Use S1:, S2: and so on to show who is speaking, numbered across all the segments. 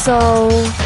S1: So...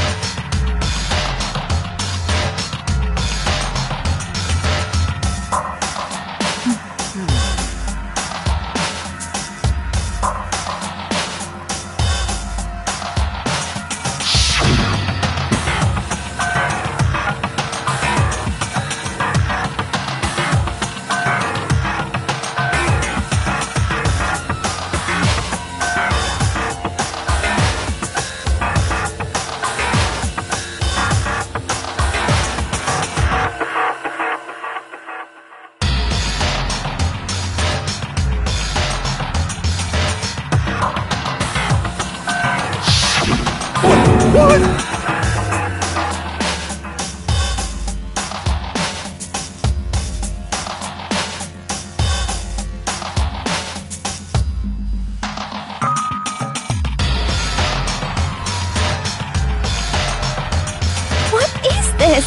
S1: this?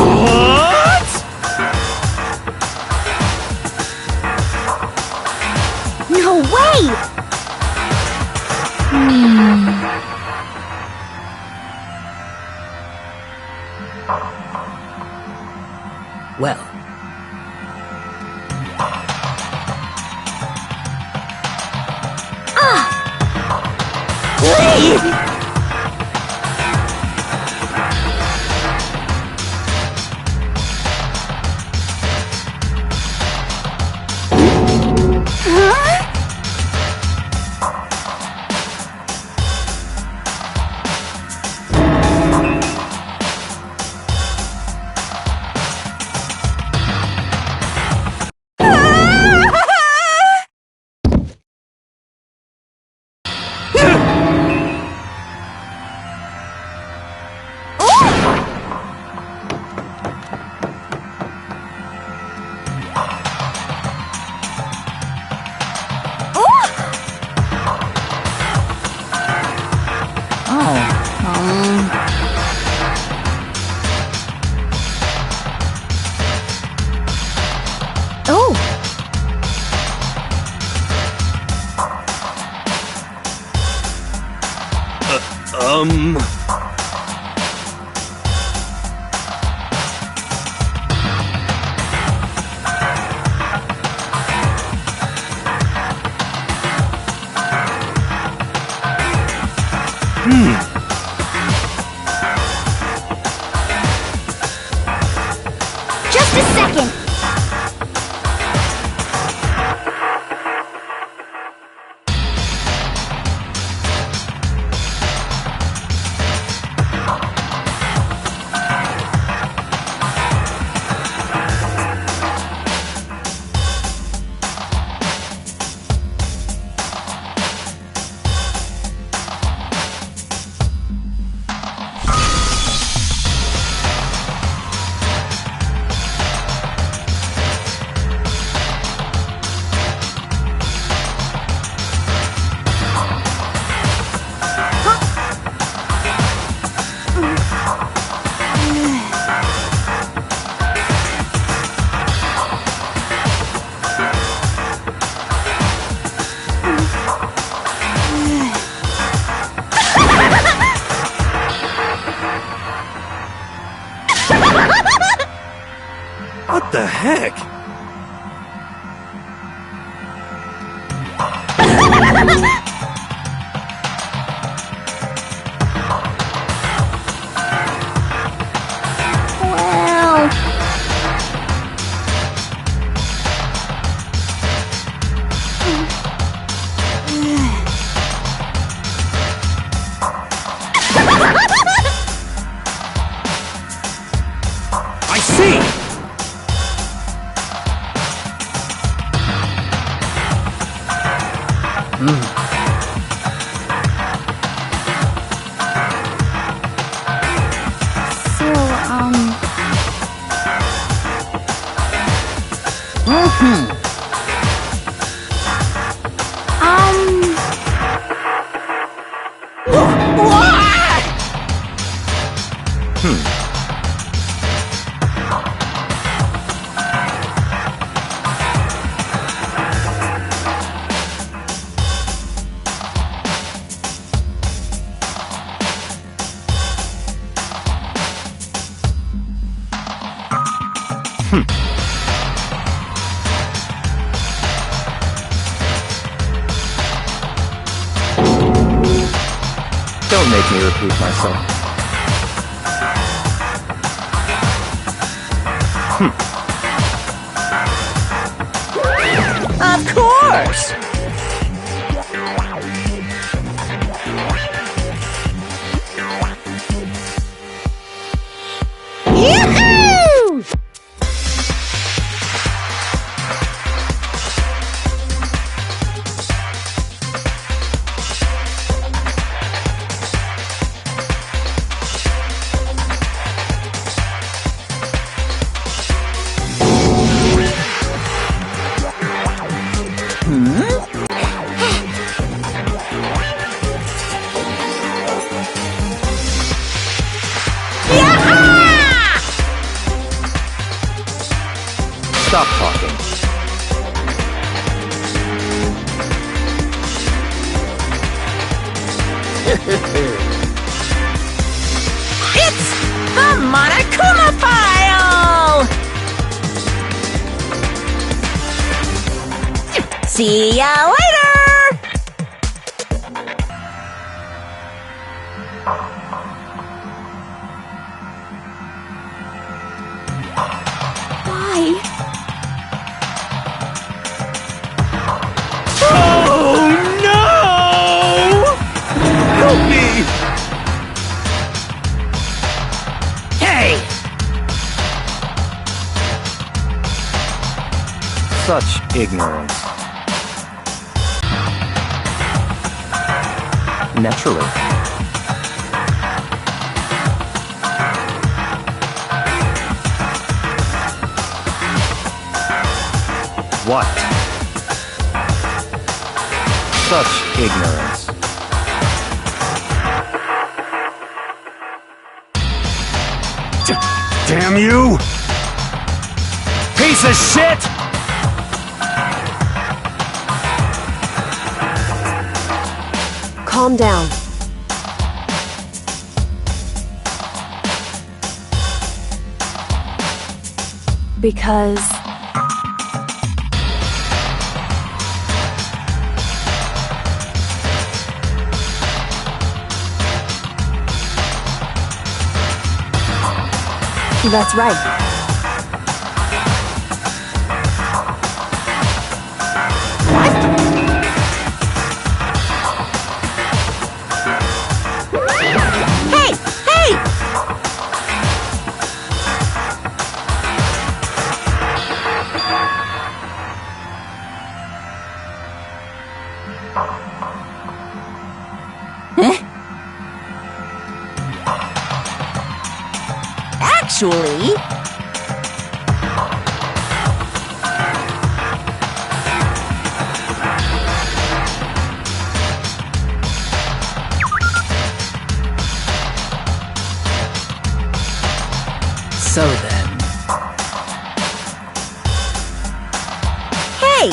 S2: What?
S1: No way!
S2: Well.
S1: Just a second.
S2: What the heck?
S1: Well...
S2: I see!
S1: So,
S2: Don't make me repeat myself.
S3: Of course!
S1: Yoo-hoo!
S2: Stop talking.
S3: It's the Monokuma file! See ya later!
S1: Why?
S2: Oh no! Help me!
S3: Hey!
S2: Such ignorance. Naturally. What? Such ignorance. Damn you! Piece of shit!
S4: Calm down. Because... That's right.
S3: Hey! Hey! Actually...
S2: So then...
S3: Hey,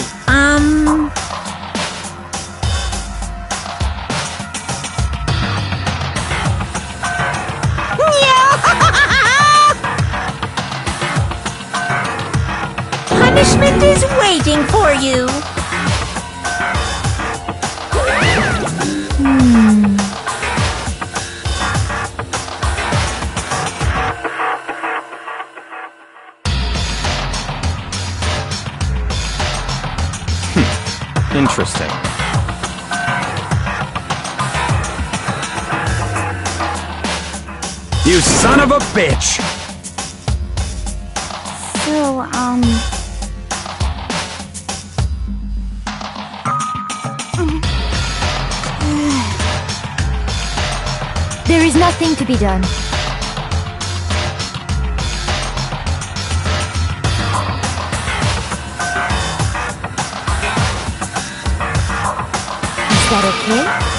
S3: punishment is waiting for you.
S2: Interesting. You son of a bitch!
S1: So, there is nothing to be done. Is that okay?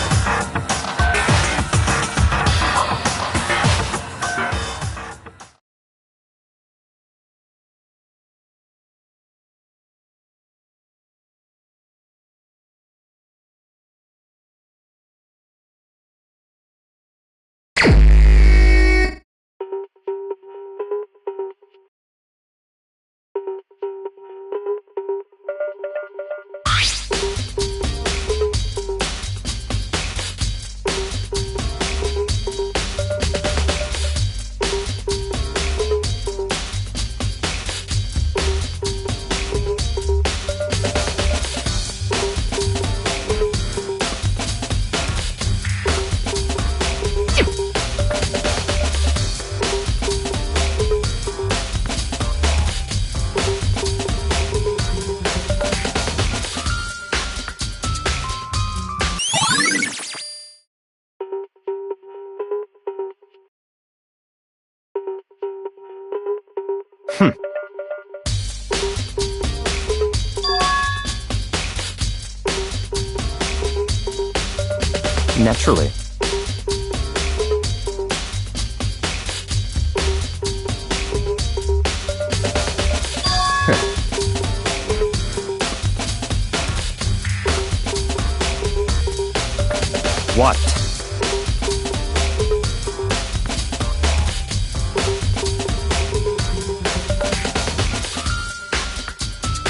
S2: Naturally. What?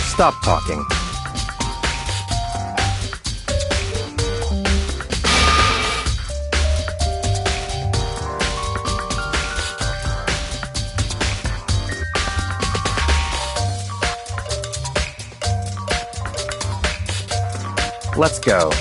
S2: Stop talking. Let's go.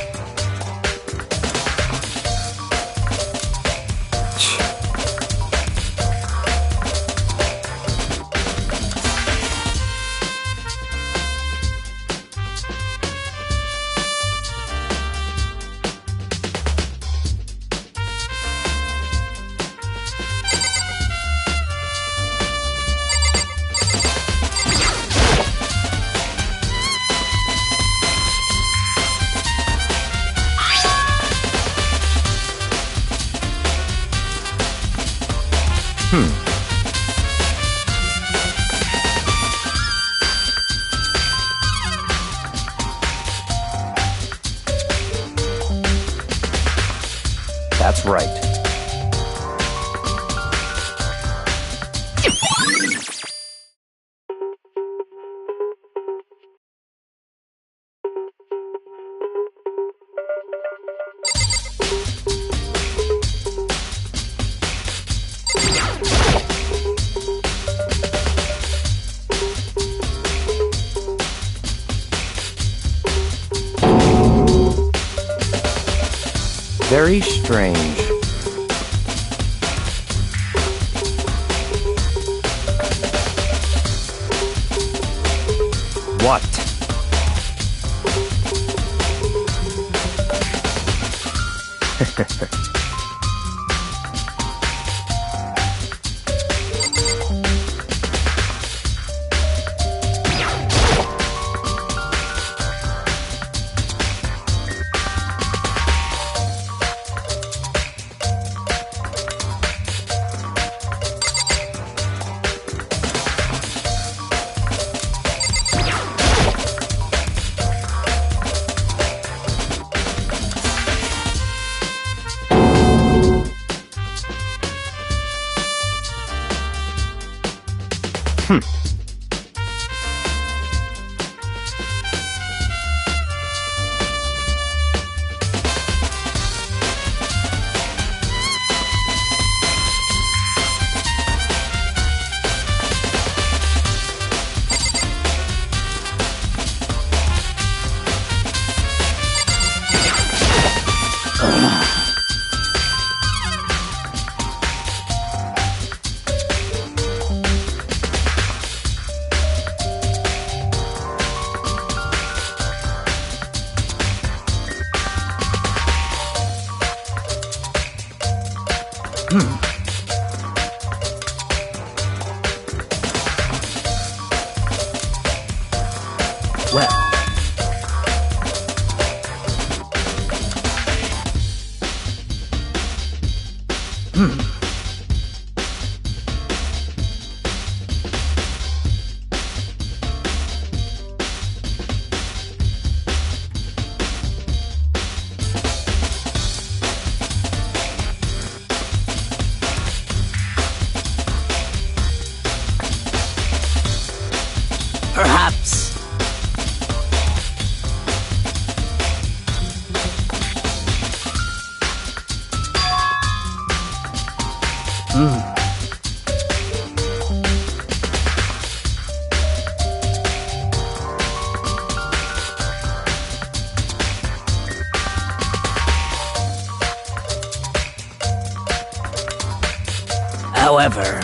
S2: That's right. Very strange. What?
S5: Well. Perhaps. However,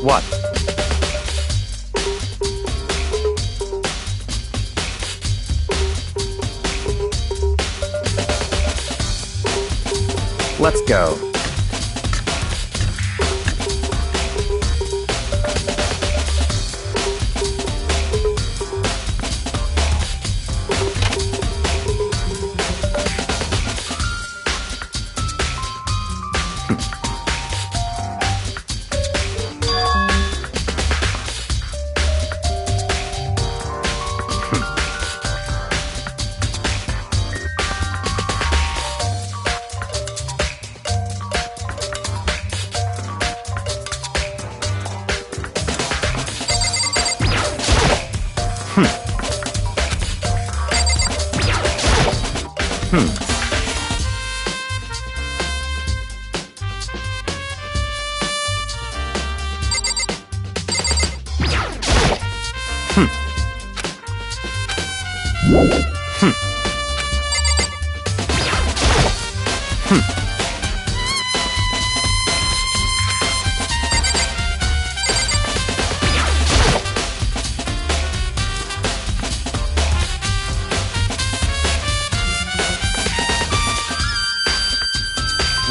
S2: What? Let's go.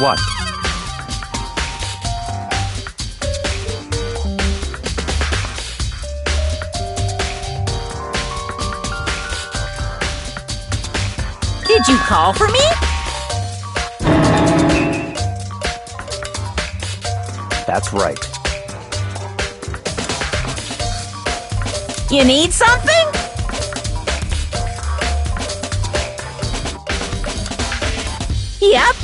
S2: What?
S3: Did you call for me?
S2: That's right.
S3: You need something? Yep.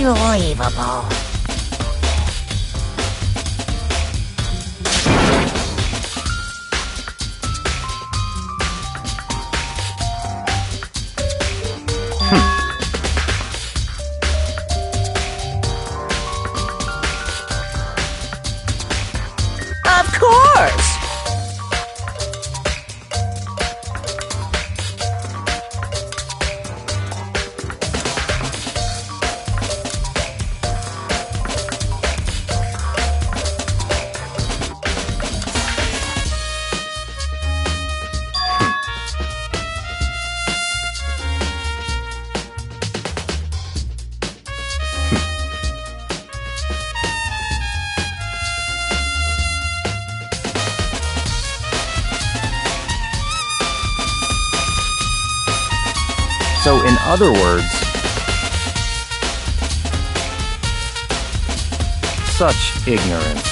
S3: Unbelievable. Of course.
S2: So, in other words, such ignorance.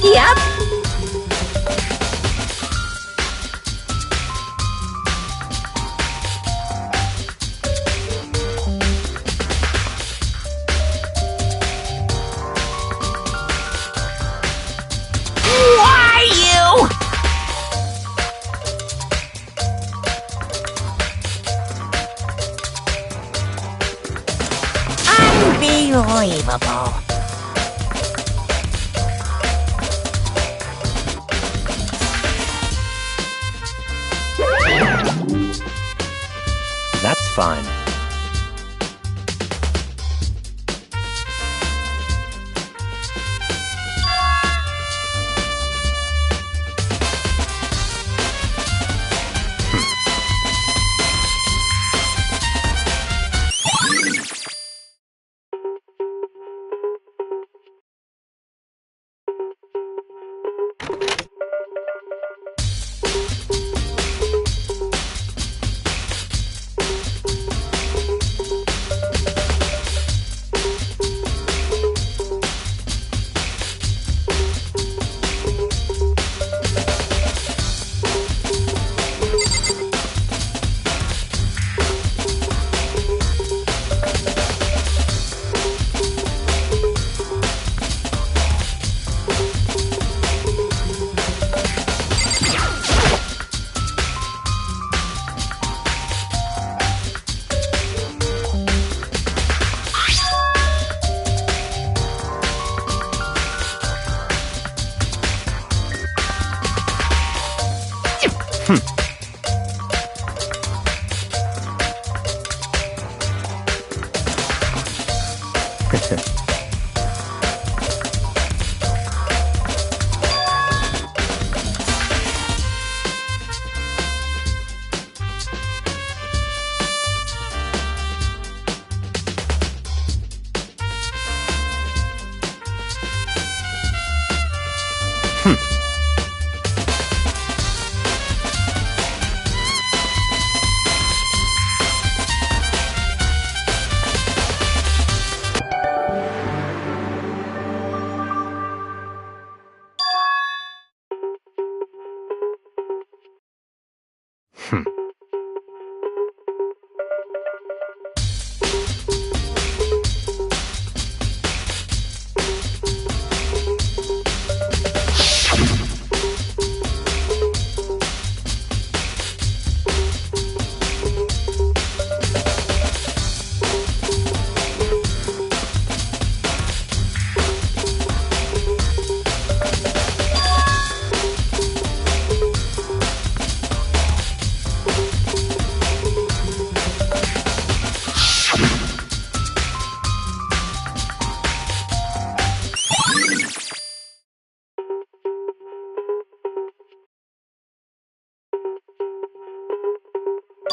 S3: Yep. Why you? Unbelievable.
S2: That's fine.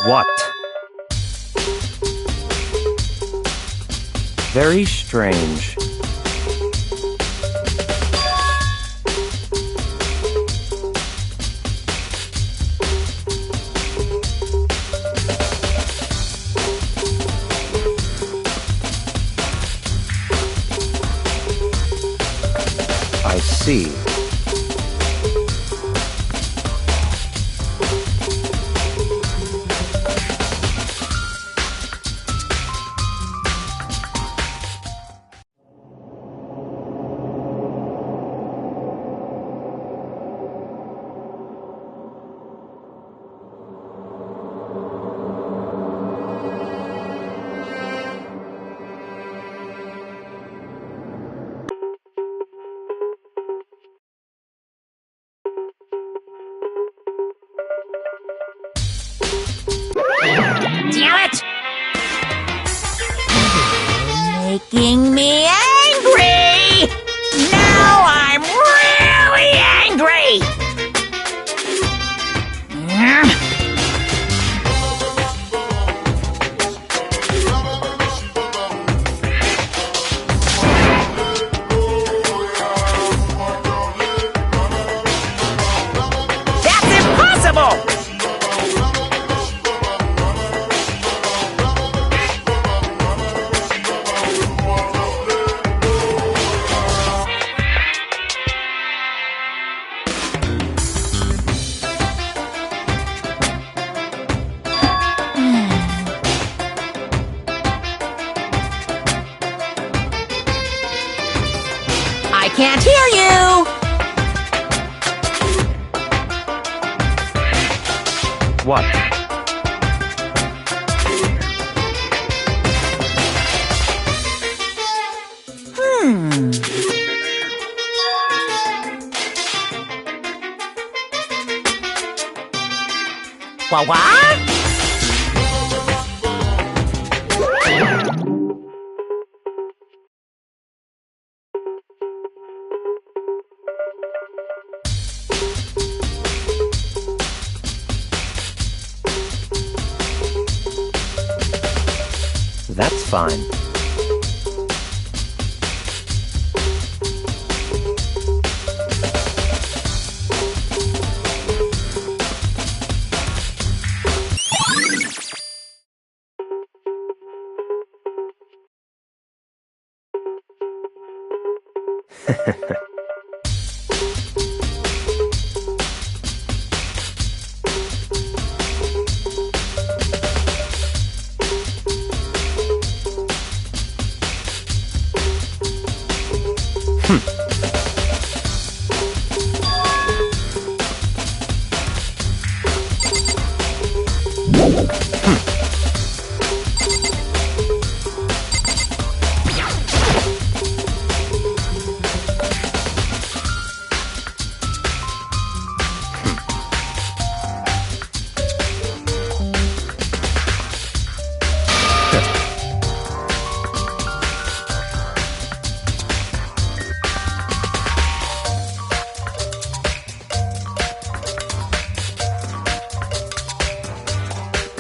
S2: What? Very strange. I see.
S3: Damn it! Making me angry! Now I'm really angry! That's impossible! I can't hear you!
S2: What?
S3: What?
S2: That's fine.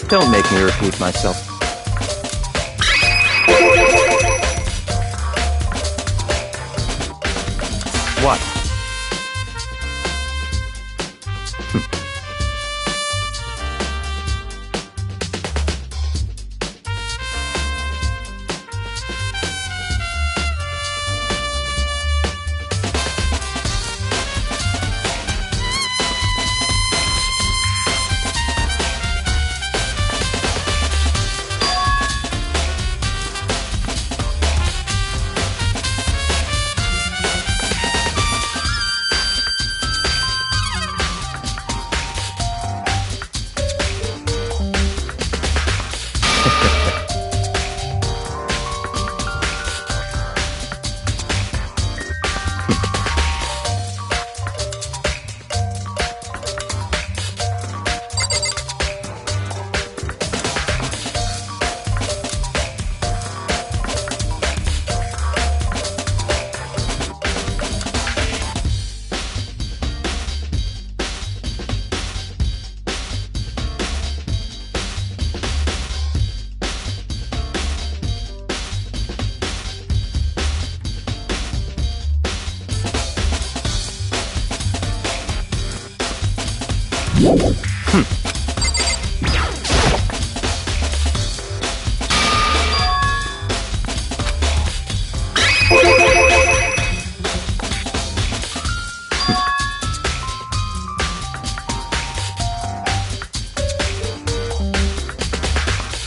S2: Don't make me repeat myself. What?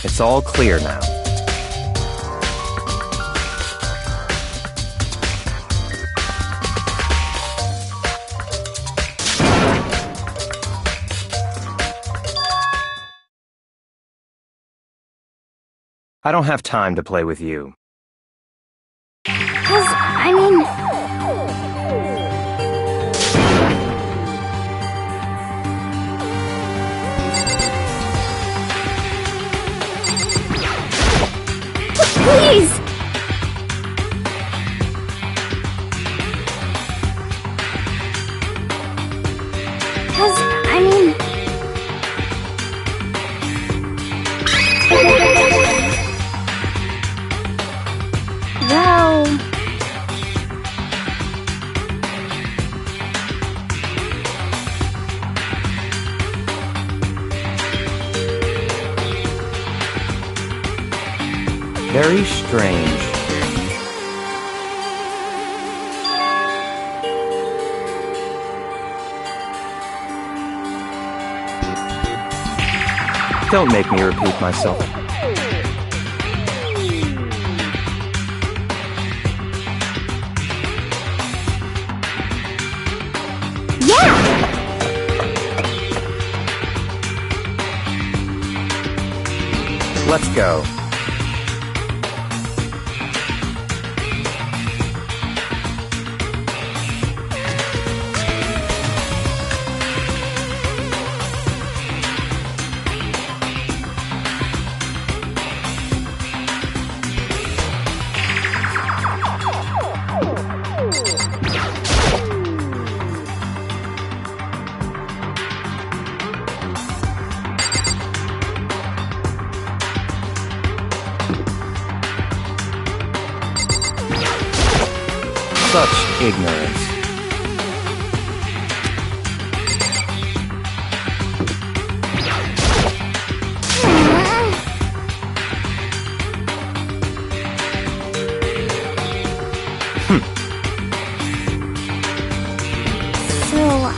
S2: It's all clear now. I don't have time to play with you.
S1: 'Cause, I mean... Please! 'Cause, I mean... Well...
S2: Very strange. Don't make me repeat myself.
S1: Yeah!
S2: Let's go. Such ignorance.
S1: So,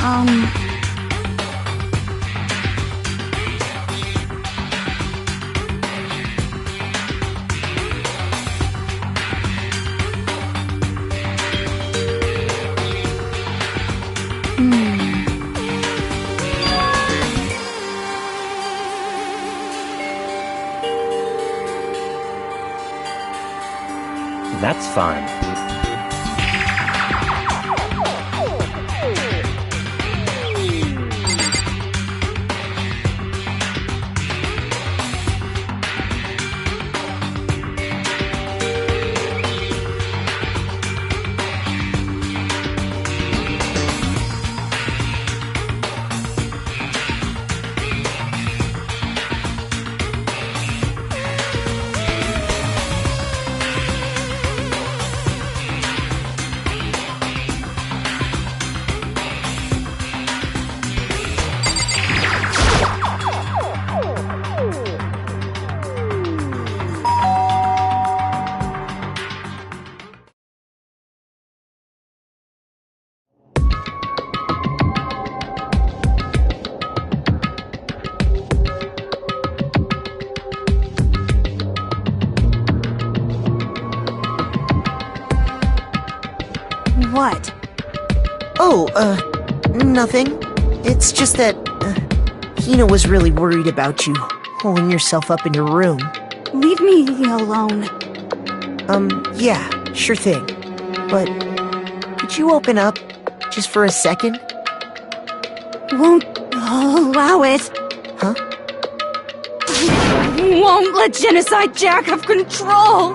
S2: That's fine.
S1: what?
S6: Oh, nothing. It's just that, Hina was really worried about you, holding yourself up in your room.
S1: leave me alone.
S6: Yeah, sure thing. But could you open up just for a second?
S1: Won't allow it.
S6: Huh?
S1: Won't let Genocide Jack have control.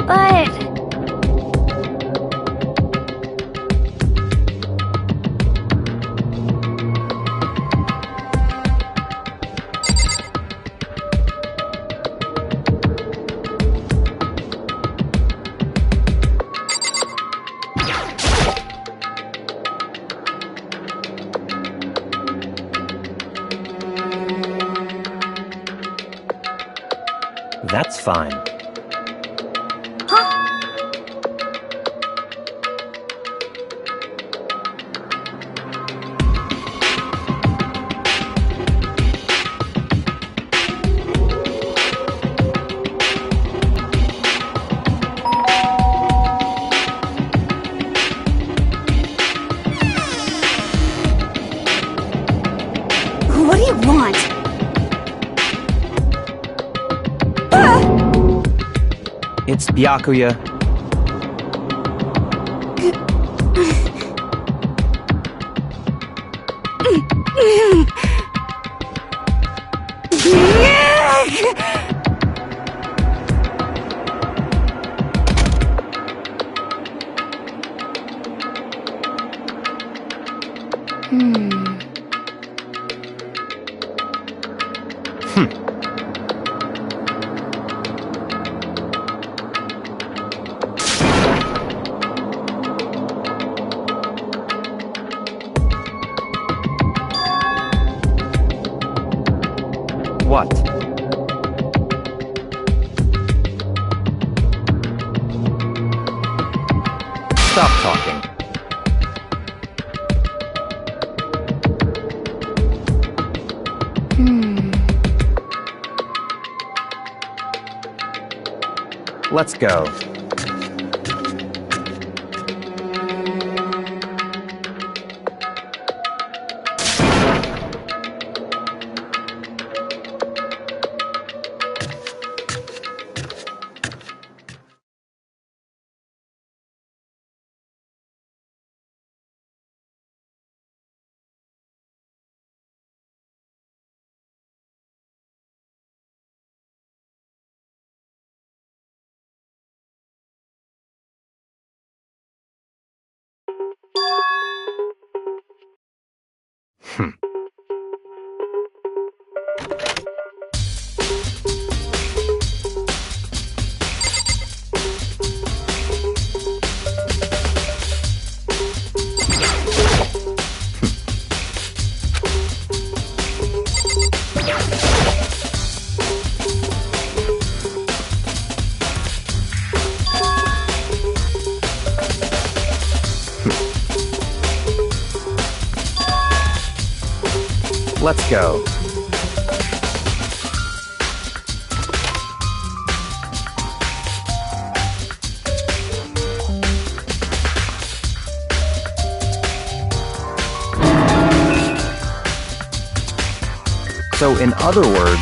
S1: But...
S2: That's fine.
S1: What do you want?
S2: It's Byakuya. What? Stop talking. Let's go. Let's go. So, in other words,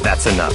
S2: That's enough.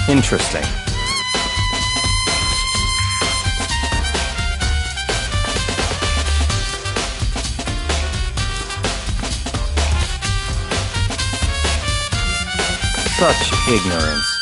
S2: Interesting. Such ignorance.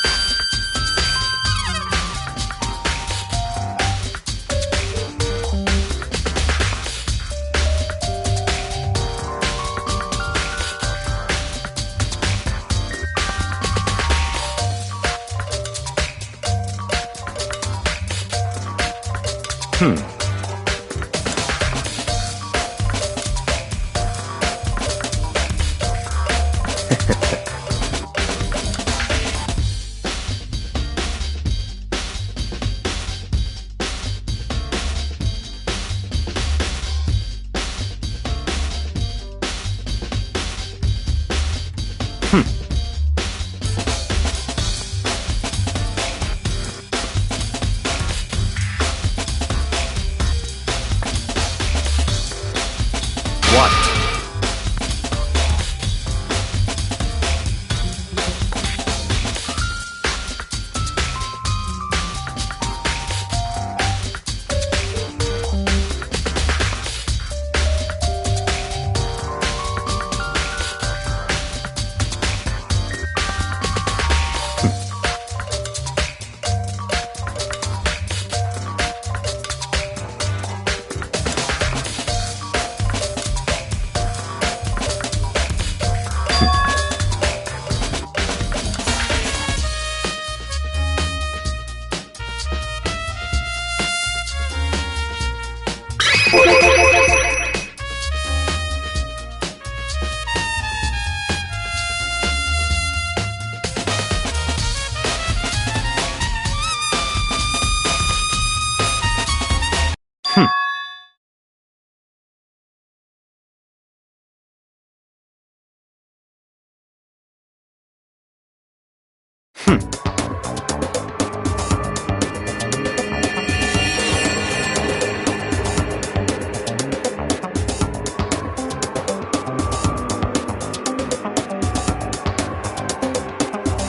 S2: What?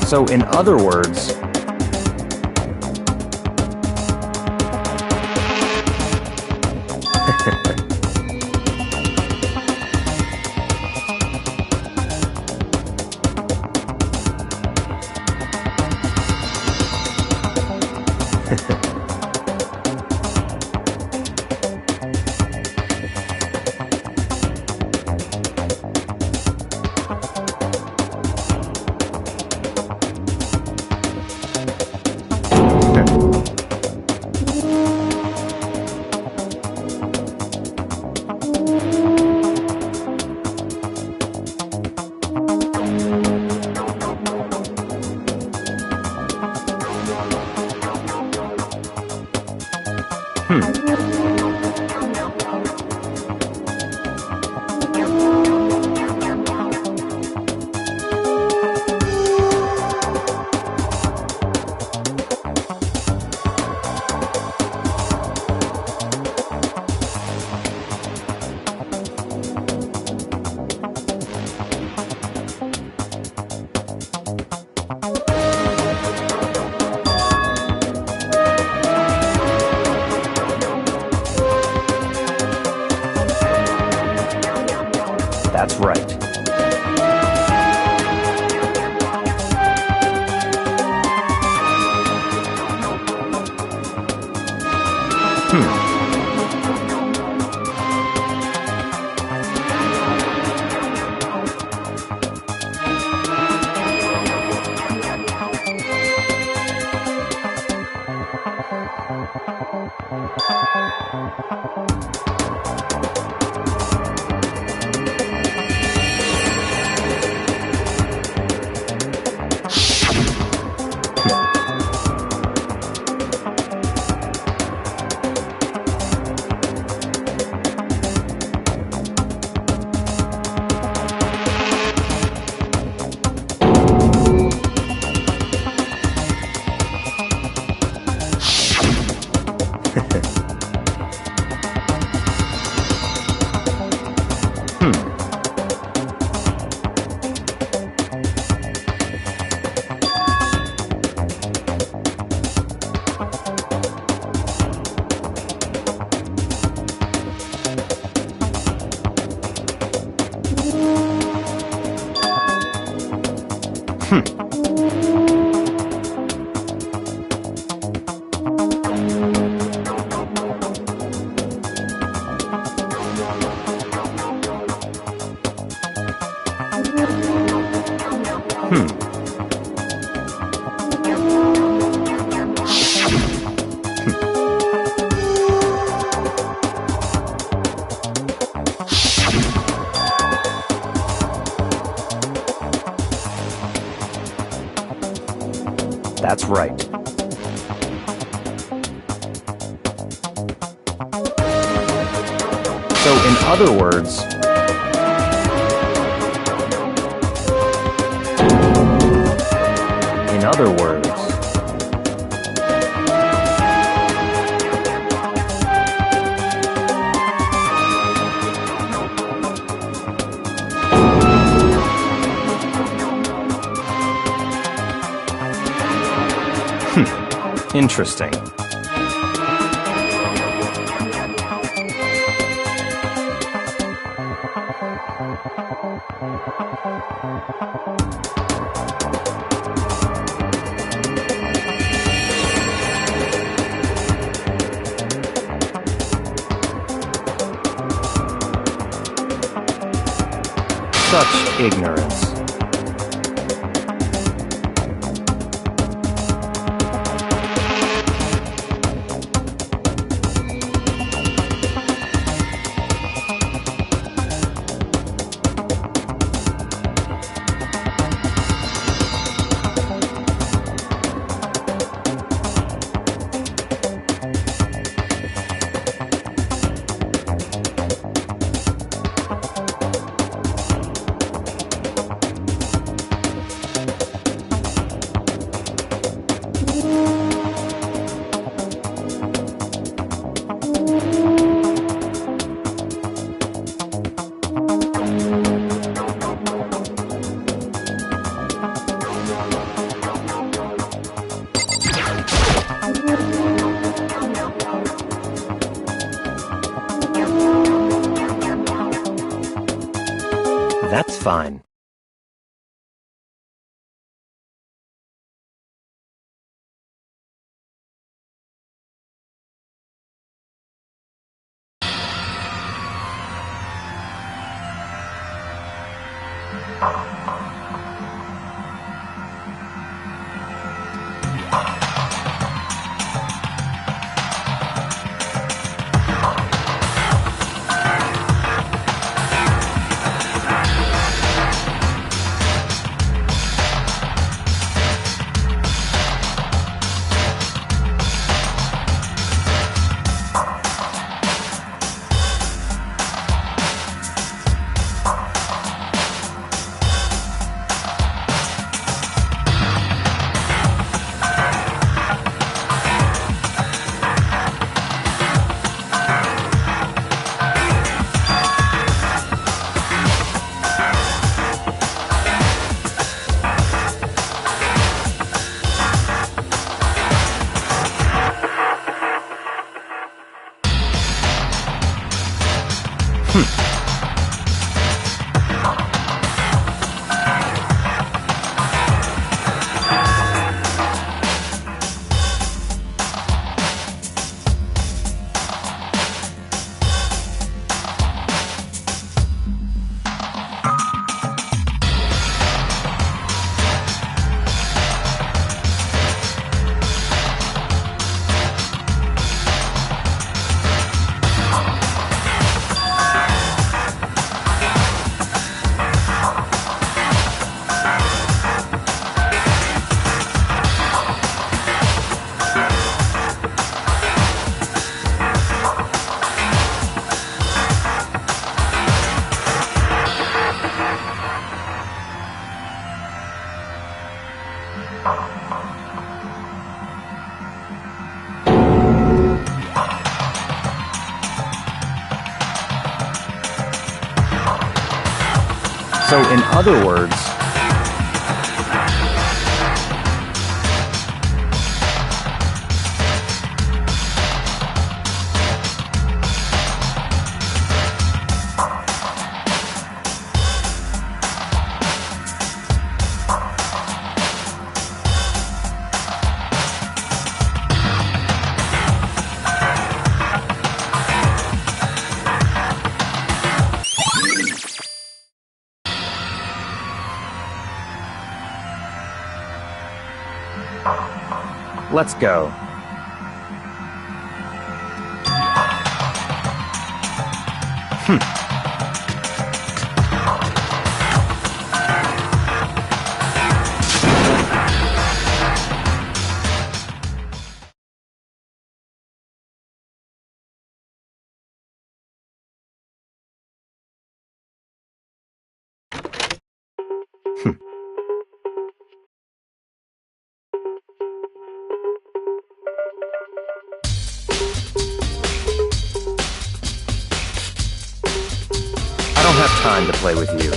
S2: So, in other words, That's right. So, in other words, interesting. Such ignorance. That's fine. So, in other words, Let's go. I don't have time to play with you.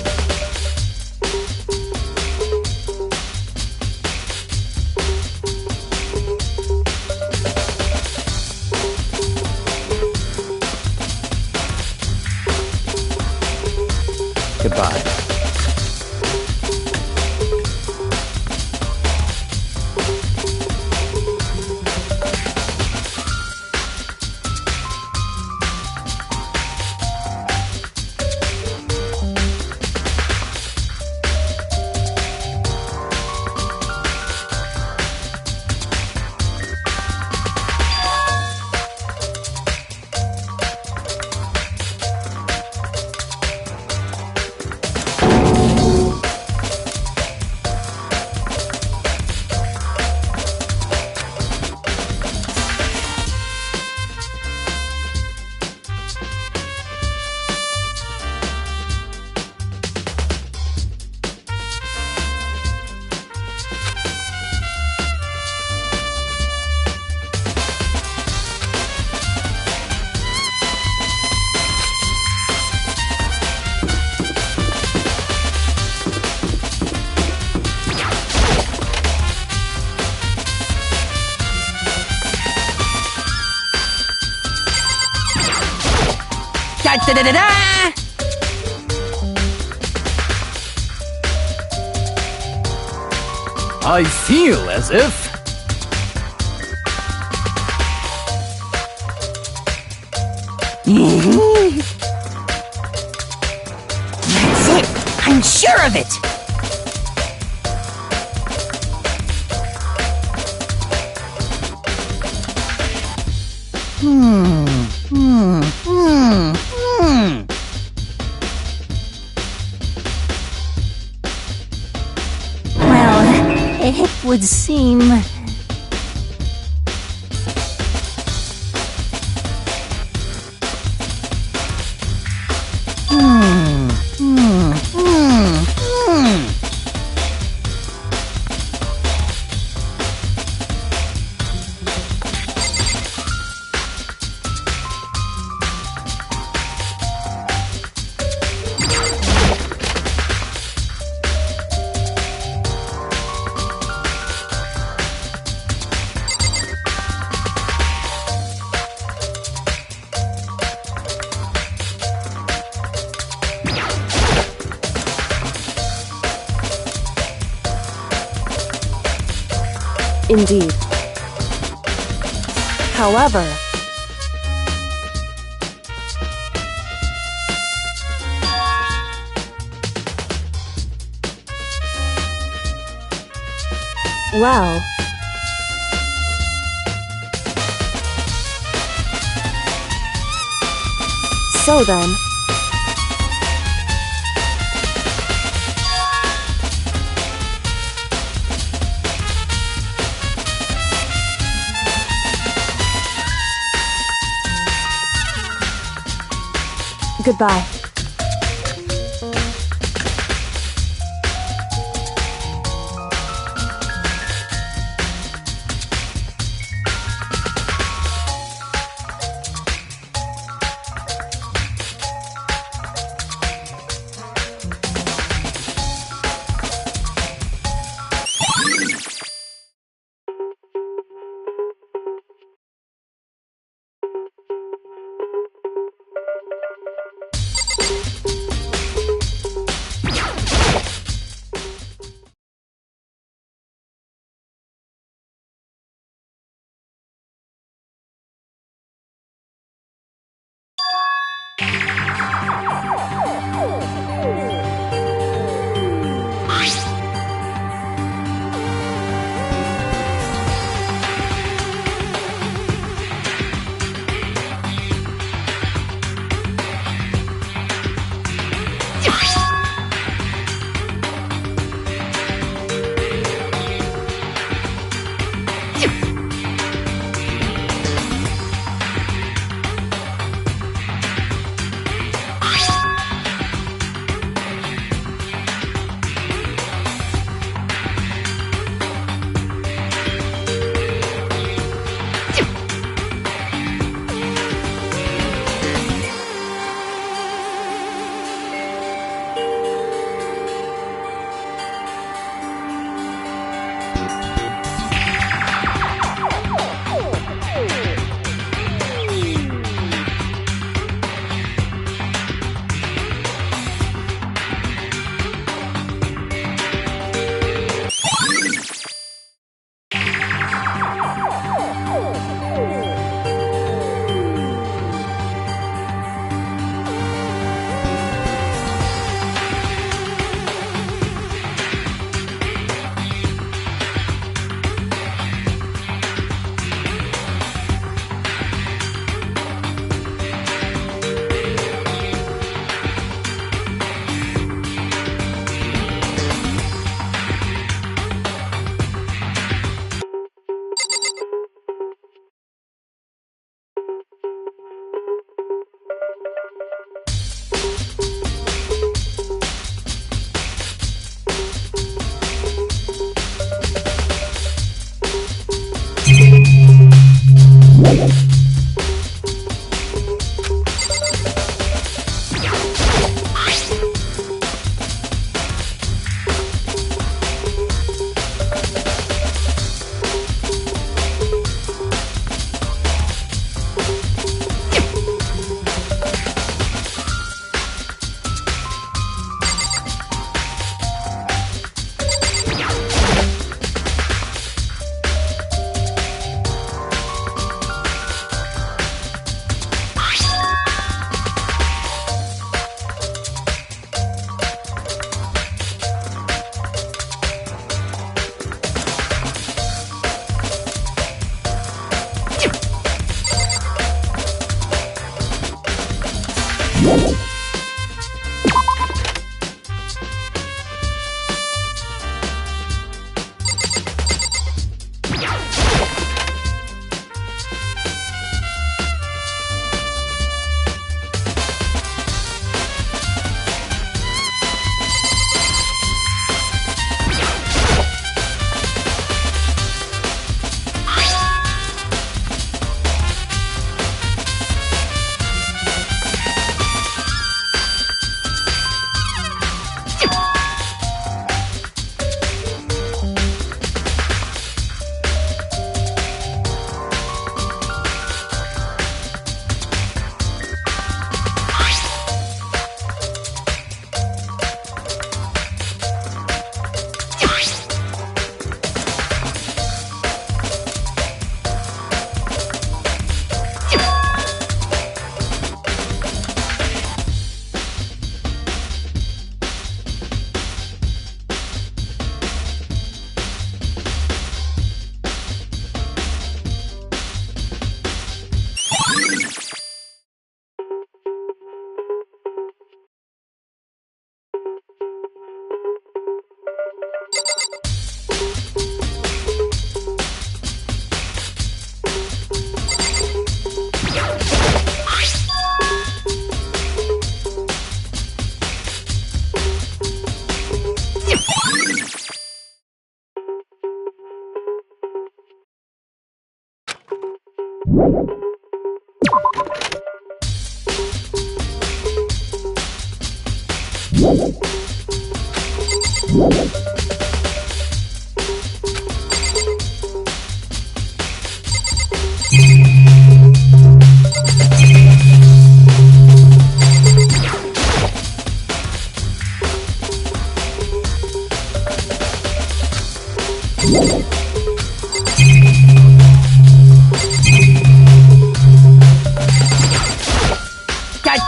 S2: Goodbye.
S3: Da-da-da-da-da!
S5: I feel as if...
S3: That's it! I'm sure of it!
S1: Well, it would seem...
S4: Indeed. However, well, so then, goodbye.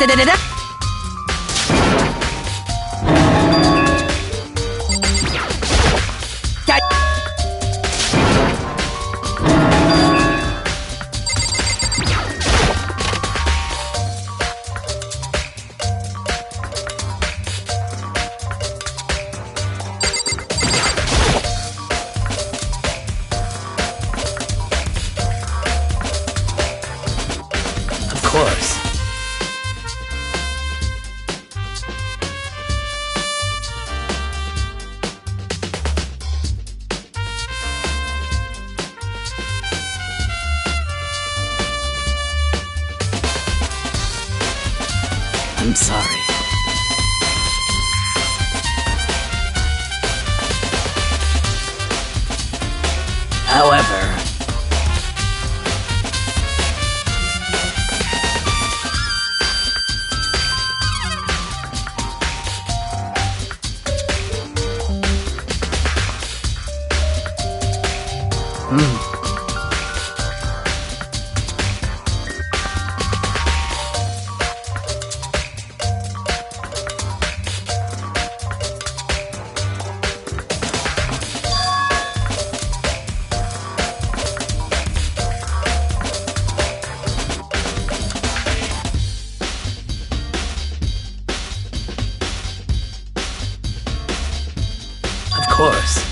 S3: Da-da-da-da-da.
S5: Of course. I'm sorry. However, of course.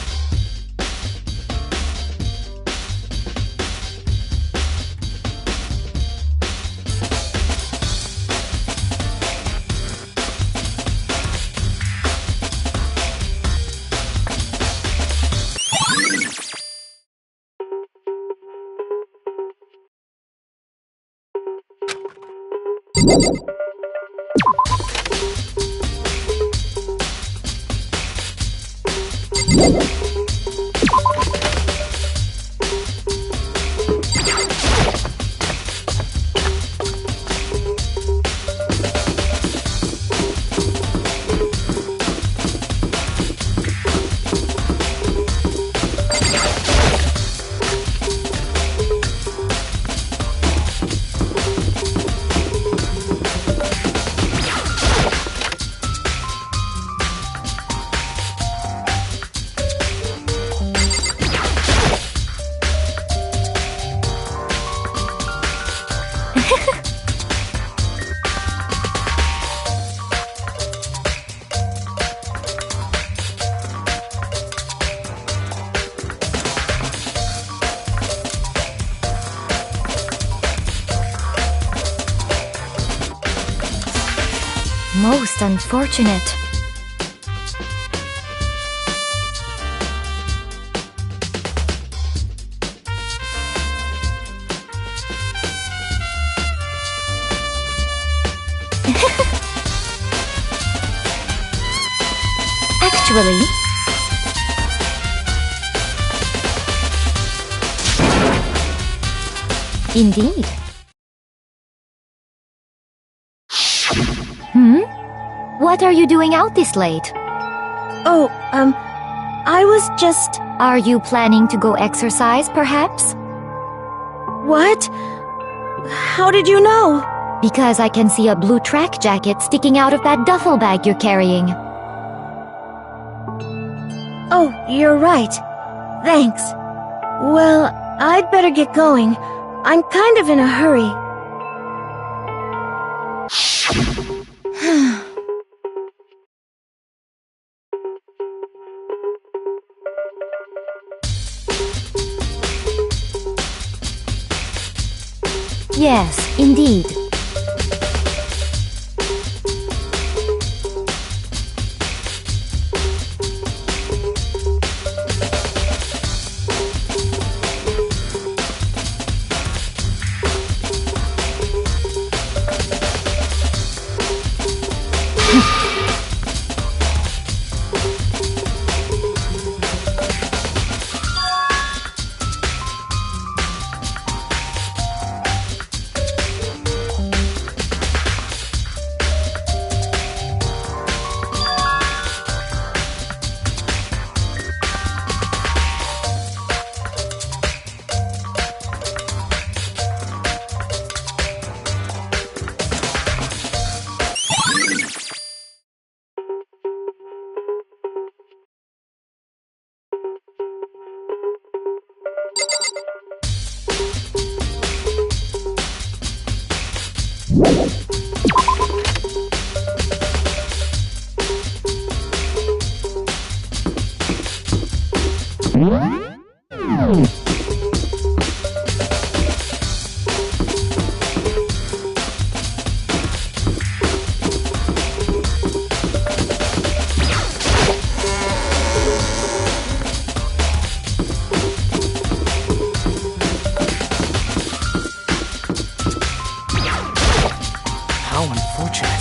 S1: Most unfortunate. Actually, indeed. What are you doing out this late?
S4: Oh, I was just...
S1: Are you planning to go exercise, perhaps?
S4: What? How did you know?
S1: Because I can see a blue track jacket sticking out of that duffel bag you're carrying.
S4: Oh, you're right. Thanks. Well, I'd better get going. I'm kind of in a hurry.
S1: Yes, indeed.
S5: How unfortunate.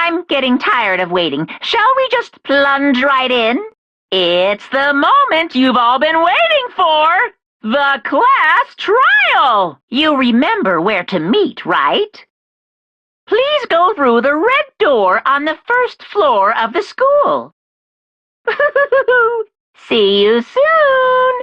S3: I'm getting tired of waiting. Shall we just plunge right in? It's the moment you've all been waiting for! The class trial! You remember where to meet, right? Please go through the red door on the first floor of the school. See you soon.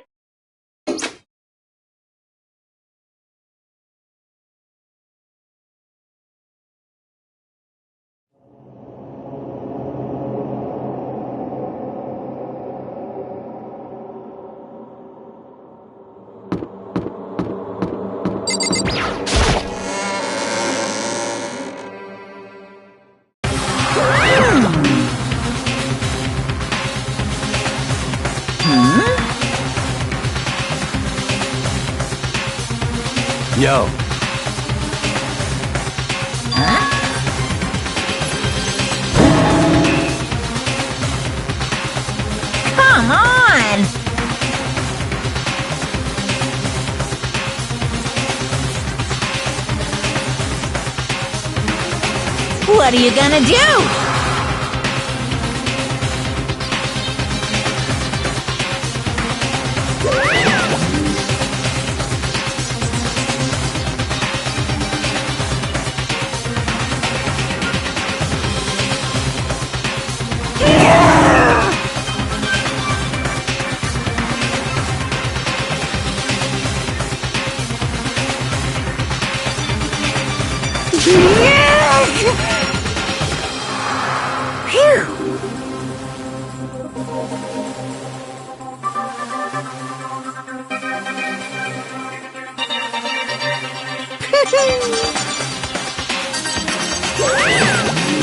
S2: Yo.
S3: Come on! What are you gonna do?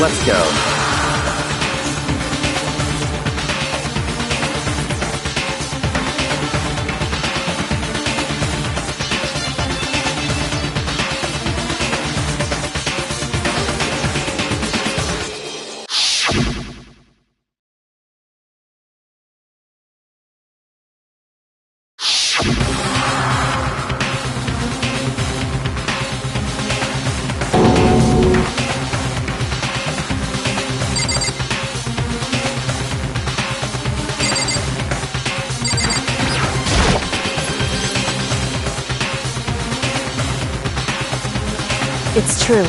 S2: Let's go.
S1: It's true.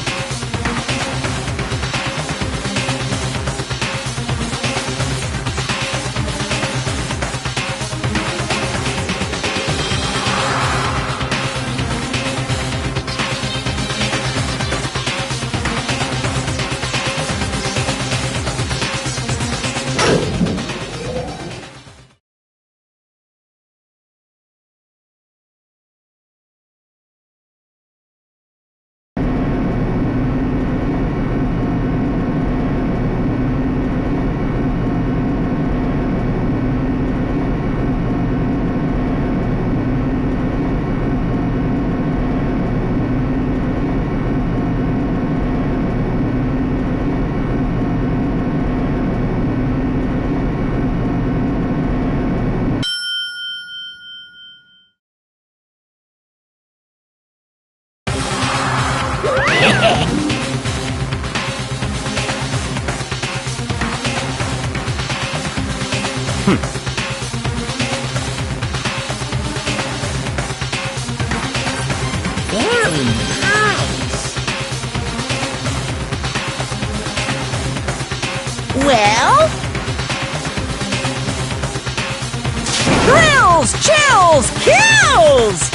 S3: Very nice. Well? Thrills, chills, kills!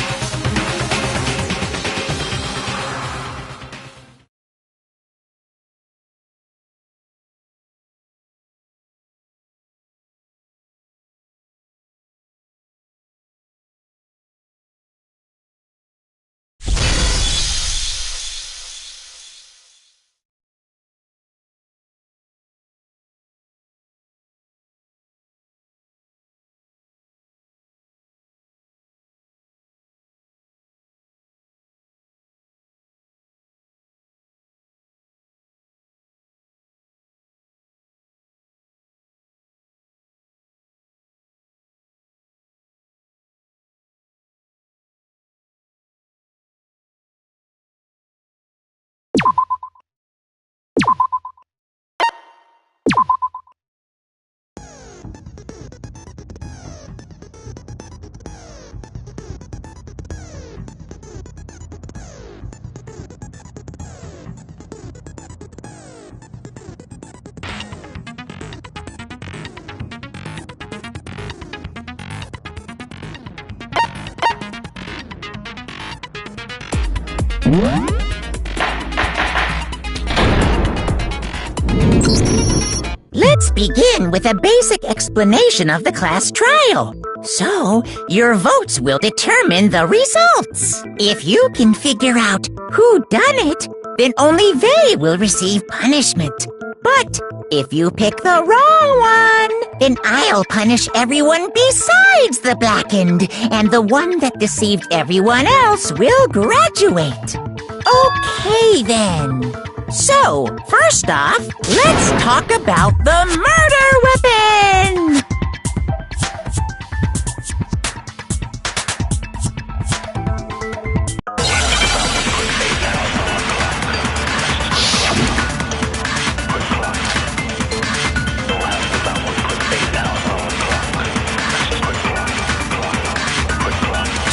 S7: Let's begin with a basic explanation of the class trial. So, your votes will determine the results. If you can figure out who done it, then only they will receive punishment. But if you pick the wrong one, then I'll punish everyone besides the blackened, and the one that deceived everyone else will graduate. Okay, then. So, first off, let's talk about the murder weapon!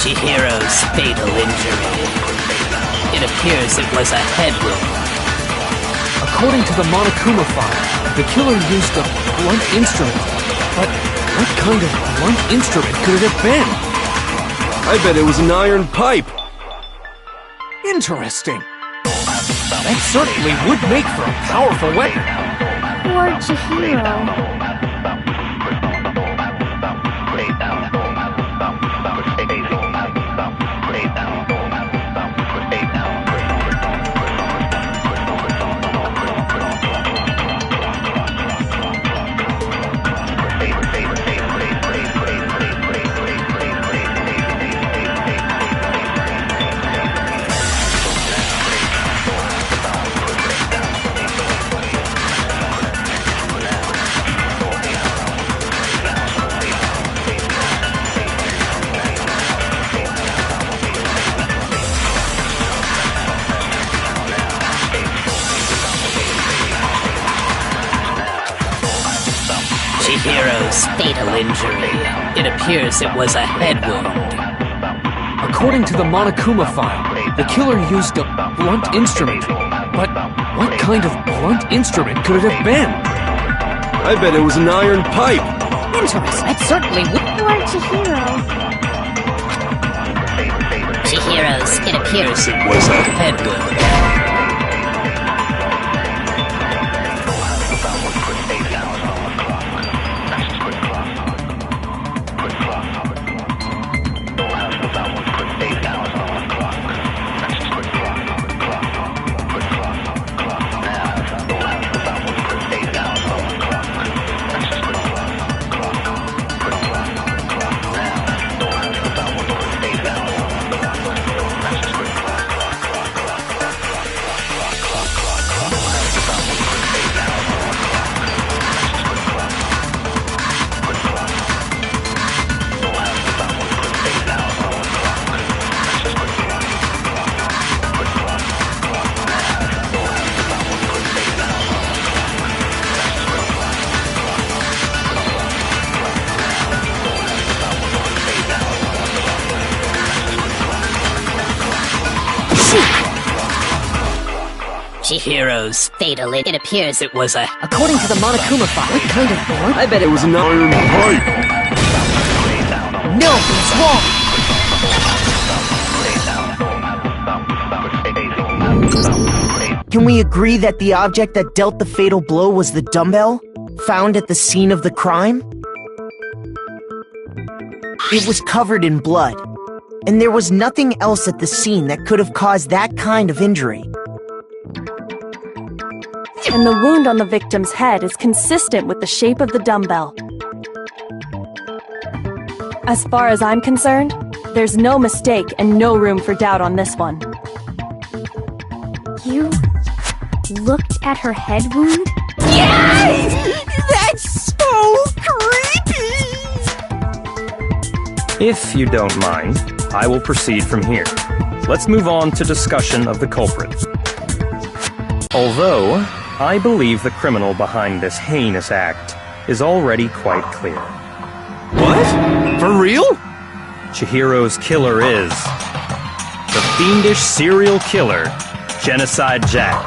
S5: Chihiro's fatal injury. It appears it was a head wound.
S2: According to the Monokuma file, the killer used a blunt instrument. But what kind of blunt instrument could it have been?
S8: I bet it was an iron pipe.
S2: Interesting. That certainly would make for a powerful weapon.
S1: Poor Chihiro.
S5: Chihiro's fatal injury. It appears it was a head wound.
S2: According to the Monokuma file, the killer used a blunt instrument. But what kind of blunt instrument could it have been?
S8: I bet it was an iron pipe.
S7: Interesting. That certainly would.
S1: Poor Chihiro.
S5: Chihiro's, it appears it was a head wound. Chihiro's fatal. It appears it was a.
S7: According to the Monokuma file, what kind of blunt?
S8: I bet it was an iron pipe.
S7: No, he's wrong.
S6: Can we agree that the object that dealt the fatal blow was the dumbbell found at the scene of the crime? It was covered in blood, and there was nothing else at the scene that could have caused that kind of injury.
S9: And the wound on the victim's head is consistent with the shape of the dumbbell. As far as I'm concerned, there's no mistake and no room for doubt on this one.
S1: You looked at her head wound?
S7: Yes! That's so creepy!
S10: If you don't mind, I will proceed from here. Let's move on to discussion of the culprit. Although I believe the criminal behind this heinous act is already quite clear.
S8: What? For real?
S10: Chihiro's killer is the fiendish serial killer, Genocide Jack.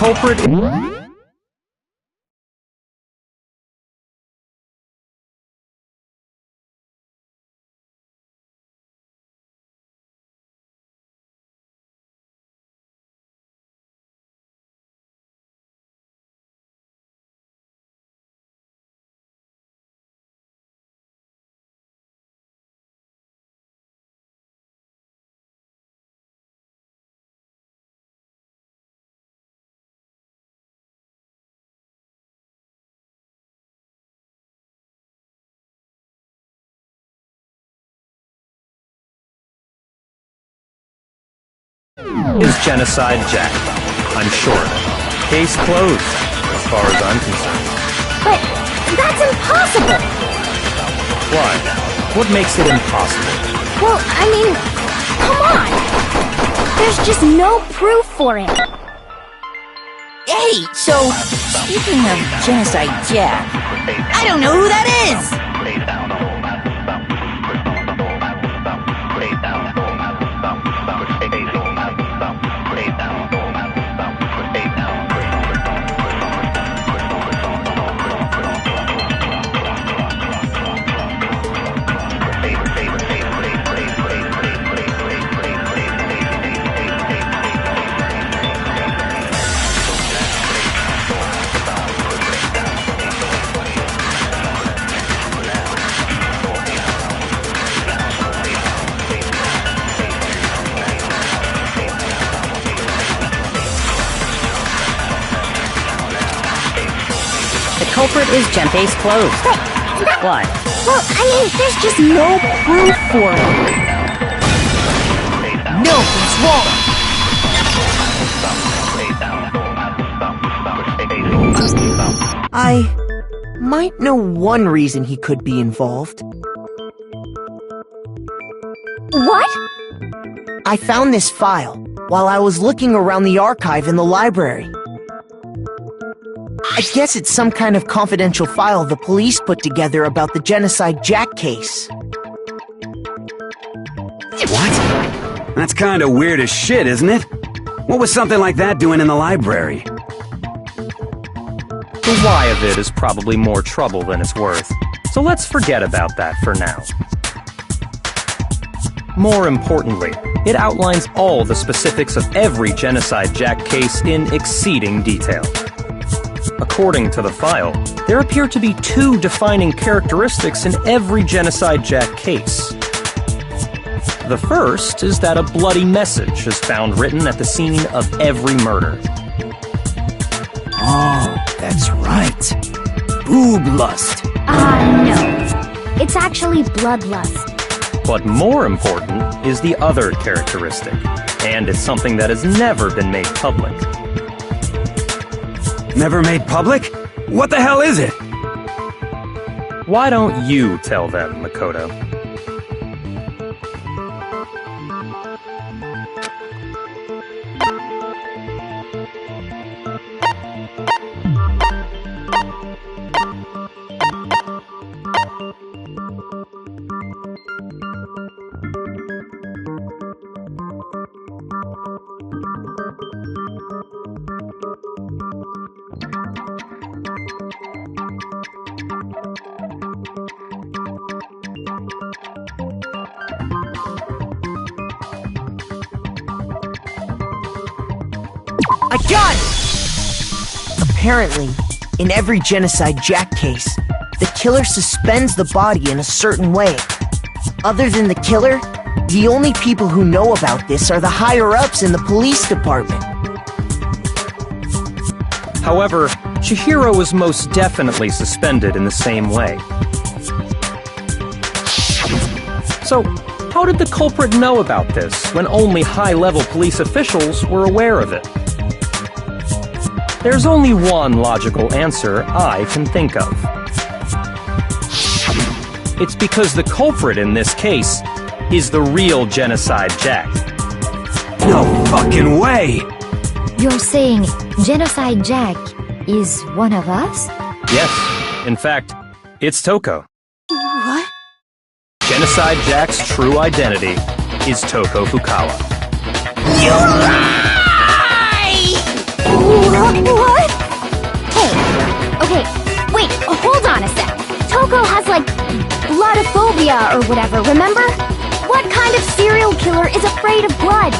S10: culprit is Genocide Jack. I'm sure. Case closed, as far as I'm concerned.
S1: But that's impossible!
S10: Why? What makes it impossible?
S1: Well, I mean, come on! There's just no proof for it.
S7: Hey, so, speaking of Genocide Jack, I don't know who that is!
S5: The culprit is Case closed. Why?
S1: Well, I mean, there's just no proof for it.
S6: No, he's wrong! I might know one reason he could be involved.
S1: What?
S6: I found this file while I was looking around the archive in the library. I guess it's some kind of confidential file the police put together about the Genocide Jack case.
S11: What? That's kinda weird as shit, isn't it? What was something like that doing in the library?
S10: The why of it is probably more trouble than it's worth, so let's forget about that for now. More importantly, it outlines all the specifics of every Genocide Jack case in exceeding detail. According to the file, there appear to be two defining characteristics in every Genocide Jack case. The first is that a bloody message is found written at the scene of every murder.
S11: Oh, that's right. Boob lust.
S1: No. It's actually bloodlust.
S10: But more important is the other characteristic, and it's something that has never been made public.
S11: Never made public? What the hell is it?
S10: Why don't you tell them, Makoto?
S6: I got it! Apparently, in every Genocide Jack case, the killer suspends the body in a certain way. Other than the killer, the only people who know about this are the higher-ups in the police department.
S10: However, Chihiro was most definitely suspended in the same way. So, how did the culprit know about this when only high-level police officials were aware of it? There's only one logical answer I can think of. It's because the culprit in this case is the real Genocide Jack.
S11: No fucking way!
S1: You're saying Genocide Jack is one of us?
S10: Yes, in fact, it's Toko.
S6: What?
S10: Genocide Jack's true identity is Toko Fukawa.
S7: You lie!
S4: What?
S1: Hey, okay, wait, hold on a sec. Toko has, like, bloodophobia or whatever, remember? What kind of serial killer is afraid of blood?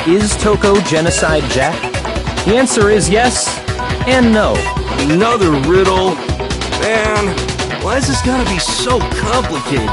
S10: Is Toko Genocide Jack? The answer is yes and no.
S8: Another riddle? Man, why is this gotta be so complicated?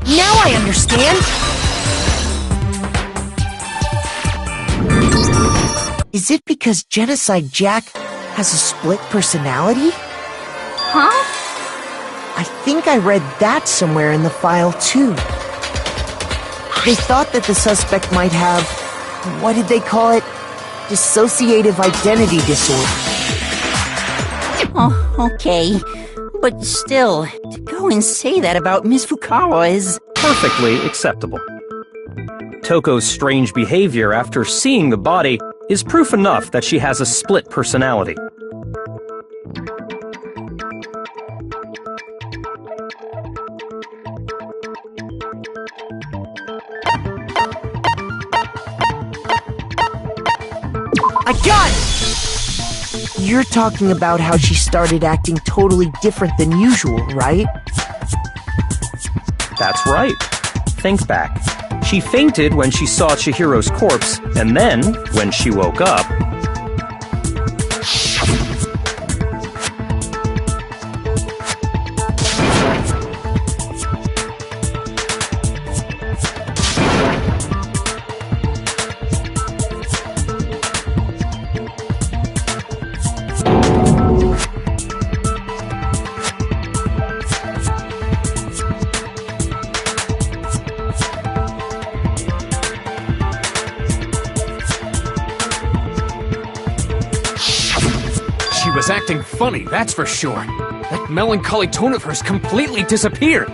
S6: Now I understand! Is it because Genocide Jack has a split personality?
S1: Huh?
S6: I think I read that somewhere in the file, too. They thought that the suspect might have, what did they call it? Dissociative identity disorder.
S7: Oh, okay. But still, to go and say that about Miss Fukawa is...
S10: Perfectly acceptable. Toko's strange behavior after seeing the body is proof enough that she has a split personality.
S6: I got it! You're talking about how she started acting totally different than usual, right?
S10: That's right. Think back. She fainted when she saw Chihiro's corpse, and then, when she woke up...
S2: She was acting funny, that's for sure. That melancholy tone of hers completely disappeared.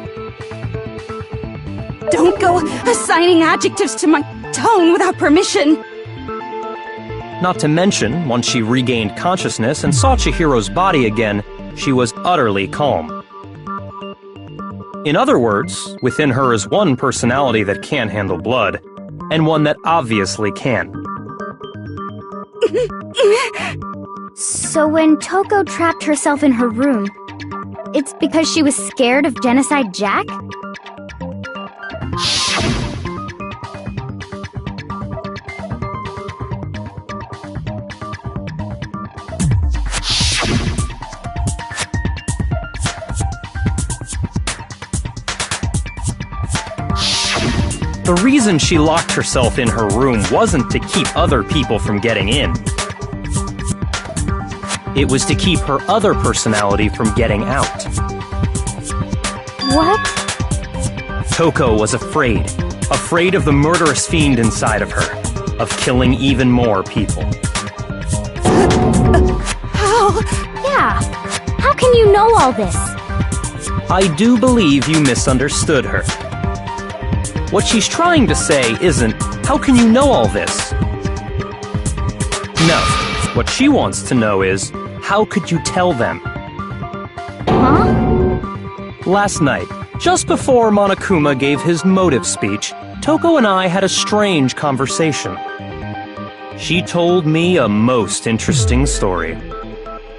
S4: Don't go assigning adjectives to my tone without permission.
S10: Not to mention, once she regained consciousness and saw Chihiro's body again, she was utterly calm. In other words, within her is one personality that can handle blood, and one that obviously can.
S1: So when Toko trapped herself in her room, it's because she was scared of Genocide Jack?
S10: The reason she locked herself in her room wasn't to keep other people from getting in. It was to keep her other personality from getting out.
S1: What?
S10: Toko was afraid. Afraid of the murderous fiend inside of her. Of killing even more people.
S4: How?
S1: Yeah. How can you know all this?
S10: I do believe you misunderstood her. What she's trying to say isn't, how can you know all this? No. What she wants to know is, how could you tell them?
S1: Huh?
S10: Last night, just before Monokuma gave his motive speech, Toko and I had a strange conversation. She told me a most interesting story.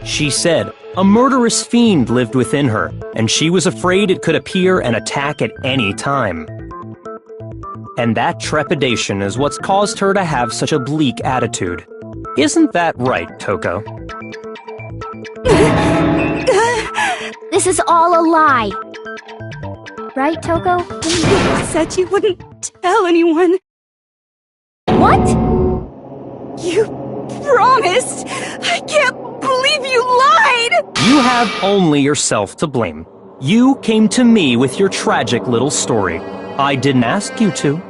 S10: She said a murderous fiend lived within her, and she was afraid it could appear and attack at any time. And that trepidation is what's caused her to have such a bleak attitude. Isn't that right, Toko?
S1: This is all a lie. Right, Toko?
S4: You said you wouldn't tell anyone.
S1: What?
S4: You promised! I can't believe you lied!
S10: You have only yourself to blame. You came to me with your tragic little story. I didn't ask you to.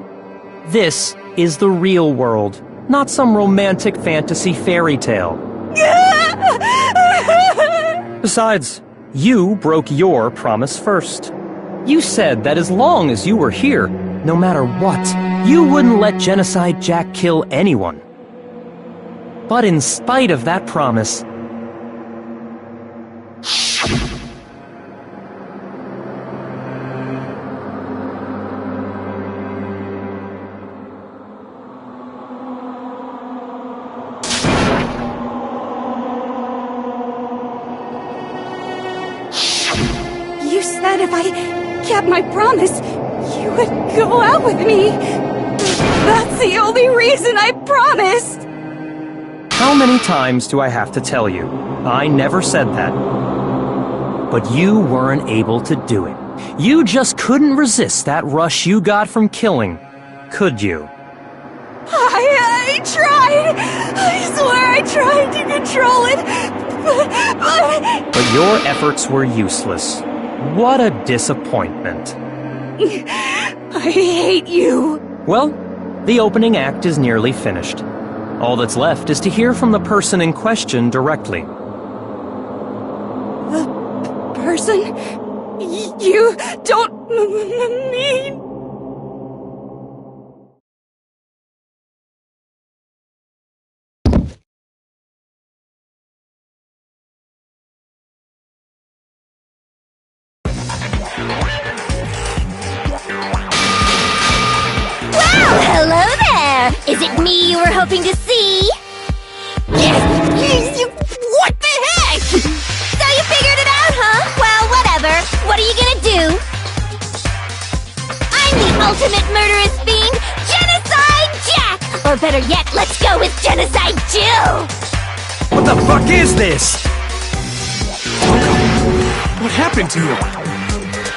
S10: This is the real world, not some romantic fantasy fairy tale. Besides, you broke your promise first. You said that as long as you were here, no matter what, you wouldn't let Genocide Jack kill anyone. But in spite of that promise,
S4: You said if I kept my promise, you would go out with me. That's the only reason I promised.
S10: how many times do I have to tell you? I never said that. But you weren't able to do it. You just couldn't resist that rush you got from killing, could you?
S4: I tried. I swear I tried to control it.
S10: But your efforts were useless. What a disappointment.
S4: I hate you.
S10: Well, the opening act is nearly finished. All that's left is to hear from the person in question directly.
S4: The person? You don't mean...
S1: Hello there! Is it me you were hoping to see? What the heck? So you figured it out, huh? Well, whatever. What are you gonna do? I'm the ultimate murderous fiend, Genocide Jack! Or better yet, let's go with Genocide Jill!
S11: What the fuck is this?
S2: What happened to you?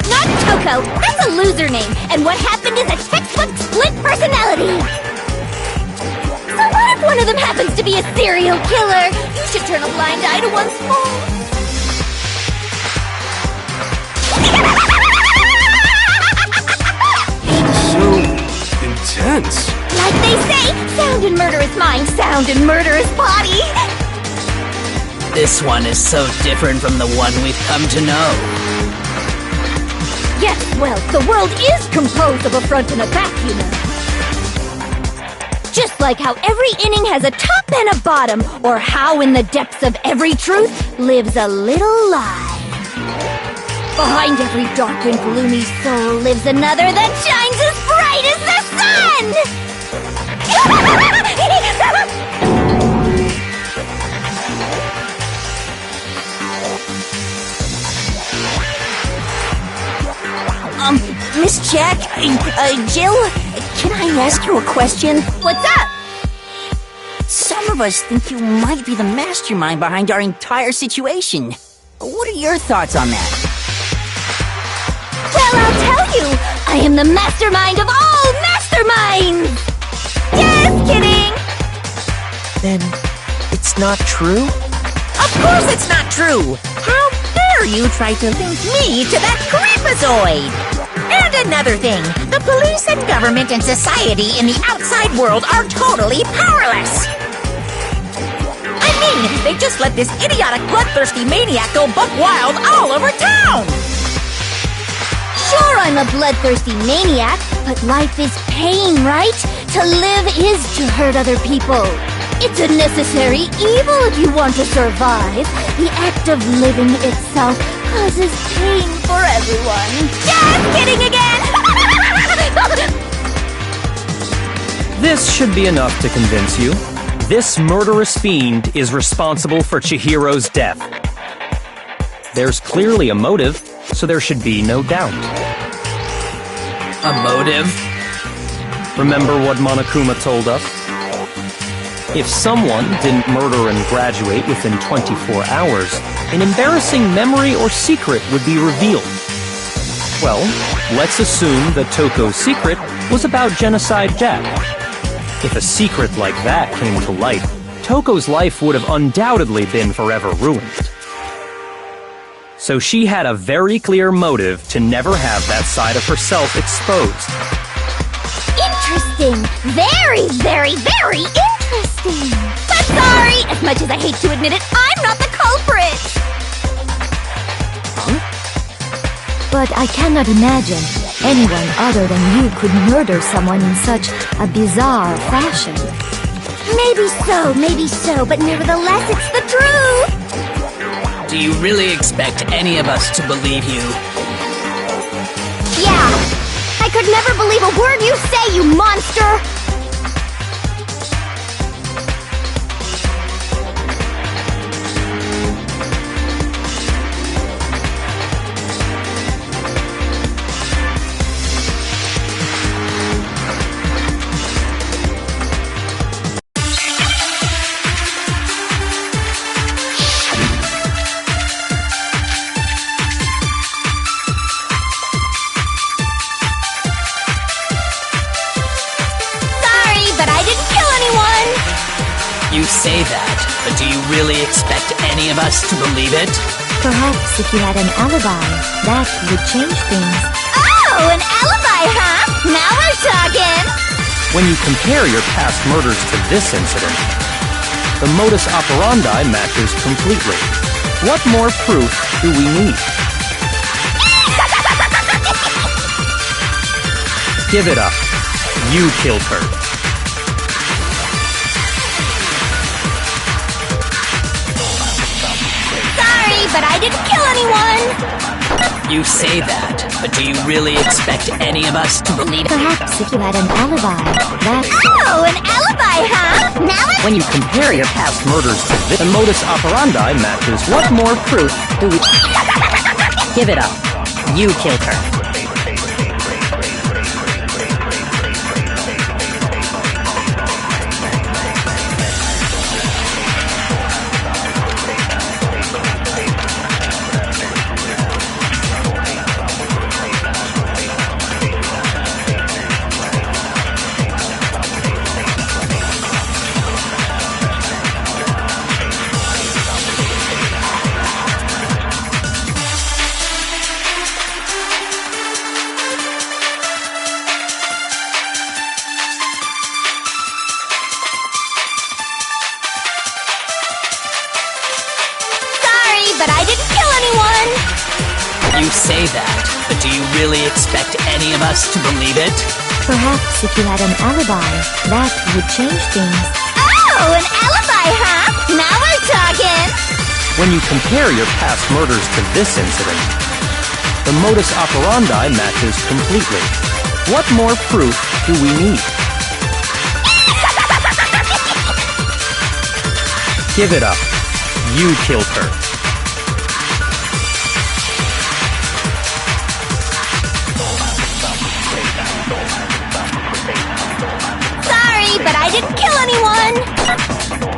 S1: Not Toko! That's a loser name! And what happened is a textbook split personality! So what if one of them happens to be a serial killer? You should turn a blind eye to one's fault.
S8: So intense.
S1: Like they say, sound in murderous mind, sound in murderous body!
S5: This one is so different from the one we've come to know.
S1: Yes, well, the world is composed of a front and a back, you know. Just like how every inning has a top and a bottom, or how in the depths of every truth lives a little lie. Behind every dark and gloomy soul lives another that shines as bright as the sun!
S7: Miss Jack, Jill, can I ask you a question?
S1: What's up?
S7: Some of us think you might be the mastermind behind our entire situation. What are your thoughts on that?
S1: Well, I'll tell you! I am the mastermind of all masterminds! Just kidding!
S6: Then it's not true?
S7: Of course it's not true! How dare you try to link me to that creepazoid! And another thing, the police and government and society in the outside world are totally powerless! I mean, they just let this idiotic, bloodthirsty maniac go buck wild all over town!
S1: Sure, I'm a bloodthirsty maniac, but life is pain, right? To live is to hurt other people. It's a necessary evil if you want to survive. The act of living itself causes pain for everyone. Just kidding again!
S10: This should be enough to convince you. This murderous fiend is responsible for Chihiro's death. There's clearly a motive, so there should be no doubt.
S5: A motive?
S10: Remember what Monokuma told us? If someone didn't murder and graduate within 24 hours, an embarrassing memory or secret would be revealed. Well, let's assume that Toko's secret was about Genocide Jack. If a secret like that came to light, Toko's life would have undoubtedly been forever ruined. So she had a very clear motive to never have that side of herself exposed.
S1: Interesting. Very, very, very interesting. But sorry, as much as I hate to admit it, I'm not the culprit.
S12: But I cannot imagine anyone other than you could murder someone in such a bizarre fashion.
S1: Maybe so, but nevertheless, it's the truth.
S5: Do you really expect any of us to believe you?
S1: Yeah, I could never believe a word you say, you monster!
S5: You say that, but do you really expect any of us to believe it?
S12: Perhaps if you had an alibi, that would change things.
S1: Oh, an alibi, huh? Now we're talking!
S10: When you compare your past murders to this incident, the modus operandi matches completely. What more proof do we need? Give it up. You killed her.
S1: But I didn't kill anyone!
S5: You say that, but do you really expect any of us to believe it?
S12: Perhaps if you had an alibi, that...
S1: Oh, an alibi, huh? Now
S10: when you compare your past murders to this, the modus operandi matches. What more proof do we...
S5: Give it up. You killed her.
S1: but I didn't kill anyone!
S5: You say that, but do you really expect any of us to believe it?
S12: Perhaps if you had an alibi, that would change things.
S1: Oh, an alibi, huh? Now we're talking!
S10: When you compare your past murders to this incident, the modus operandi matches completely. What more proof do we need? Give it up. You killed her.
S1: Sorry, but I didn't kill anyone!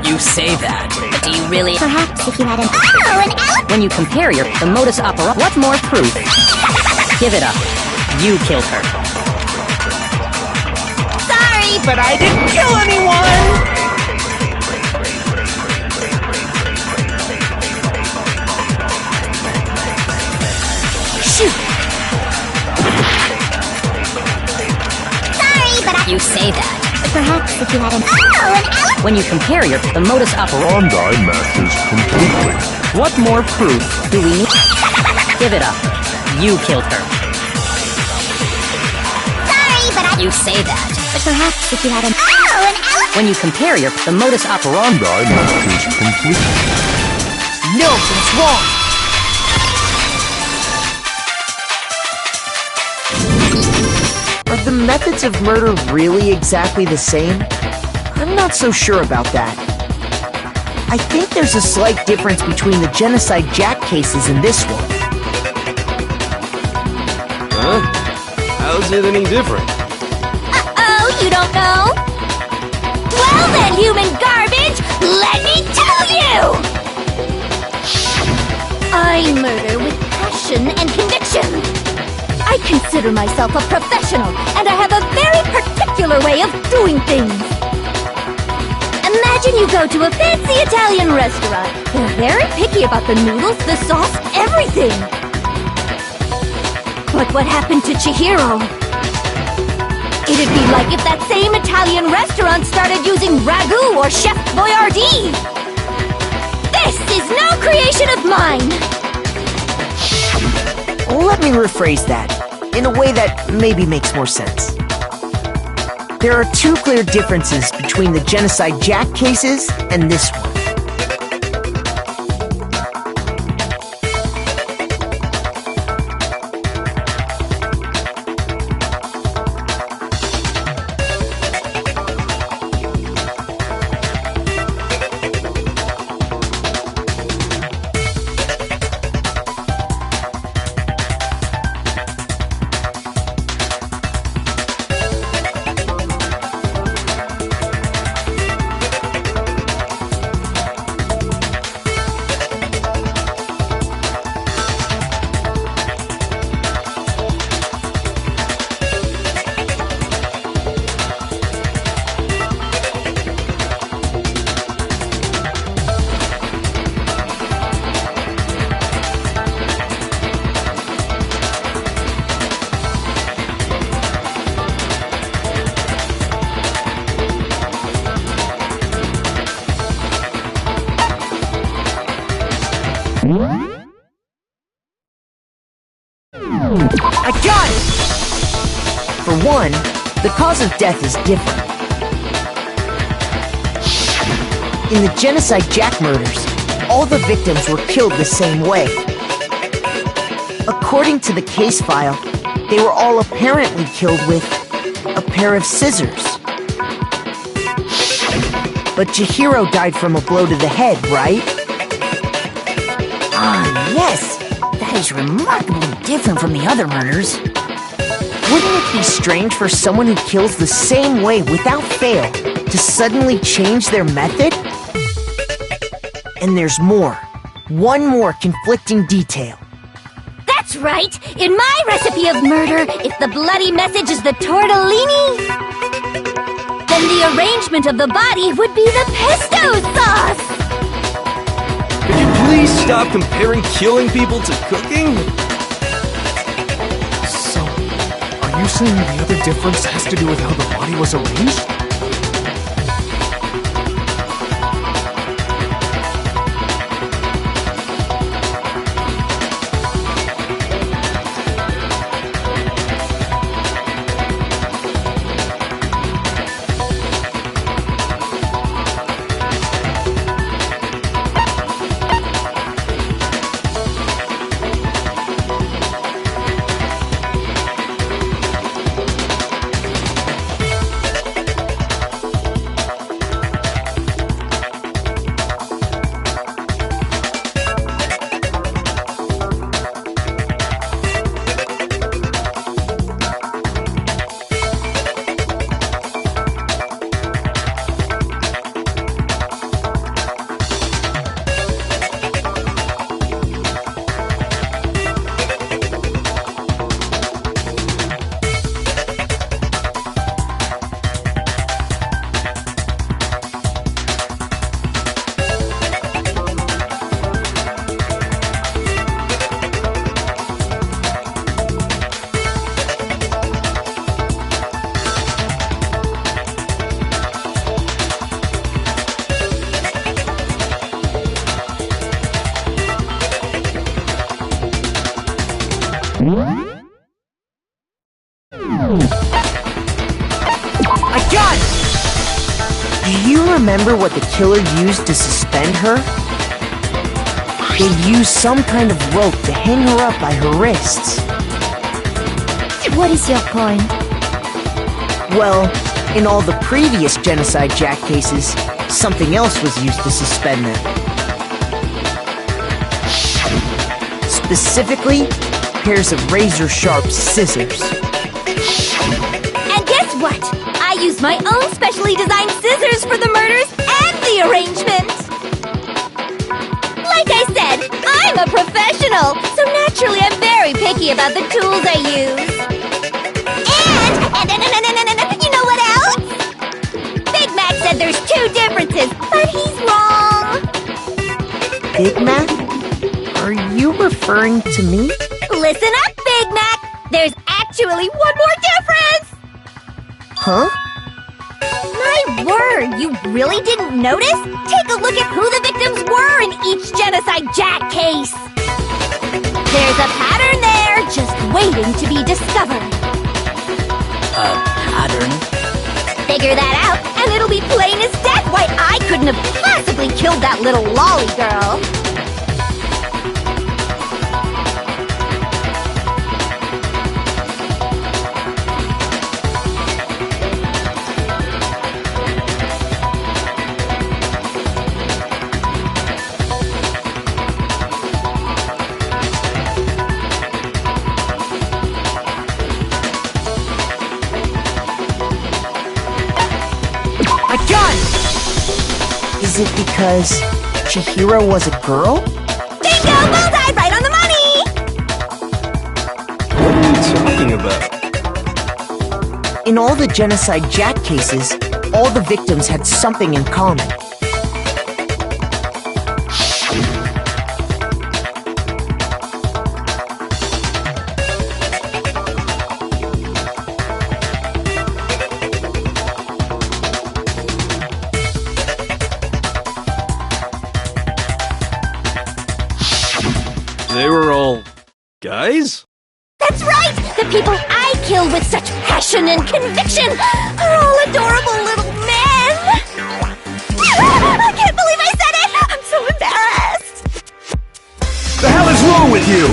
S5: You say that, but do you really...
S12: Perhaps if you had an...
S1: Oh, an alibi!
S5: When you compare the modus operandi... What more proof? Give it up. You killed her.
S1: Sorry, but I didn't kill anyone!
S5: You say that.
S12: Perhaps if you had an...
S1: Oh, an alibi!
S5: When you compare the modus operandi
S13: matches completely.
S10: What more proof
S5: do we need? Give it up. You killed her.
S1: Sorry, but I...
S5: You say that.
S12: But perhaps if you had an...
S1: Oh, an alibi!
S5: When you compare the modus operandi
S13: matches completely.
S6: No, that's wrong! Are the methods of murder really exactly the same? I'm not not so sure about that. I think there's a slight difference between the Genocide Jack cases and this one.
S8: Huh? How's it any different?
S1: Uh-oh, you don't know? Well then, human garbage, let me tell you! I murder with passion and conviction. I consider myself a professional, and I have a very particular way of doing things. Imagine you go to a fancy Italian restaurant. They're very picky about the noodles, the sauce, everything. But what happened to Chihiro? It'd be like if that same Italian restaurant started using ragu or Chef Boyardee. This is no creation of mine!
S6: Let me rephrase that, in a way that maybe makes more sense. There are two clear differences between the Genocide Jack cases and this one. I got it! For one, the cause of death is different. In the Genocide Jack murders, all the victims were killed the same way. According to the case file, they were all apparently killed with a pair of scissors. But Chihiro died from a blow to the head, right?
S7: Ah, yes! That is remarkably different from the other murders.
S6: Wouldn't it be strange for someone who kills the same way without fail to suddenly change their method? And there's more. One more conflicting detail.
S1: That's right! In my recipe of murder, if the bloody message is the tortellini, then the arrangement of the body would be the pesto sauce!
S8: Could you please stop comparing killing people to cooking?
S2: So, are you saying the other difference has to do with how the body was arranged?
S6: I got it! Do you remember what the killer used to suspend her? They used some kind of rope to hang her up by her wrists.
S12: What is your point?
S6: Well, In all the previous Genocide Jack cases, something else was used to suspend them. Specifically, pairs of razor-sharp scissors.
S1: And guess what? I used my own specially designed scissors for the murders and the arrangement. Like I said, I'm a professional, so naturally I'm very picky about the tools I use. And you know what else? Big Mac said there's 2 differences, but he's wrong.
S6: Big Mac? Are you referring to me?
S1: Listen up, Big Mac! There's actually one more difference!
S6: Huh?
S1: My word, you really didn't notice? Take a look at who the victims were in each Genocide Jack case. There's a pattern there, just waiting to be discovered.
S5: A pattern?
S1: Figure that out, and it'll be plain as death why I couldn't have possibly killed that little lolly girl.
S6: Is it because Chihiro was a girl?
S1: Bingo! Bullseye! Right on the money!
S8: What are you talking about?
S6: In all the Genocide Jack cases, all the victims had something in common.
S8: They were all guys?
S1: That's right! The people I kill with such passion and conviction are all adorable little men! I can't believe I said it! I'm so embarrassed!
S11: The hell is wrong with you?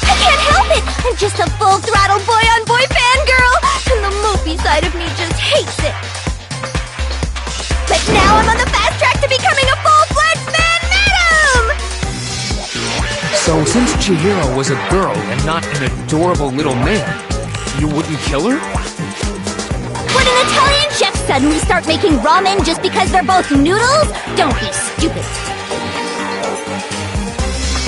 S1: I can't help it! I'm just a full-throttle boy-on-boy fangirl, and the movie side of me just hates it. But now I'm on the fast track to becoming a full-fledged man-madam!
S2: So since Chihiro was a girl and not an adorable little man, you wouldn't kill her?
S1: Would an Italian chef suddenly start making ramen just because they're both noodles? Don't be stupid.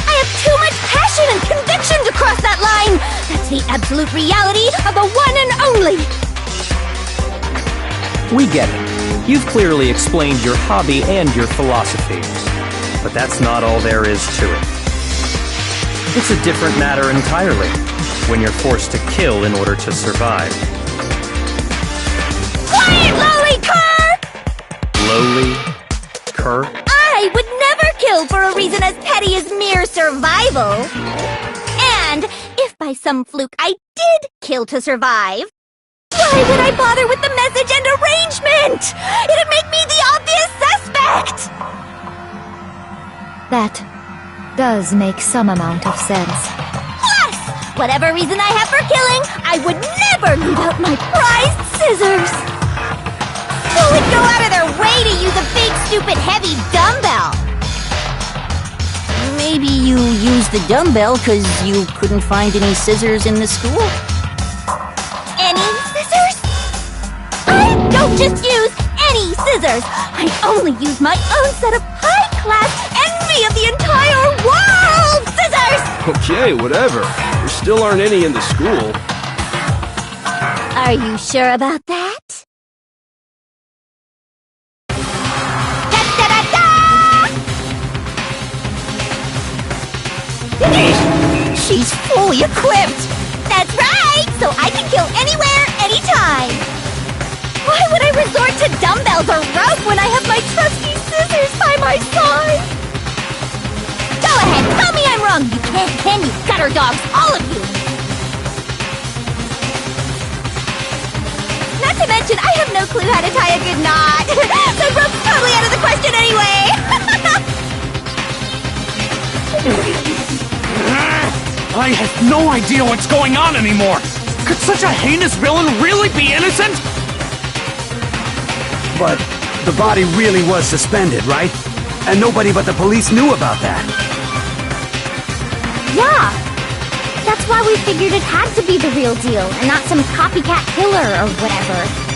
S1: I have too much passion and conviction to cross that line. That's the absolute reality of the one and only.
S10: We get it. You've clearly explained your hobby and your philosophy. But that's not all there is to it. It's a different matter entirely, when you're forced to kill in order to survive.
S1: Quiet, lowly cur!
S10: Lowly? Cur?
S1: I would never kill for a reason as petty as mere survival. And if by some fluke I did kill to survive, why would I bother with the message and arrangement? It'd make me the obvious suspect!
S12: That does make some amount of sense.
S1: Plus, whatever reason I have for killing, I would never leave out my prized scissors. Who would go out of their way to use a big, stupid, heavy dumbbell?
S14: Maybe you used the dumbbell because you couldn't find any scissors in the school?
S1: Any scissors? I don't just use any scissors. I only use my own set of high-class, envy of the entire world scissors!
S8: Okay, whatever. There still aren't any in the school.
S1: Are you sure about that?
S14: She's fully equipped!
S1: That's right! So I can kill anywhere, anytime! Why would I resort to dumbbells or rope when I have my trusty scissors by my side? Go ahead, tell me I'm wrong! You can't, can you, gutter dogs, all of you! Not to mention, I have no clue how to tie a good knot! So rope's totally out of the question anyway!
S2: I have no idea what's going on anymore! Could such a heinous villain really be innocent?
S11: But the body really was suspended, right? And nobody but the police knew about that.
S1: Yeah! That's why we figured it had to be the real deal, and not some copycat killer or whatever.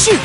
S6: Shoot!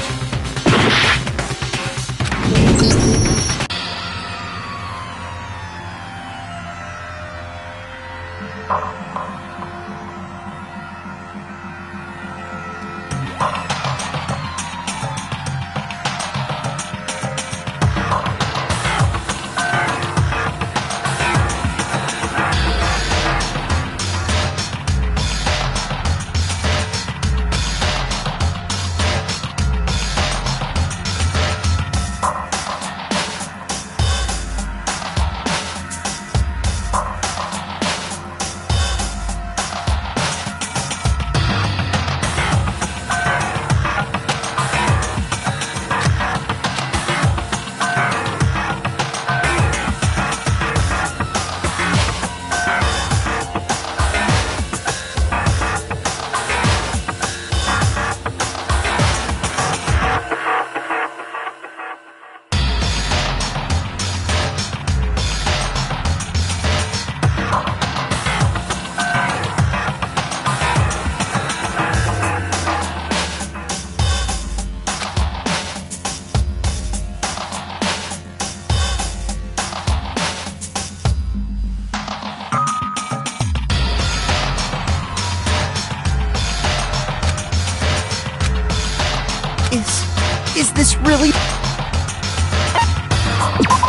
S6: Is this really...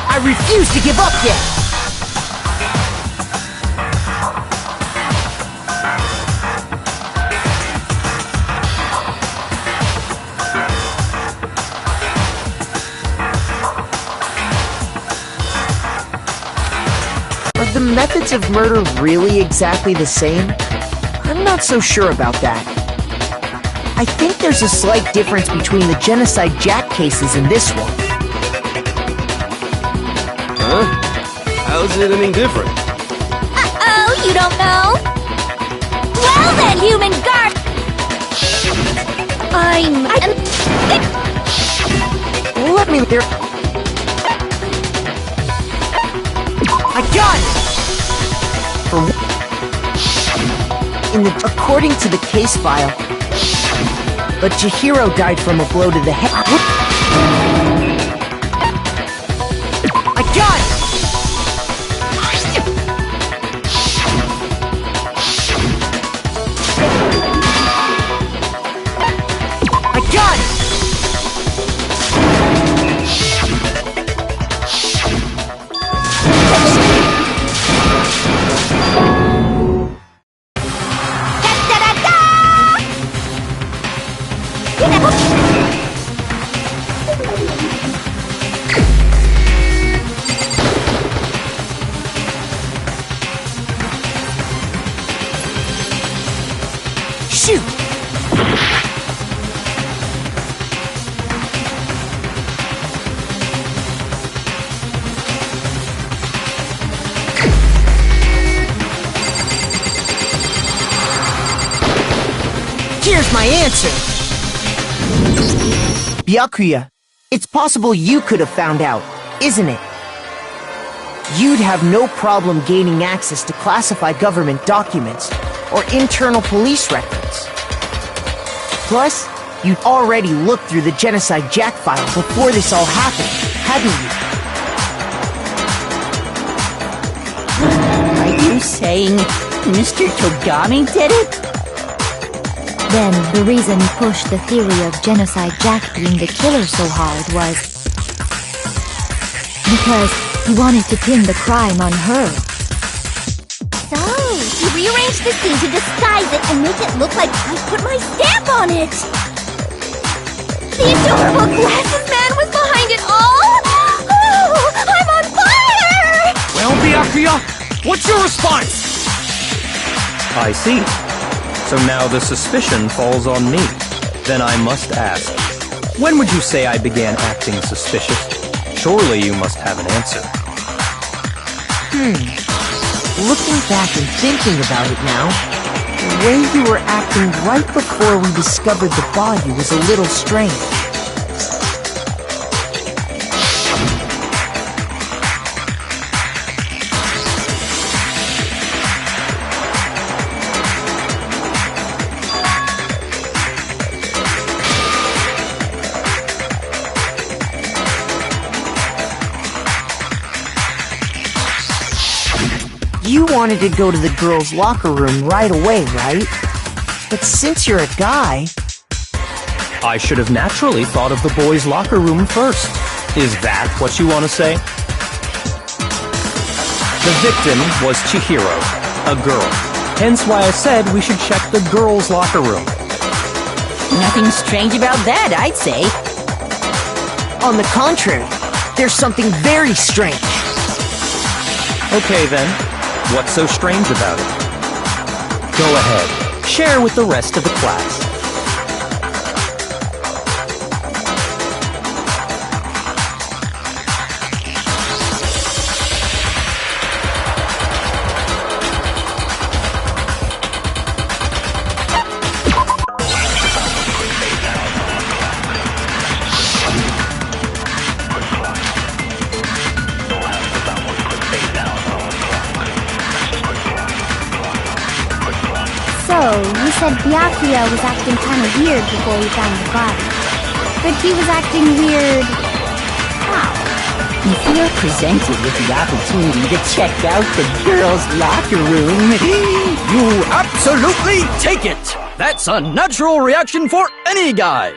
S6: I refuse to give up yet! Are the methods of murder really exactly the same? I'm not so sure about that. I think there's a slight difference between the Genocide Jack cases and this one.
S8: Huh? How's it any different?
S1: Uh-oh, you don't know? Well then, human guard!
S6: Let me hear... I got it! According to the case file, but Chihiro died from a blow to the head. I got it! I got it! Shoot! Here's my answer! Byakuya, it's possible you could have found out, isn't it? You'd have no problem gaining access to classified government documents or internal police records. Plus, you'd already looked through the Genocide Jack file before this all happened, hadn't you?
S14: Are you saying Mr. Togami did it?
S12: Then, the reason he pushed the theory of Genocide Jack being the killer so hard was because he wanted to pin the crime on her.
S1: So, he rearranged the scene to disguise it and make it look like I put my stamp on it! The adorable glasses man was behind it all! Oh, I'm on fire!
S2: Well, Byakuya, what's your response?
S10: I see. So now the suspicion falls on me. Then I must ask, when would you say I began acting suspicious? Surely you must have an answer.
S6: Looking back and thinking about it now, the way you were acting right before we discovered the body was a little strange. wanted to go to the girls' locker room right away, right? But since you're a guy...
S10: I should have naturally thought of the boys' locker room first. Is that what you want to say? The victim was Chihiro, a girl. Hence why I said we should check the girls' locker room.
S14: Nothing strange about that, I'd say.
S6: On the contrary, there's something very strange.
S10: Okay then, what's so strange about it? Go ahead, share with the rest of the class.
S1: So, you said Byakuya was acting kind of weird before we found the body. But he was acting weird... how?
S14: If you're presented with the opportunity to check out the girls' locker room...
S15: You absolutely take it! That's a natural reaction for any guy!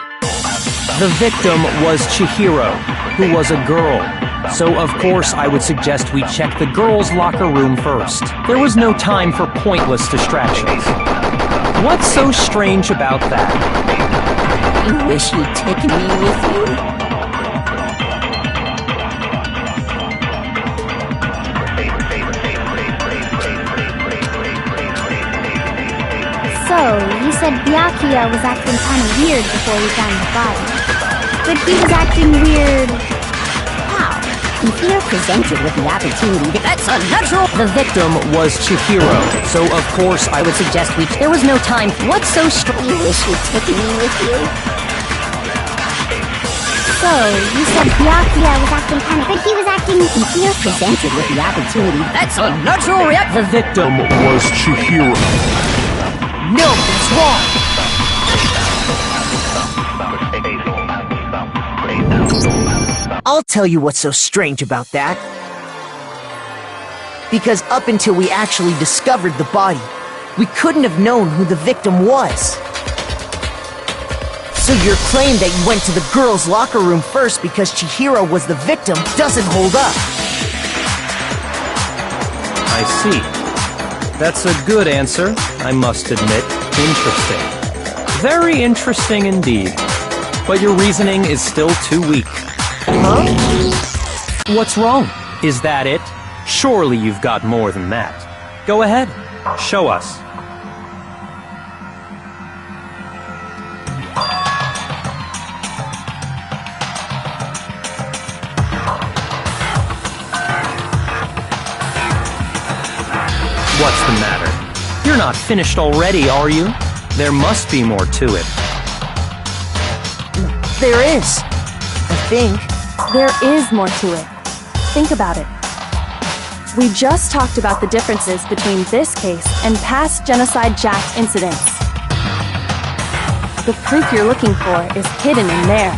S10: The victim was Chihiro, who was a girl. So of course I would suggest we check the girls' locker room first. There was no time for pointless distractions. What's so strange about that?
S14: You wish you'd taken me with you?
S1: So, you said Byakuya was acting kind of weird before we found the body. But he was acting weird... how?
S14: If you're presented with the opportunity, that's a natural...
S10: The victim was Chihiro, so of course I would suggest we...
S14: There was no time. What's so strange? You wish you'd taken me with you?
S1: So, you said Byakuya was acting kind of... but he was acting...
S14: If you're presented with the opportunity, that's a natural reaction.
S10: The victim
S13: was Chihiro.
S6: No, that's wrong! I'll tell you what's so strange about that. Because up until we actually discovered the body, we couldn't have known who the victim was. So your claim that you went to the girls' locker room first because Chihiro was the victim doesn't hold up.
S10: I see. That's a good answer, I must admit. Interesting. Very interesting indeed. But your reasoning is still too weak.
S6: Huh?
S10: What's wrong? Is that it? Surely you've got more than that. Go ahead. Show us. What's the matter? You're not finished already, are you? There must be more to it.
S6: There is. I think.
S9: There is more to it. Think about it. We just talked about the differences between this case and past Genocide Jack incidents. The proof you're looking for is hidden in there.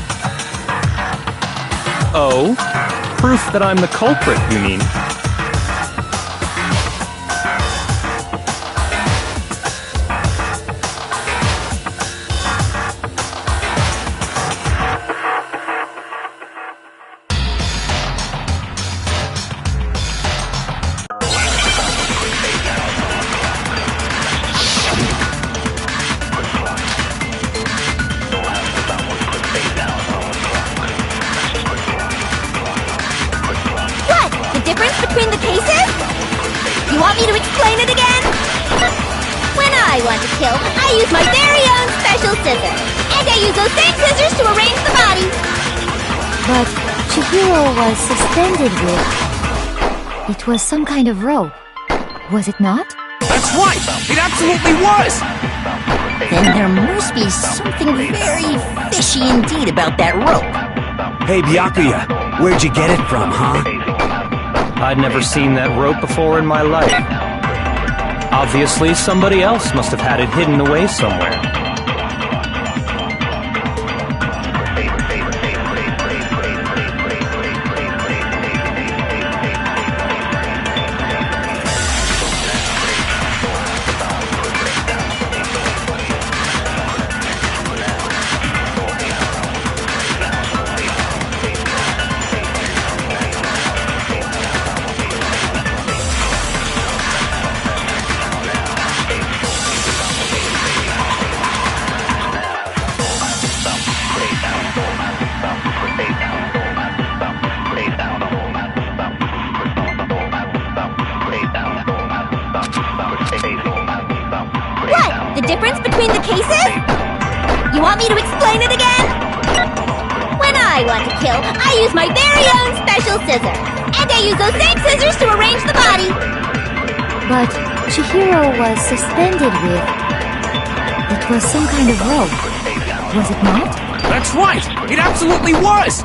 S10: Oh? Proof that I'm the culprit, you mean?
S1: Between the cases? You want me to explain it again? When I want to kill, I use my very own special scissors. And I use those same scissors to arrange the body.
S12: But Chihiro was suspended with... It was some kind of rope. Was it not?
S15: That's right! It absolutely was!
S14: Then there must be something very fishy indeed about that rope.
S11: Hey, Byakuya, where'd you get it from, huh?
S10: I'd never seen that rope before in my life. Obviously, somebody else must have had it hidden away somewhere.
S1: between the cases? You want me to explain it again? When I want to kill, I use my very own special scissors. And I use those same scissors to arrange the body.
S12: But Chihiro was suspended with... It was some kind of rope. Was it not?
S2: That's right! It absolutely was!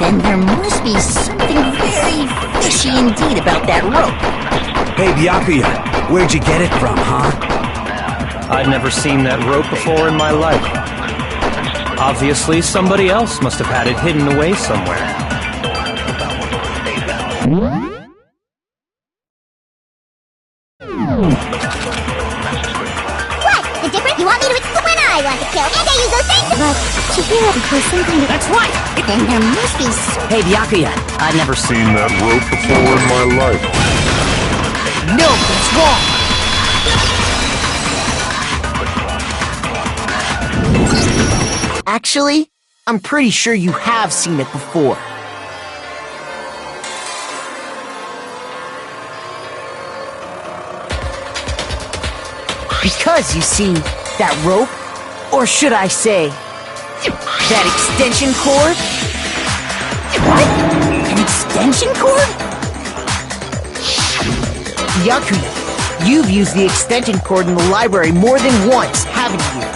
S7: Then there must be something very fishy indeed about that rope.
S11: Hey, Byakuya, where'd you get it from, huh?
S10: I'd never seen that rope before in my life. Obviously, somebody else must have had it hidden away somewhere.
S1: What? The difference? You want me to explain when I want to kill, and I use those same scissors?
S12: But Chihiro, it was some kind of...
S7: That's right! Then there must be some...
S6: Hey, Byakuya,
S13: I've never seen that rope before in my life.
S6: no, that's wrong! Actually, I'm pretty sure you have seen it before. Because, you see, that rope, or should I say, that extension cord?
S7: What? An extension cord?
S6: Byakuya, you've used the extension cord in the library more than once, haven't you?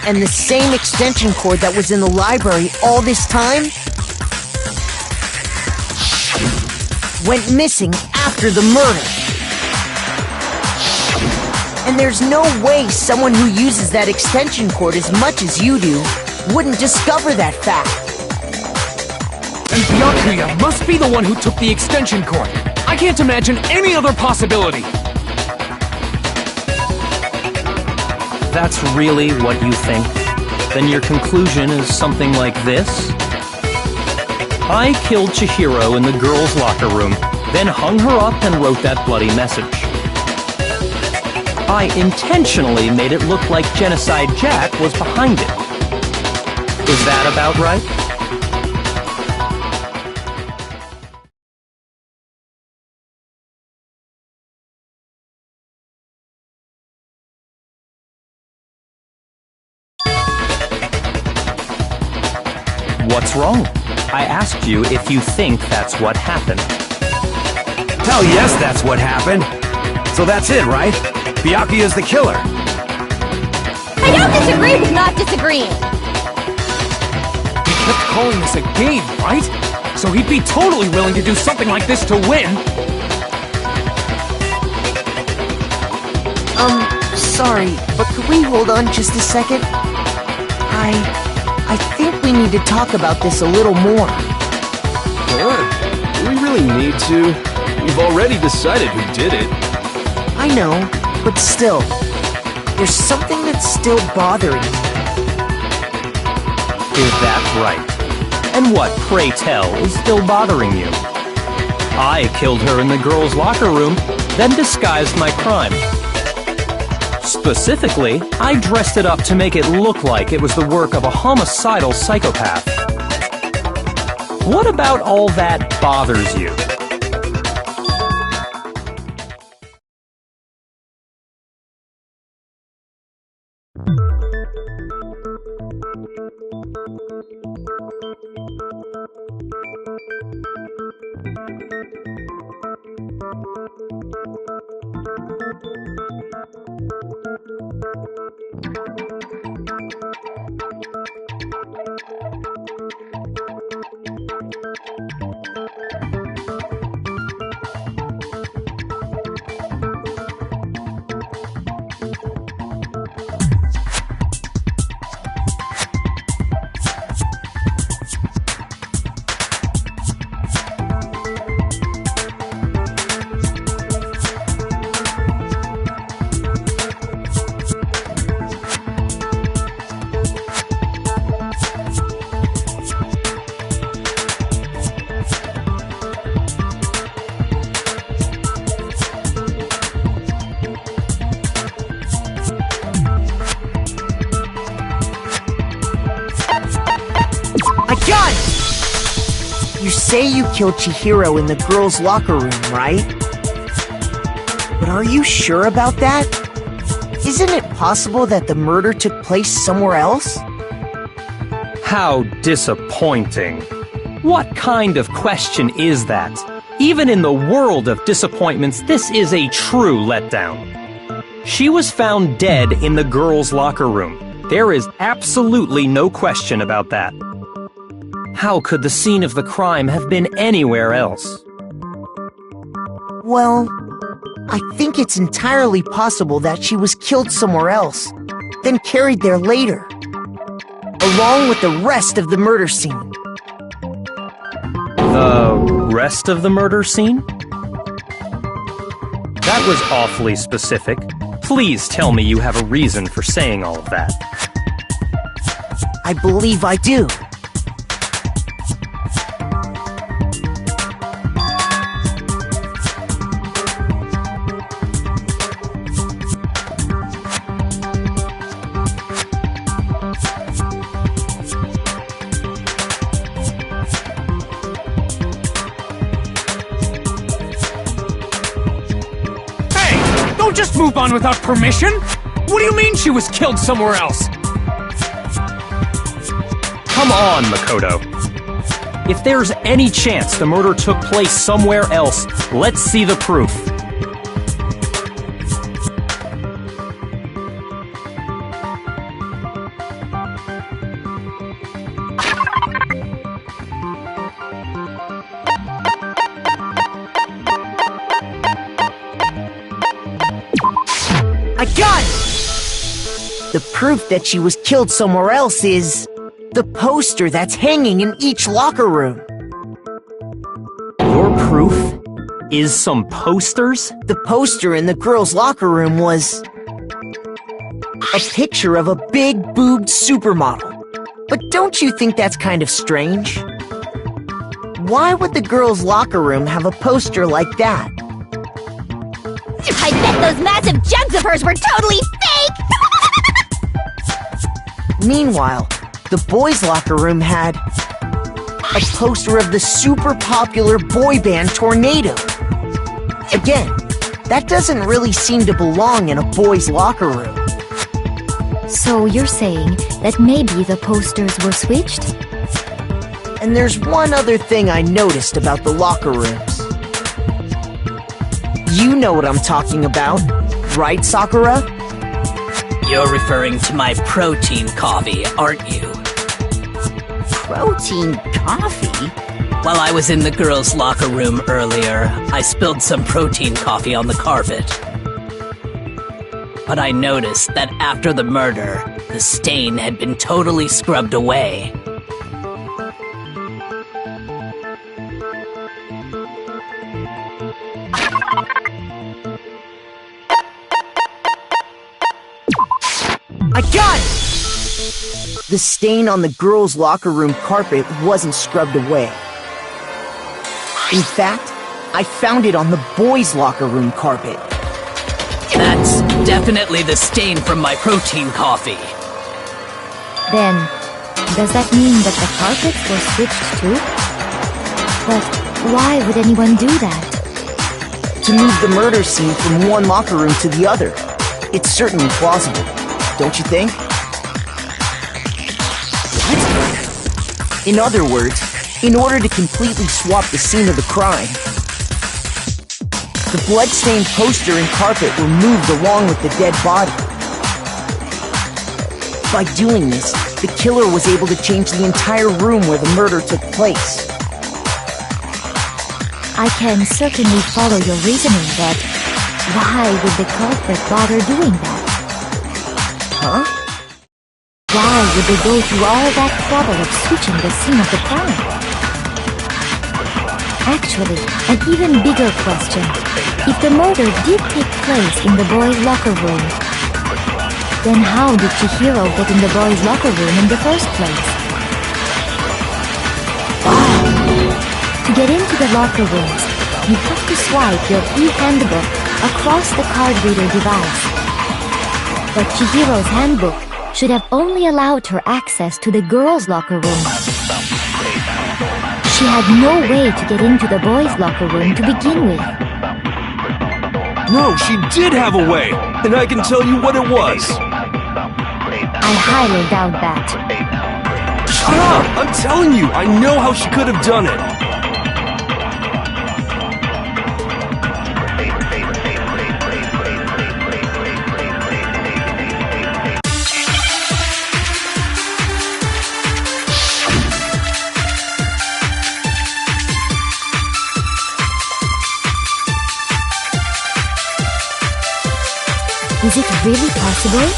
S6: And the same extension cord that was in the library all this time went missing after the murder. And there's no way someone who uses that extension cord as much as you do wouldn't discover that fact.
S2: And Byakuya must be the one who took the extension cord. I can't imagine any other possibility.
S10: That's really what you think? Then your conclusion is something like this? I killed Chihiro in the girls' locker room, then hung her up and wrote that bloody message. I intentionally made it look like Genocide Jack was behind it. Is that about right? What's wrong? I asked you if you think that's what happened.
S11: Hell yes, that's what happened. So that's it, right? Byakuya's the killer.
S1: I don't disagree with not disagreeing.
S2: He kept calling this a game, right? So he'd be totally willing to do something like this to win.
S6: Sorry, but could we hold on just a second? I think we need to talk about this a little more.
S8: What? Do we really need to? We've already decided who did it.
S6: I know, but still, there's something that's still bothering me.
S10: Is that right? And what, pray tell, is still bothering you? I killed her in the girls' locker room, then disguised my crime. Specifically, I dressed it up to make it look like it was the work of a homicidal psychopath. What about all that bothers you?
S6: You say you killed Chihiro in the girls' locker room, right? But are you sure about that? Isn't it possible that the murder took place somewhere else?
S10: How disappointing. What kind of question is that? Even in the world of disappointments, this is a true letdown. She was found dead in the girls' locker room. There is absolutely no question about that. How could the scene of the crime have been anywhere else?
S6: Well, I think it's entirely possible that she was killed somewhere else, then carried there later, along with the rest of the murder scene.
S10: The rest of the murder scene? That was awfully specific. Please tell me you have a reason for saying all of that.
S6: I believe I do.
S2: Don't just move on without permission! What do you mean she was killed somewhere else?
S10: Come on, Makoto. If there's any chance the murder took place somewhere else, let's see the proof.
S6: I got it! The proof that she was killed somewhere else is the poster that's hanging in each locker room.
S10: Your proof is some posters?
S6: The poster in the girls' locker room was a picture of a big-boobed supermodel. But don't you think that's kind of strange? Why would the girls' locker room have a poster like that?
S1: I bet those massive jugs of hers were totally fake!
S6: Meanwhile, the boys' locker room had a poster of the super popular boy band Tornado. Again, that doesn't really seem to belong in a boys' locker room.
S12: So you're saying that maybe the posters were switched?
S6: And there's one other thing I noticed about the locker rooms. You know what I'm talking about, right, Sakura?
S5: You're referring to my protein coffee, aren't you?
S14: Protein coffee?
S5: While I was in the girls' locker room earlier, I spilled some protein coffee on the carpet. But I noticed that after the murder, the stain had been totally scrubbed away.
S6: I got it! The stain on the girls' locker room carpet wasn't scrubbed away. In fact, I found it on the boys' locker room carpet.
S5: That's definitely the stain from my protein coffee.
S12: Then, does that mean that the carpets were switched too? But why would anyone do that?
S6: To move the murder scene from one locker room to the other. It's certainly plausible, don't you think? What? In other words, in order to completely swap the scene of the crime, the blood-stained poster and carpet were moved along with the dead body. By doing this, the killer was able to change the entire room where the murder took place.
S12: I can certainly follow your reasoning, but why would the culprit bother doing that?
S6: Huh?
S12: Why would they go through all that trouble of switching the scene of the crime? Actually, an even bigger question. If the murder did take place in the boys' locker room, then how did Chihiro get in the boys' locker room in the first place? To get into the locker rooms, you have to swipe your e-handbook across the card reader device. But Chihiro's handbook should have only allowed her access to the girls' locker room. She had no way to get into the boys' locker room to begin with.
S8: No, she did have a way! and I can tell you what it was.
S12: I highly doubt that.
S8: Shut up! I'm telling you, I know how she could have done it.
S12: Is it really possible?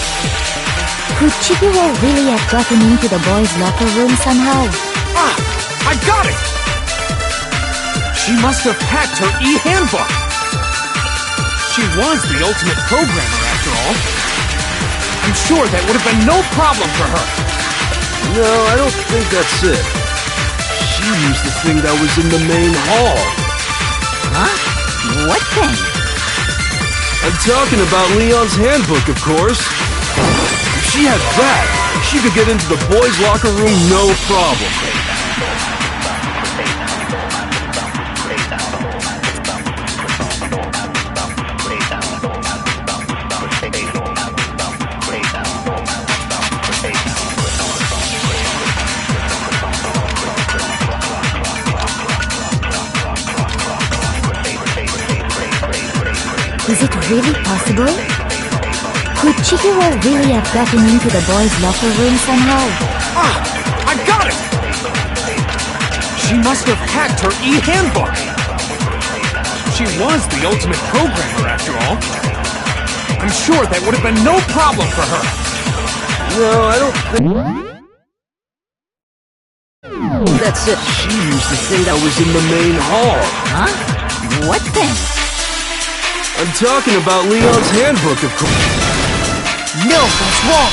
S12: Could Chihiro really have gotten into the boys' locker room somehow?
S2: Ah! I got it! She must have hacked her e-handbook! She was the ultimate programmer, after all. I'm sure that would have been no problem for her.
S8: No, I don't think that's it. She used the thing that was in the main hall.
S14: Huh? What thing?
S8: I'm talking about Leon's handbook, of course. If she had that, she could get into the boys' locker room no problem.
S12: Is it really possible? Could Chihiro really have gotten into the boys' locker room somehow?
S2: Ah! I got it! She must have hacked her e-handbook! She was the ultimate programmer, after all. I'm sure that would have been no problem for her.
S8: No, I don't think... That's it. She used the thing that was in the main hall.
S14: Huh? What thing?
S8: I'm talking about Leon's handbook, of course.
S6: No, that's wrong!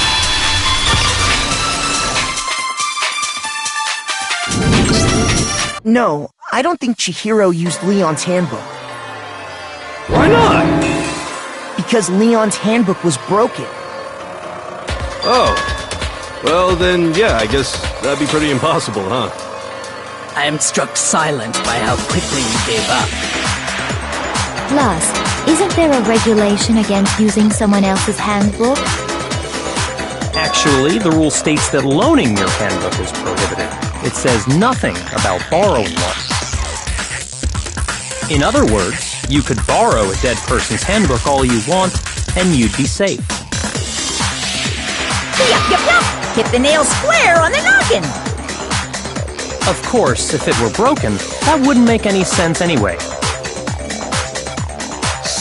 S6: No, I don't think Chihiro used Leon's handbook.
S8: Why not?
S6: Because Leon's handbook was broken.
S8: Oh. Well, then, yeah, I guess that'd be pretty impossible, huh?
S5: I am struck silent by how quickly you gave up.
S12: Plus, isn't there a regulation against using someone else's handbook?
S10: Actually, the rule states that loaning your handbook is prohibited. It says nothing about borrowing one. In other words, you could borrow a dead person's handbook all you want, and you'd be safe.
S7: Yup, yup, yup! Hit the nail square on the noggin!
S10: Of course, if it were broken, that wouldn't make any sense anyway.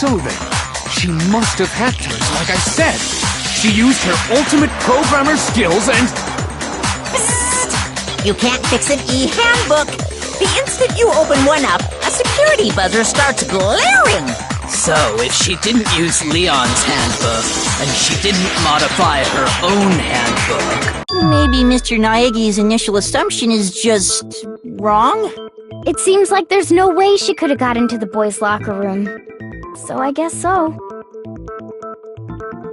S2: So then, she must have hacked hers, like I said. She used her ultimate programmer skills and...
S7: Psst! You can't fix an e-handbook! The instant you open one up, a security buzzer starts glaring!
S5: So, if she didn't use Leon's handbook, and she didn't modify her own handbook...
S14: Maybe Mr. Naegi's initial assumption is just... wrong?
S12: It seems like there's no way she could have got into the boys' locker room. So I guess so.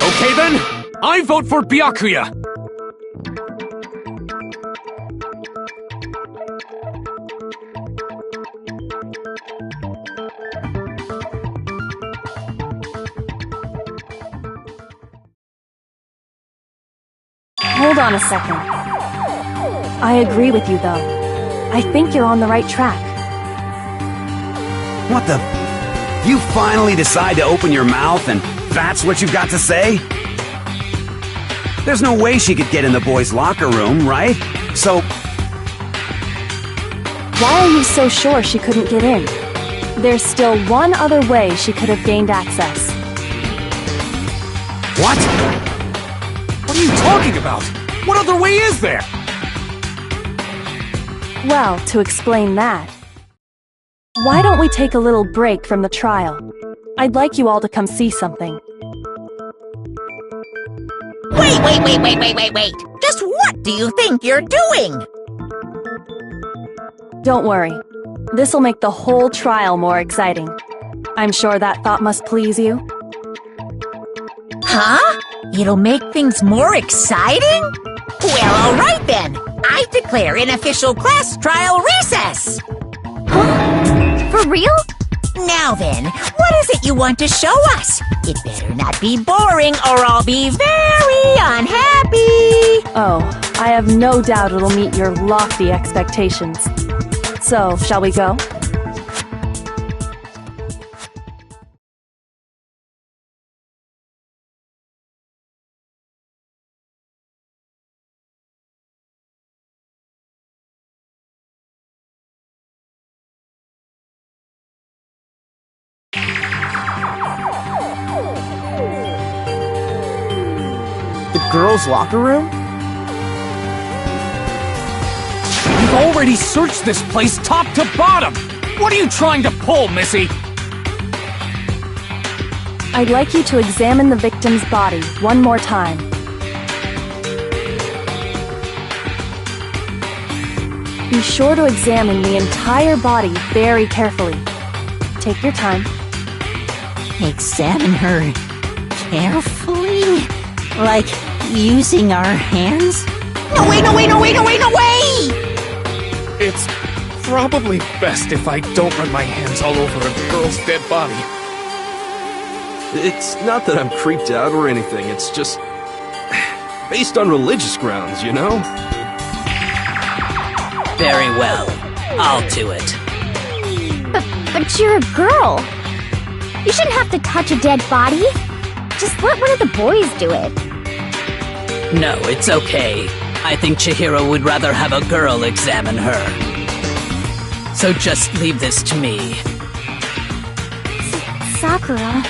S2: Okay then, I vote for Byakuya!
S9: Hold on a second. I agree with you, though. I think you're on the right track.
S11: What the... You finally decide to open your mouth and that's what you've got to say? There's no way she could get in the boys' locker room, right? So...
S9: Why are you so sure she couldn't get in? There's still one other way she could have gained access.
S11: What?
S2: What are you talking about? What other way is there?
S9: Well, to explain that, why don't we take a little break from the trial? I'd like you all to come see something.
S7: Wait! Just what do you think you're doing?
S9: Don't worry. This'll make the whole trial more exciting. I'm sure that thought must please you.
S7: Huh? It'll make things more exciting? Well, alright then. I declare an official class trial recess!
S1: Huh? For real?
S7: Now then, what is it you want to show us? It better not be boring or I'll be very unhappy.
S9: Oh, I have no doubt it'll meet your lofty expectations. So, shall we go?
S6: The girls' locker room?
S2: You've already searched this place top to bottom! What are you trying to pull, Missy?
S9: I'd like you to examine the victim's body one more time. Be sure to examine the entire body very carefully. Take your time.
S14: Examine her carefully? Like using our hands?
S7: No way, no way, no way, no way, no way!
S2: It's probably best if I don't run my hands all over a girl's dead body.
S8: It's not that I'm creeped out or anything, it's just based on religious grounds, you know?
S5: Very well. I'll do it.
S12: But you're a girl. You shouldn't have to touch a dead body. Just let one of the boys do it.
S5: No, it's okay. I think Chihiro would rather have a girl examine her. So just leave this to me.
S12: Sakura.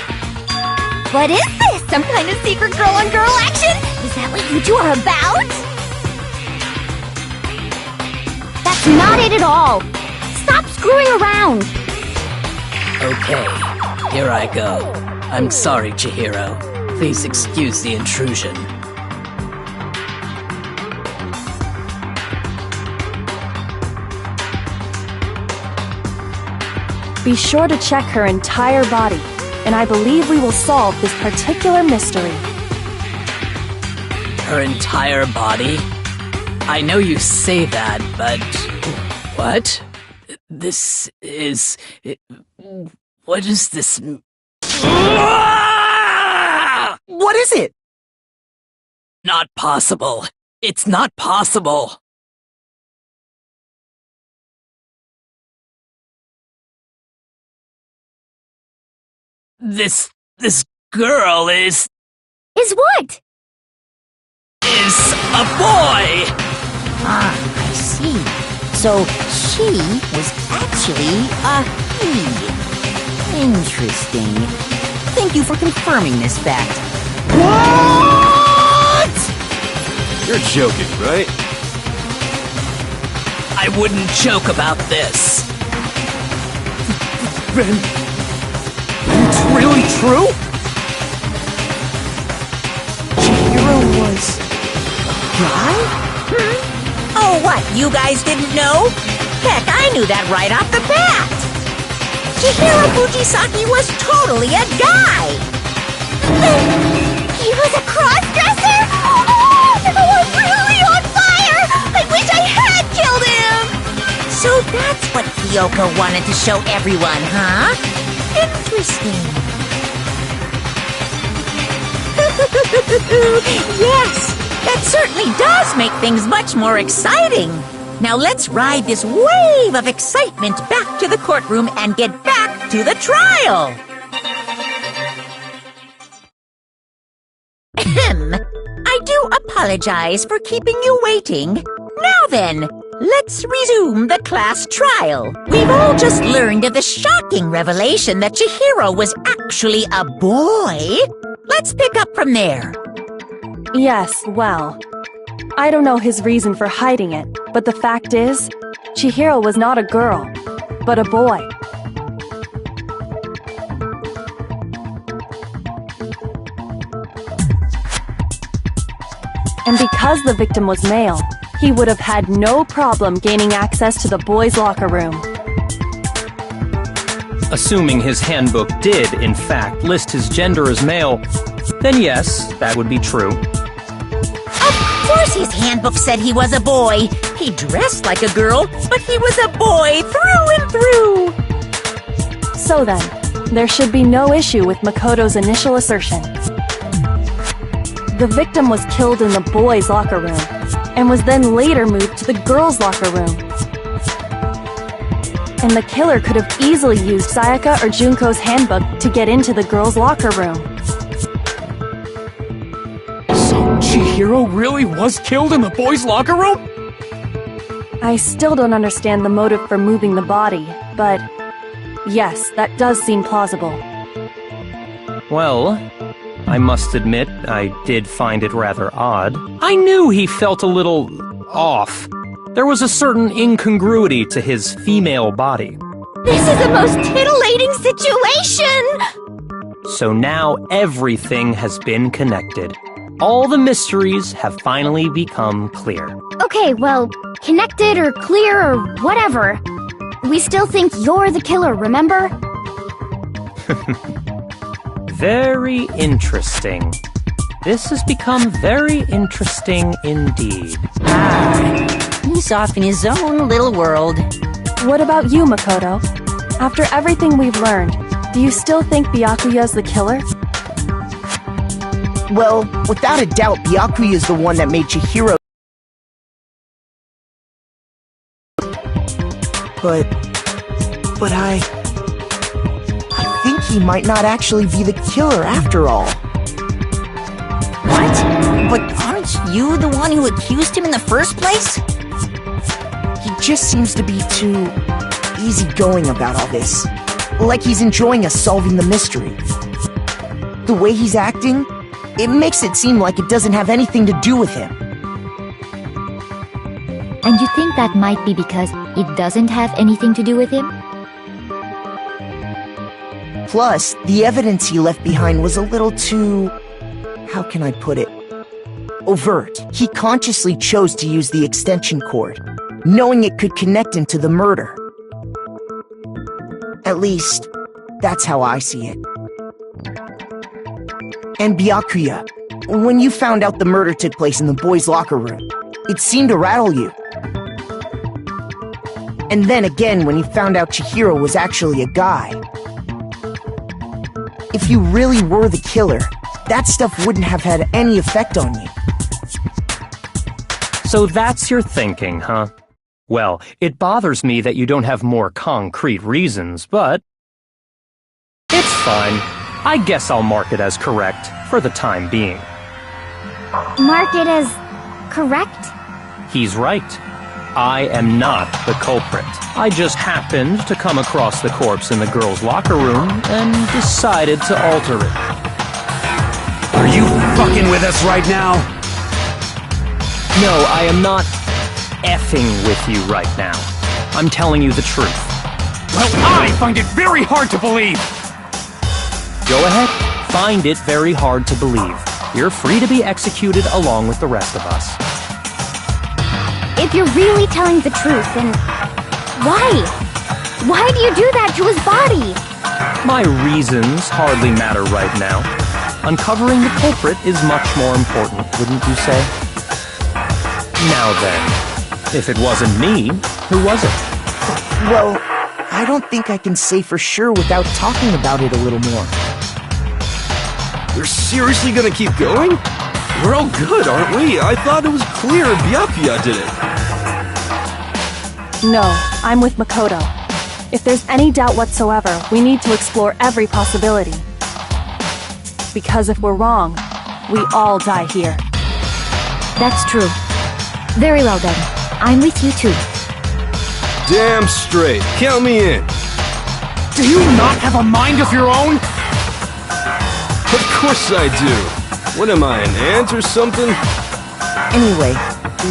S1: What is this? Some kind of secret girl-on-girl action? Is that what you two are about?
S12: That's not it at all. Stop screwing around.
S5: Okay, here I go. I'm sorry, Chihiro. Please excuse the intrusion.
S9: Be sure to check her entire body, and I believe we will solve this particular mystery.
S5: Her entire body? I know you say that, but... What? This is... What is this...
S6: What is it?
S5: Not possible. It's not possible. This girl is
S12: what?
S5: Is a boy!
S7: Ah, I see. So she was actually a he. Interesting. Thank you for confirming this fact.
S6: What?
S8: You're joking, right?
S5: I wouldn't joke about this.
S2: Ben, it's really true?
S6: Chihiro was a guy?
S7: Oh, what? You guys didn't know? Heck, I knew that right off the bat. Chihiro Fujisaki was totally a guy.
S1: He was a cross-dresser? Oh, I'm really on fire! I wish I had killed him!
S7: So that's what Kyoko wanted to show everyone, huh? Interesting. Yes, that certainly does make things much more exciting. Now let's ride this wave of excitement back to the courtroom and get back to the trial. I do apologize for keeping you waiting. Now then, let's resume the class trial. We've all just learned of the shocking revelation that Chihiro was actually a boy. Let's pick up from there.
S9: Yes, well, I don't know his reason for hiding it, but the fact is, Chihiro was not a girl, but a boy. And because the victim was male, he would have had no problem gaining access to the boys' locker room.
S10: Assuming his handbook did, in fact, list his gender as male, then yes, that would be true.
S7: Of course his handbook said he was a boy. He dressed like a girl, but he was a boy through and through.
S9: So then, there should be no issue with Makoto's initial assertion. The victim was killed in the boys' locker room, and was then later moved to the girls' locker room. And the killer could have easily used Sayaka or Junko's handbook to get into the girls' locker room.
S2: So Chihiro really was killed in the boys' locker room?
S9: I still don't understand the motive for moving the body, but yes, that does seem plausible.
S10: Well, I must admit, I did find it rather odd. I knew he felt a little off. There was a certain incongruity to his female body.
S1: This is the most titillating situation!
S10: So now everything has been connected. All the mysteries have finally become clear.
S12: Okay, well, connected or clear or whatever. We still think you're the killer, remember?
S10: Very interesting. This has become very interesting indeed.
S14: He's off in his own little world.
S9: What about you, Makoto? After everything we've learned, do you still think Byakuya's the killer?
S6: Well, without a doubt, Byakuya is the one that made Chihiro. But I think he might not actually be the killer after all.
S7: What? But aren't you the one who accused him in the first place?
S6: He just seems to be too easygoing about all this. Like he's enjoying us solving the mystery. The way he's acting, it makes it seem like it doesn't have anything to do with him.
S12: And you think that might be because it doesn't have anything to do with him?
S6: Plus, the evidence he left behind was a little too... how can I put it? Overt. He consciously chose to use the extension cord, knowing it could connect him to the murder. At least, that's how I see it. And Byakuya, when you found out the murder took place in the boys' locker room, it seemed to rattle you. And then again when you found out Chihiro was actually a guy. If you really were the killer, that stuff wouldn't have had any effect on you.
S10: So that's your thinking, huh? Well, it bothers me that you don't have more concrete reasons, but... it's fine. I guess I'll mark it as correct, for the time being.
S12: Mark it as correct?
S10: He's right. I am not the culprit. I just happened to come across the corpse in the girls' locker room and decided to alter it.
S11: Are you fucking with us right now?
S10: No, I am not effing with you right now. I'm telling you the truth.
S2: Well, I find it very hard to believe!
S10: Go ahead, find it very hard to believe. You're free to be executed along with the rest of us.
S12: If you're really telling the truth, then why? Why do you do that to his body?
S10: My reasons hardly matter right now. Uncovering the culprit is much more important, wouldn't you say? Now then, if it wasn't me, who was it?
S6: Well, I don't think I can say for sure without talking about it a little more.
S8: They're seriously gonna keep going? We're all good, aren't we? I thought it was clear Byakuya did it.
S9: No, I'm with Makoto. If there's any doubt whatsoever, we need to explore every possibility. Because if we're wrong, we all die here.
S12: That's true. Very well then. I'm with you too.
S8: Damn straight. Count me in.
S2: Do you not have a mind of your own?
S8: Of course I do. What am I, an ant or something?
S6: Anyway,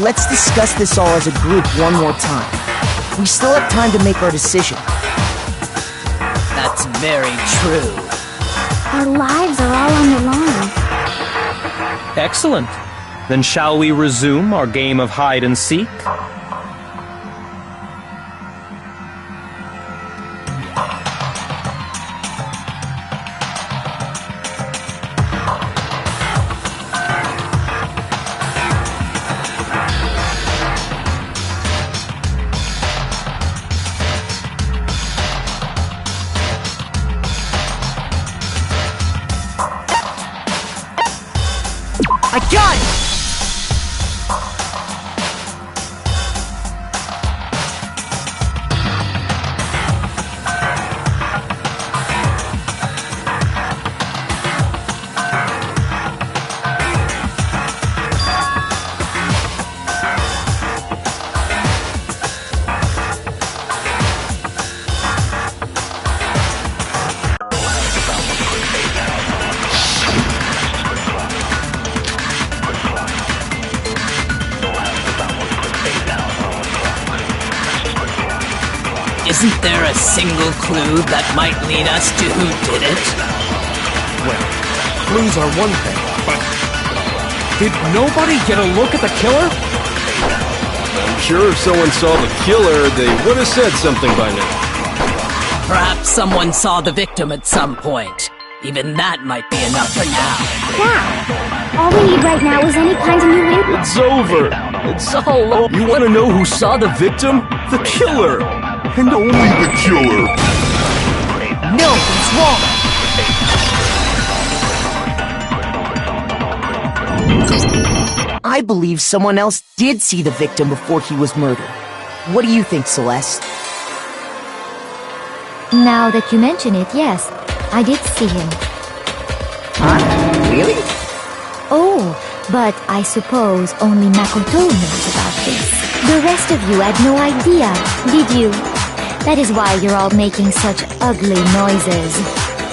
S6: let's discuss this all as a group one more time. We still have time to make our decision.
S14: That's very true.
S12: Our lives are all on the line.
S10: Excellent. Then shall we resume our game of hide and seek?
S6: I got it!
S5: Isn't there a single clue that might lead us to who did it?
S2: Well, clues are one thing, but did nobody get a look at the killer?
S8: I'm sure if someone saw the killer, they would have said something by now.
S5: Perhaps someone saw the victim at some point. Even that might be enough for now.
S12: Yeah. All we need right now is any kind of new info.
S8: It's over. It's all over. You want to know who saw the victim? The killer. And only the killer.
S6: No, it's wrong. I believe someone else did see the victim before he was murdered. What do you think, Celeste?
S12: Now that you mention it, yes, I did see him.
S14: Huh? Really?
S12: Oh, but I suppose only Makoto knows about this. The rest of you had no idea, did you? That is why you're all making such ugly noises.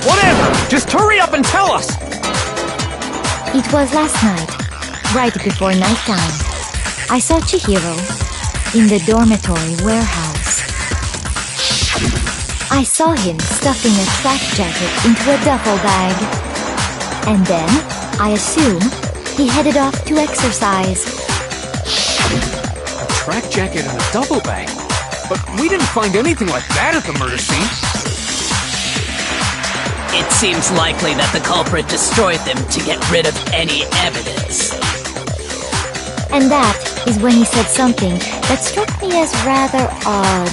S2: Whatever! Just hurry up and tell us!
S12: It was last night, right before nighttime. I saw Chihiro in the dormitory warehouse. I saw him stuffing a track jacket into a duffel bag. And then, I assume, he headed off to exercise.
S2: A track jacket and a duffel bag? But we didn't find anything like that at the murder scene.
S5: It seems likely that the culprit destroyed them to get rid of any evidence.
S12: And that is when he said something that struck me as rather odd.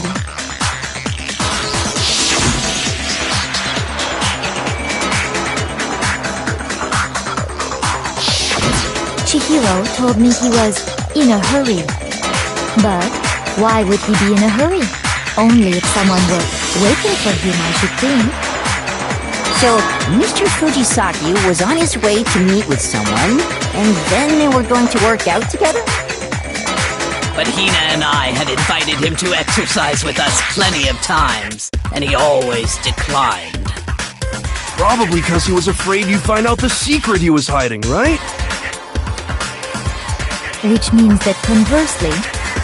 S12: Chihiro told me he was in a hurry. But why would he be in a hurry? Only if someone were waiting for him, I should think.
S14: So, Mr. Fujisaki was on his way to meet with someone, and then they were going to work out together?
S5: But Hina and I had invited him to exercise with us plenty of times, and he always declined.
S8: Probably because he was afraid you'd find out the secret he was hiding, right?
S12: Which means that conversely,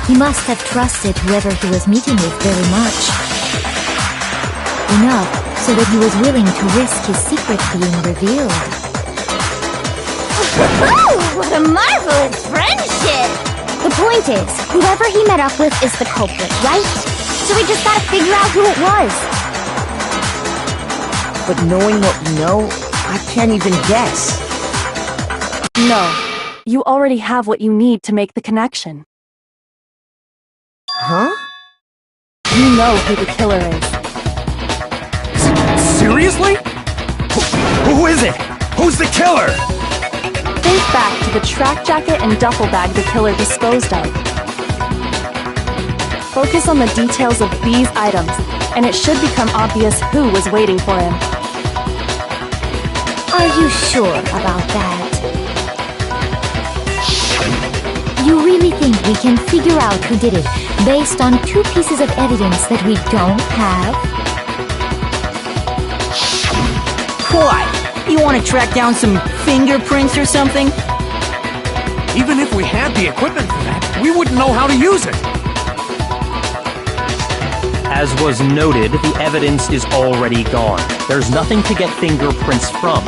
S12: he must have trusted whoever he was meeting with very much. Enough so that he was willing to risk his secret being revealed.
S1: What a marvelous friendship!
S12: The point is, whoever he met up with is the culprit, right? So we just gotta figure out who it was.
S6: But knowing what we know, I can't even guess.
S9: No, you already have what you need to make the connection.
S6: Huh?
S9: You know who the killer is.
S2: Seriously?
S11: Who is it? Who's the killer?
S9: Think back to the track jacket and duffel bag the killer disposed of. Focus on the details of these items, and it should become obvious who was waiting for him.
S12: Are you sure about that? You really think we can figure out who did it based on two pieces of evidence that we don't have?
S14: Why? You want to track down some fingerprints or something?
S2: Even if we had the equipment for that, we wouldn't know how to use it.
S10: As was noted, the evidence is already gone. There's nothing to get fingerprints from.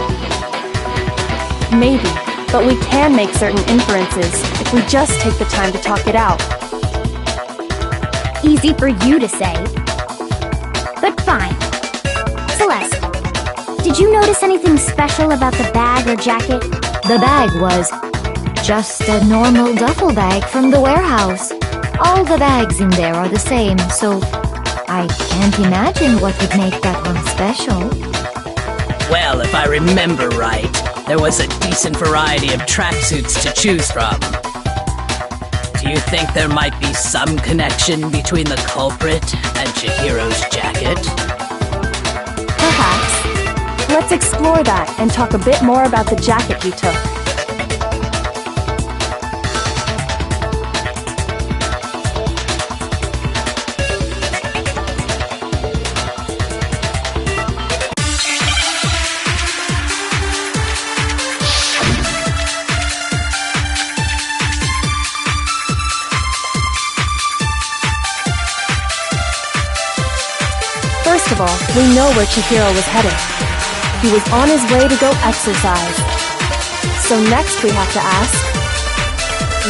S9: Maybe, but we can make certain inferences if we just take the time to talk it out.
S1: Easy for you to say. But fine. Celeste, did you notice anything special about the bag or jacket?
S12: The bag was just a normal duffel bag from the warehouse. All the bags in there are the same, so I can't imagine what would make that one special.
S5: Well, if I remember right, there was a decent variety of tracksuits to choose from. Do you think there might be some connection between the culprit and Chihiro's jacket?
S9: Perhaps. Let's explore that and talk a bit more about the jacket he took. First of all, we know where Chihiro was headed. He was on his way to go exercise. So next we have to ask,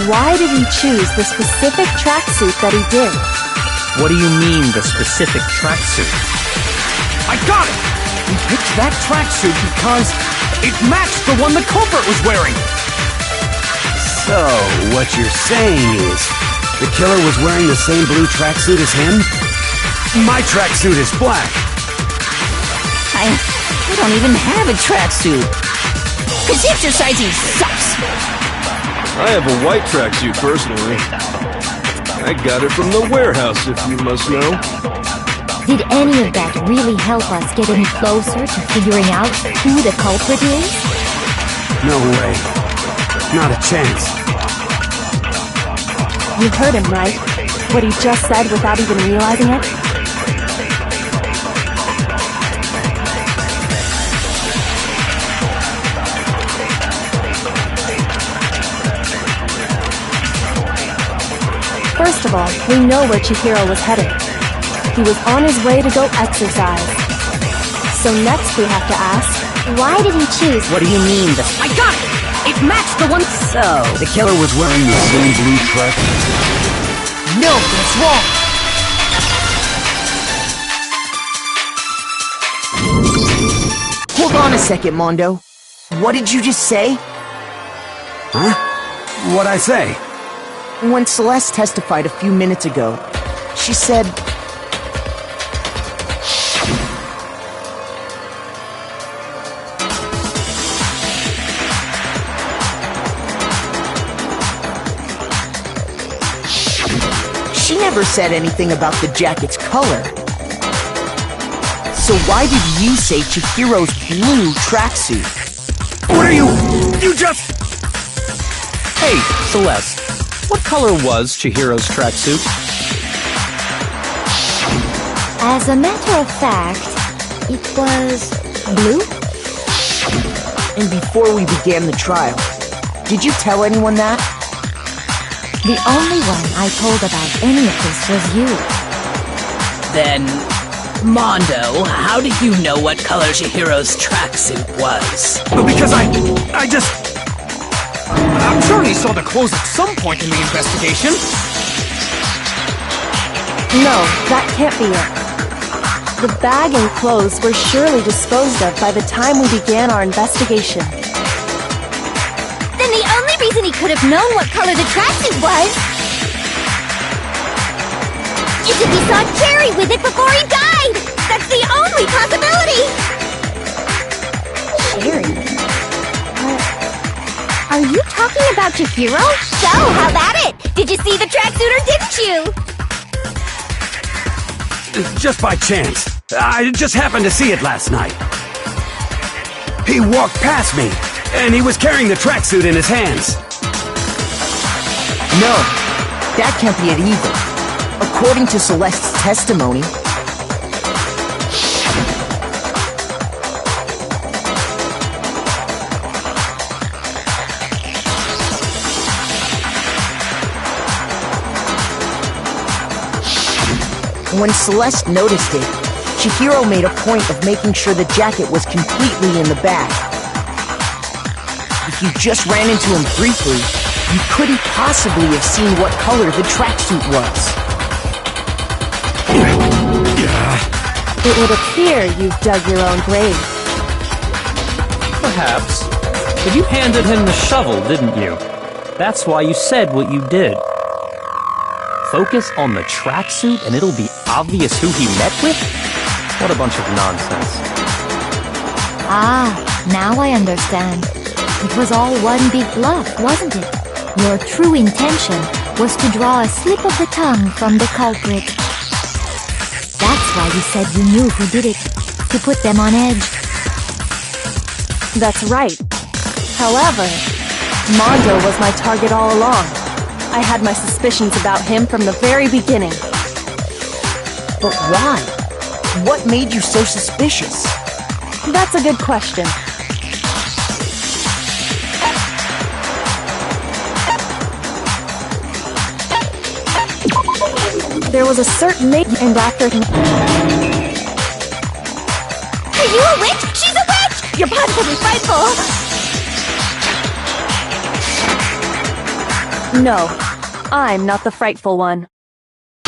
S9: why did he choose the specific tracksuit that he did?
S10: What do you mean, the specific tracksuit?
S2: I got it! He picked that tracksuit because it matched the one the culprit was wearing!
S11: So, what you're saying is, the killer was wearing the same blue tracksuit as him? My tracksuit is black.
S14: I don't even have a tracksuit. Cause exercising sucks.
S8: I have a white tracksuit personally. I got it from the warehouse, if you must know.
S12: Did any of that really help us get any closer to figuring out who the culprit is?
S11: No way. Not a chance.
S9: You heard him, right? What he just said without even realizing it? First of all, we know where Chihiro was headed. He was on his way to go exercise. So next we have to ask, why did he choose?
S14: What do you mean?
S3: I got it! It matched the one.
S14: So,
S11: The killer was wearing the same blue tracksuit.
S6: No, that's wrong! Hold on a second, Mondo. What did you just say?
S11: Huh? What'd I say?
S6: When Celeste testified a few minutes ago, she said... She never said anything about the jacket's color. So why did you say Chihiro's blue tracksuit?
S11: What are you? You just...
S10: Hey, Celeste. What color was Chihiro's tracksuit?
S12: As a matter of fact, it was blue?
S6: And before we began the trial, did you tell anyone that?
S12: The only one I told about any of this was you.
S5: Then, Mondo, how did you know what color Chihiro's tracksuit was?
S2: Because I just... I'm sure he saw the clothes at some point in the investigation.
S9: No, that can't be it. The bag and clothes were surely disposed of by the time we began our investigation.
S1: Then the only reason he could have known what color the tracksuit was is if he saw Cherry with it before he died! That's the only possibility!
S12: Cherry?
S1: Are you talking about Chihiro? So, how about it? Did you see the tracksuit or didn't you?
S11: Just by chance. I just happened to see it last night. He walked past me, and he was carrying the tracksuit in his hands.
S6: No, that can't be it either. According to Celeste's testimony, when Celeste noticed it, Chihiro made a point of making sure the jacket was completely in the bag. If you just ran into him briefly, you couldn't possibly have seen what color the tracksuit was.
S9: It would appear you've dug your own grave.
S10: Perhaps. But you handed him the shovel, didn't you? That's why you said what you did. Focus on the tracksuit and it'll be obvious who he met with? What a bunch of nonsense.
S12: Ah, now I understand. It was all one big bluff, wasn't it? Your true intention was to draw a slip of the tongue from the culprit. That's why you said you knew who did it, to put them on edge.
S9: That's right. However, Mondo was my target all along. I had my suspicions about him from the very beginning.
S6: But why? What made you so suspicious?
S9: That's a good question. There was a certain lady, and after him...
S1: Are you a witch? She's a witch! You're positively frightful!
S9: No, I'm not the frightful one.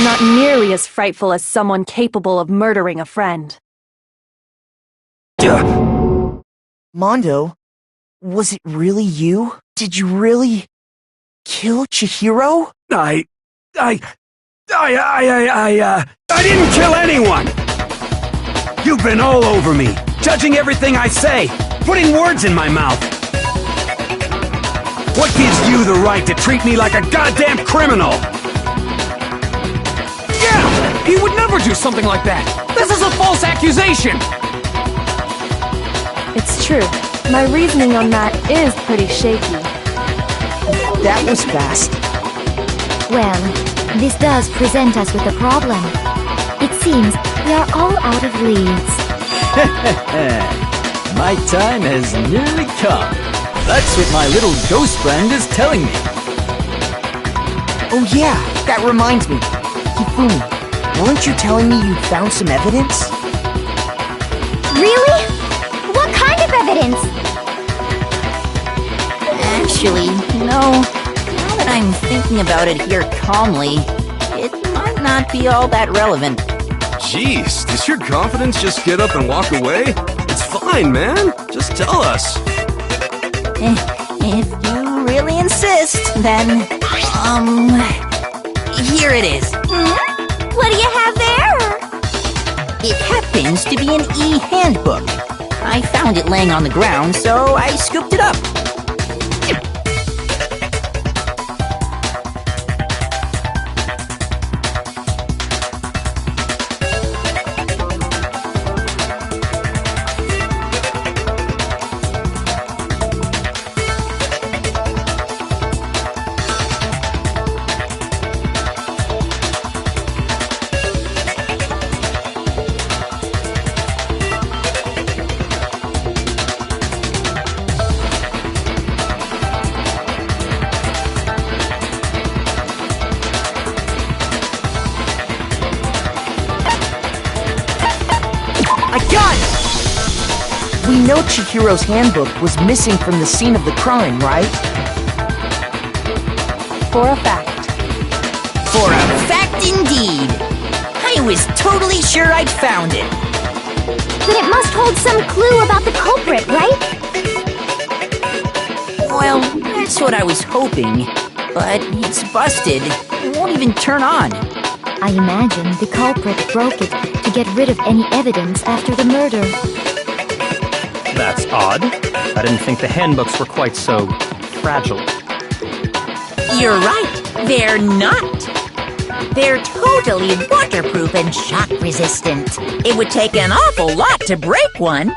S9: Not nearly as frightful as someone capable of murdering a friend.
S6: Mondo, was it really you? Did you really kill Chihiro?
S11: I didn't kill anyone! You've been all over me, judging everything I say, putting words in my mouth. What gives you the right to treat me like a goddamn criminal?
S2: Yeah! He would never do something like that! This is a false accusation!
S9: It's true. My reasoning on that is pretty shaky.
S6: That was fast.
S12: Well, this does present us with a problem. It seems we are all out of leads.
S15: My time has nearly come. That's what my little ghost friend is telling me.
S6: Oh yeah, that reminds me. Hifumi, weren't you telling me you found some evidence?
S1: Really? What kind of evidence?
S14: Actually, now that I'm thinking about it here calmly, it might not be all that relevant.
S8: Jeez, does your confidence just get up and walk away? It's fine, man. Just tell us.
S14: If you really insist, then, here it is.
S1: What do you have there?
S14: It happens to be an e-handbook. I found it laying on the ground, so I scooped it up.
S6: We know Chihiro's handbook was missing from the scene of the crime, right?
S9: For a fact.
S14: For a fact indeed. I was totally sure I'd found it.
S1: Then it must hold some clue about the culprit, right?
S14: Well, that's what I was hoping. But it's busted. It won't even turn on.
S12: I imagine the culprit broke it to get rid of any evidence after the murder.
S10: That's odd. I didn't think the handbooks were quite so fragile.
S7: You're right. They're not. They're totally waterproof and shock-resistant. It would take an awful lot to break one.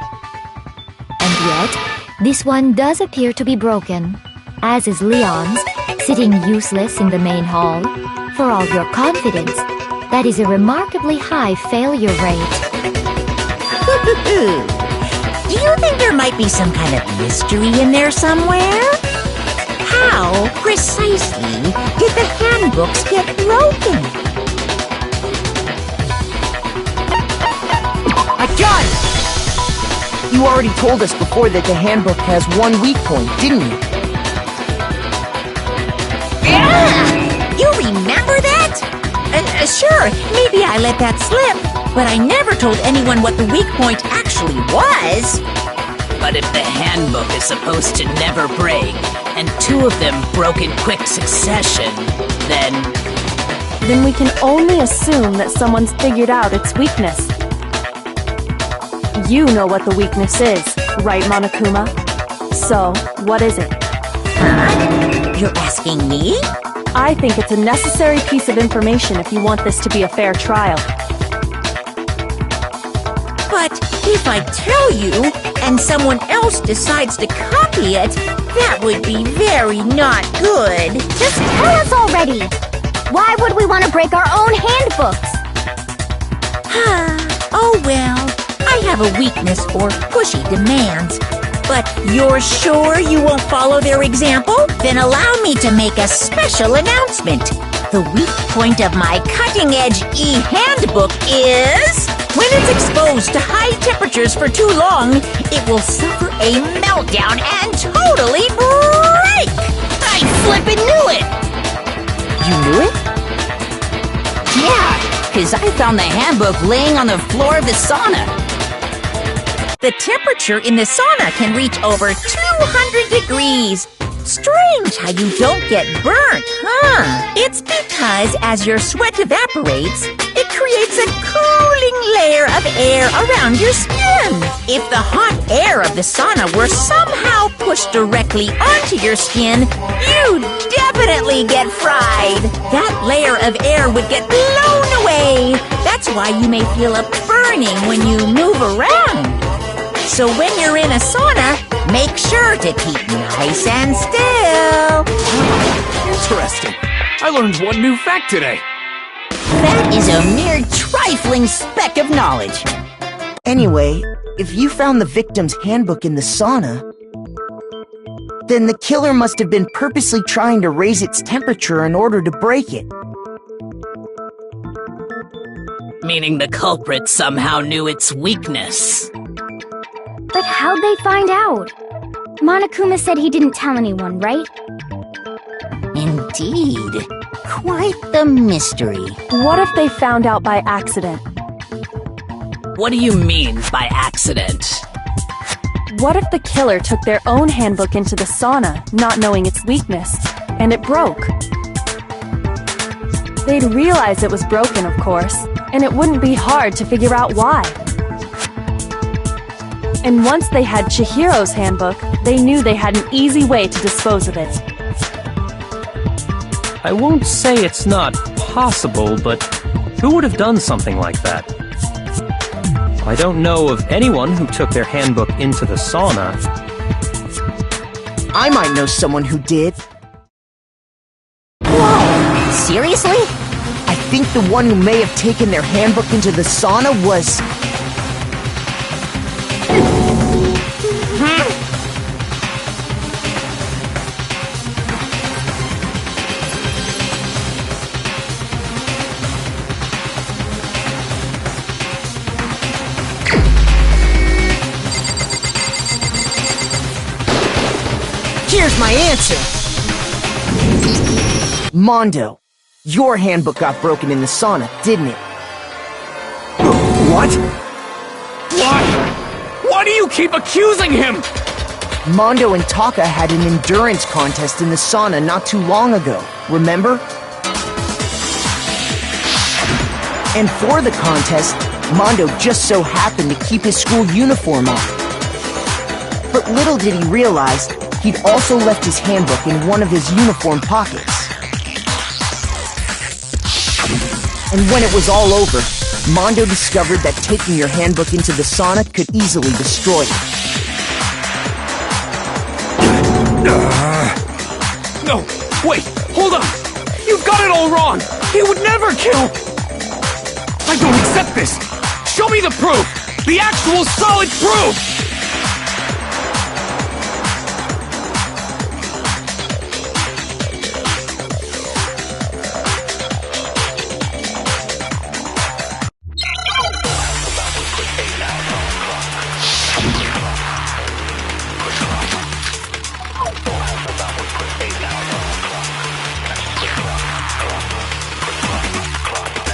S12: And yet, this one does appear to be broken, as is Leon's, sitting useless in the main hall. For all your confidence, that is a remarkably high failure rate.
S7: Do you think there might be some kind of mystery in there somewhere? How, precisely, did the handbooks get broken?
S6: I got it! You already told us before that the handbook has one weak point, didn't you?
S7: You remember that? Sure, maybe I let that slip, but I never told anyone what the weak point actually was.
S5: But if the handbook is supposed to never break, and two of them broke in quick succession, then
S9: Then we can only assume that someone's figured out its weakness. You know what the weakness is, right, Monokuma? So, what is it?
S7: Huh? You're asking me?
S9: I think it's a necessary piece of information if you want this to be a fair trial.
S7: But if I tell you, and someone else decides to copy it, that would be very not good.
S1: Just tell us already! Why would we want to break our own handbooks?
S7: Oh well, I have a weakness for pushy demands. But you're sure you won't follow their example? Then allow me to make a special announcement. The weak point of my cutting-edge e-handbook is... when it's exposed to high temperatures for too long, it will suffer a meltdown and totally break!
S14: I flippin' knew it!
S6: You knew it?
S14: Yeah, because I found the handbook laying on the floor of the sauna.
S7: The temperature in the sauna can reach over 200 degrees. Strange how you don't get burnt, huh? It's because as your sweat evaporates, it creates a cooling layer of air around your skin. If the hot air of the sauna were somehow pushed directly onto your skin, you'd definitely get fried. That layer of air would get blown away. That's why you may feel a burning when you move around. So when you're in a sauna, make sure to keep nice and still.
S2: Interesting. I learned one new fact today.
S14: That is a mere trifling speck of knowledge.
S6: Anyway, if you found the victim's handbook in the sauna, then the killer must have been purposely trying to raise its temperature in order to break it.
S5: Meaning the culprit somehow knew its weakness.
S1: But how'd they find out? Monokuma said he didn't tell anyone, right?
S14: Indeed. Quite the mystery.
S9: What if they found out by accident?
S5: What do you mean by accident?
S9: What if the killer took their own handbook into the sauna, not knowing its weakness, and it broke? They'd realize it was broken, of course, and it wouldn't be hard to figure out why. And once they had Chihiro's handbook, they knew they had an easy way to dispose of it.
S10: I won't say it's not possible, but who would have done something like that? I don't know of anyone who took their handbook into the sauna.
S6: I might know someone who did.
S14: Whoa! Seriously?
S6: I think the one who may have taken their handbook into the sauna was... Here's my answer! Mondo, your handbook got broken in the sauna, didn't it?
S2: What? Why? Why do you keep accusing him?
S6: Mondo and Taka had an endurance contest in the sauna not too long ago, remember? And for the contest, Mondo just so happened to keep his school uniform on. But little did he realize, he'd also left his handbook in one of his uniform pockets. And when it was all over, Mondo discovered that taking your handbook into the sauna could easily destroy it.
S2: No, wait, hold on! You've got it all wrong! He would never kill! I don't accept this! Show me the proof! The actual solid proof!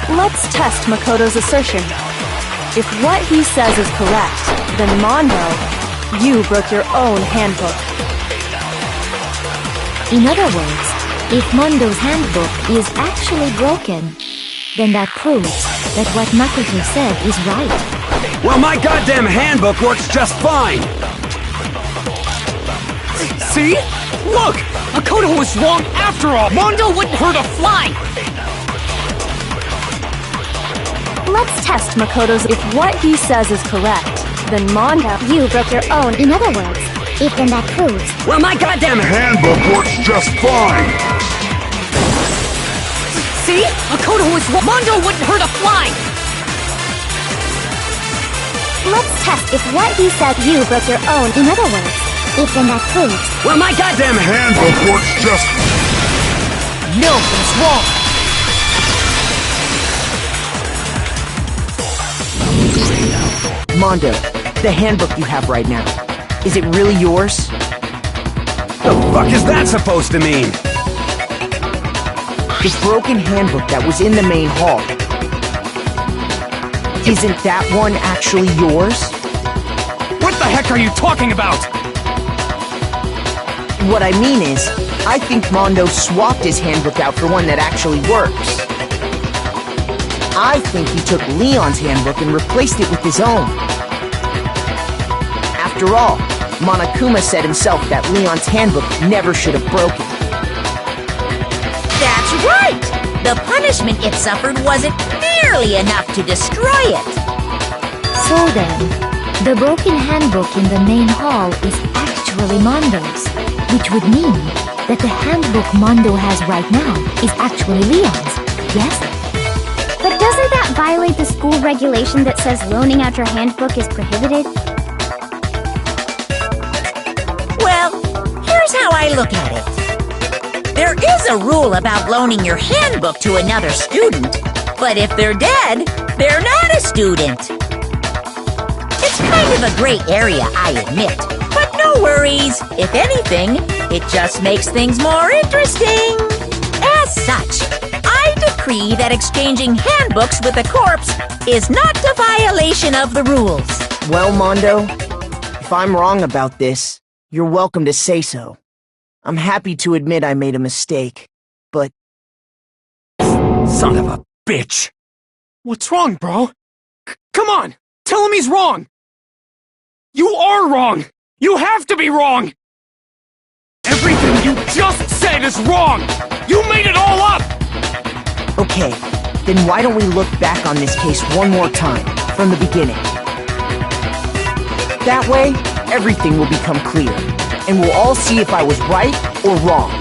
S9: Let's test Makoto's assertion. If what he says is correct, then Mondo, you broke your own handbook.
S12: In other words, if Mondo's handbook is actually broken, then that proves that what Makoto said is right.
S11: Well, my goddamn handbook works just fine!
S2: See? Look! Makoto was wrong after all! Mondo wouldn't hurt a fly!
S9: Let's test Makoto's. If what he says is correct, then Monda,
S12: You broke your own. In other words, if then that proves.
S11: Well, my goddamn
S13: Handbook works just fine.
S2: See? Makoto was wrong! Mondo wouldn't hurt a fly!
S12: Let's test if what he said. You broke your own. In other words, if then that proves.
S11: Well, my goddamn
S13: Handbook works just...
S6: No, that's wrong! Mondo, the handbook you have right now, is it really yours?
S11: The fuck is that supposed to mean?
S6: The broken handbook that was in the main hall. Isn't that one actually yours?
S2: What the heck are you talking about?
S6: What I mean is, I think Mondo swapped his handbook out for one that actually works. I think he took Leon's handbook and replaced it with his own. After all, Monokuma said himself that Leon's handbook never should have broken.
S7: That's right! The punishment it suffered wasn't nearly enough to destroy it.
S12: So then, the broken handbook in the main hall is actually Mondo's, which would mean that the handbook Mondo has right now is actually Leon's, yes?
S16: But doesn't that violate the school regulation that says loaning out your handbook is prohibited?
S7: Well, here's how I look at it. There is a rule about loaning your handbook to another student, but if they're dead, they're not a student. It's kind of a gray area, I admit, but no worries. If anything, it just makes things more interesting. As such, I decree that exchanging handbooks with a corpse is not a violation of the rules.
S6: Well, Mondo, if I'm wrong about this, you're welcome to say so. I'm happy to admit I made a mistake, but...
S11: Son of a bitch!
S2: What's wrong, bro? Come on! Tell him he's wrong! You are wrong! You have to be wrong! Everything you just said is wrong! You made it all up!
S6: Okay, then why don't we look back on this case one more time, from the beginning? That way, everything will become clear, and we'll all see if I was right or wrong.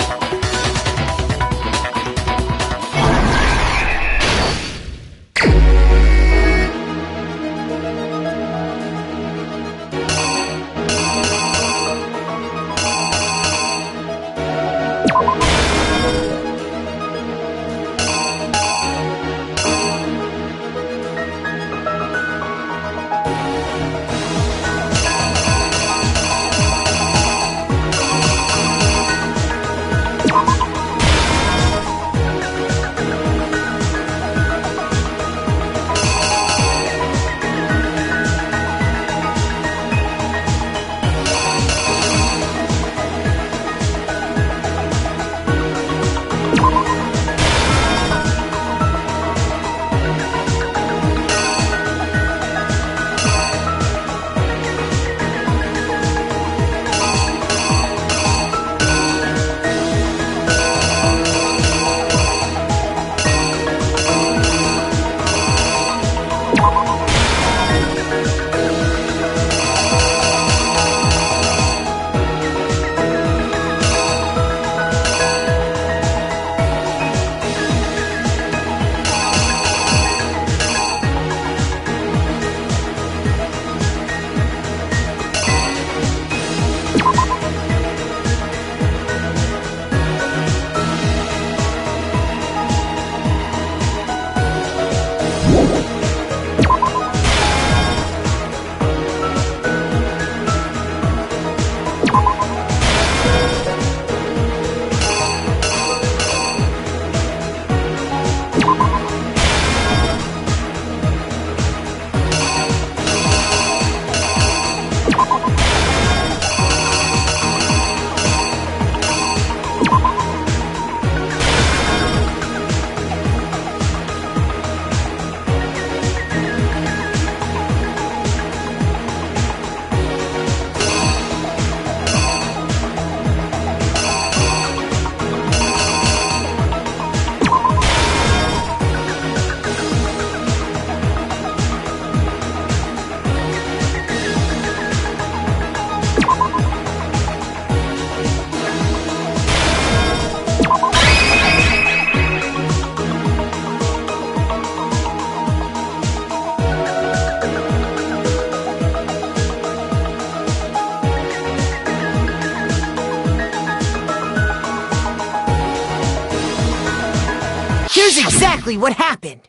S6: Here's exactly what happened.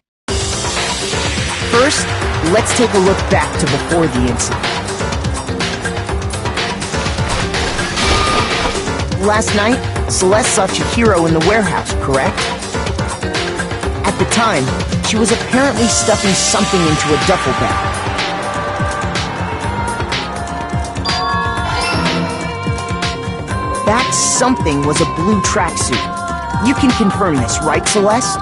S6: First, let's take a look back to before the incident. Last night, Celeste saw Chihiro in the warehouse, correct? At the time, she was apparently stuffing something into a duffel bag. That something was a blue tracksuit. You can confirm this, right, Celeste?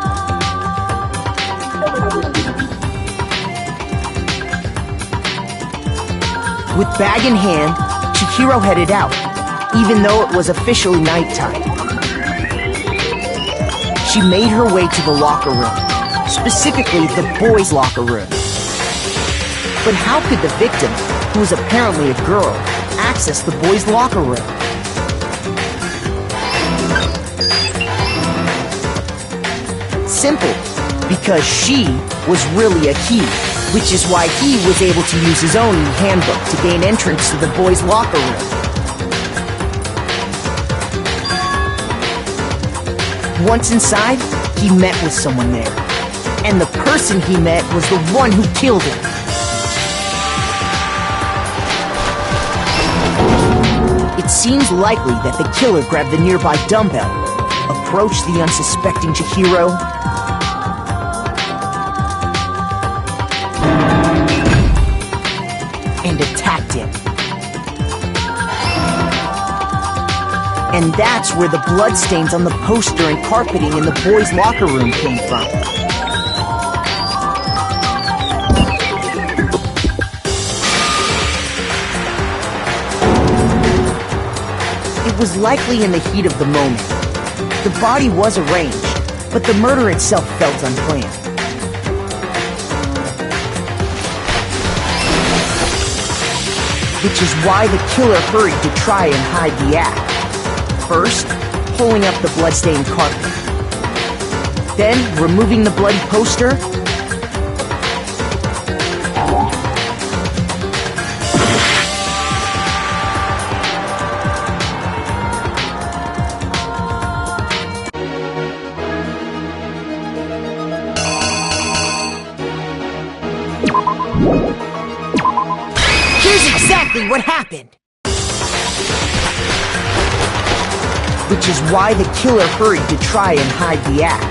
S6: With bag in hand, Chihiro headed out, even though it was officially nighttime. She made her way to the locker room, specifically the boys' locker room. But how could the victim, who was apparently a girl, access the boys' locker room? Simple, because she was really a he, which is why he was able to use his own handbook to gain entrance to the boys' locker room. Once inside, he met with someone there, and the person he met was the one who killed him. It seems likely that the killer grabbed the nearby dumbbell, approached the unsuspecting Chihiro, and attacked him. And that's where the bloodstains on the poster and carpeting in the boys' locker room came from. It was likely in the heat of the moment. The body was arranged, but the murder itself felt unplanned. Which is why the killer hurried to try and hide the act. First, pulling up the bloodstained carpet. Then, removing the bloody poster. Here's exactly what happened. Which is why the killer hurried to try and hide the act.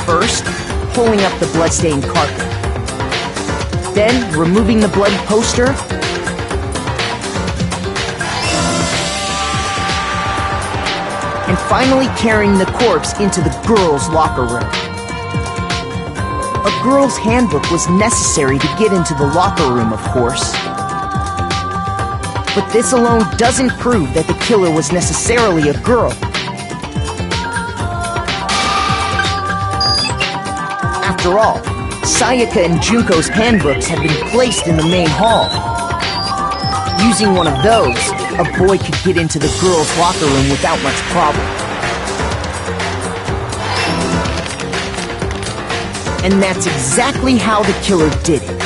S6: First, pulling up the bloodstained carpet. Then, removing the bloody poster. And finally carrying the corpse into the girls' locker room. A girl's handbook was necessary to get into the locker room, of course. But this alone doesn't prove that the killer was necessarily a girl. After all, Sayaka and Junko's handbooks had been placed in the main hall. Using one of those, a boy could get into the girls' locker room without much problem. And that's exactly how the killer did it.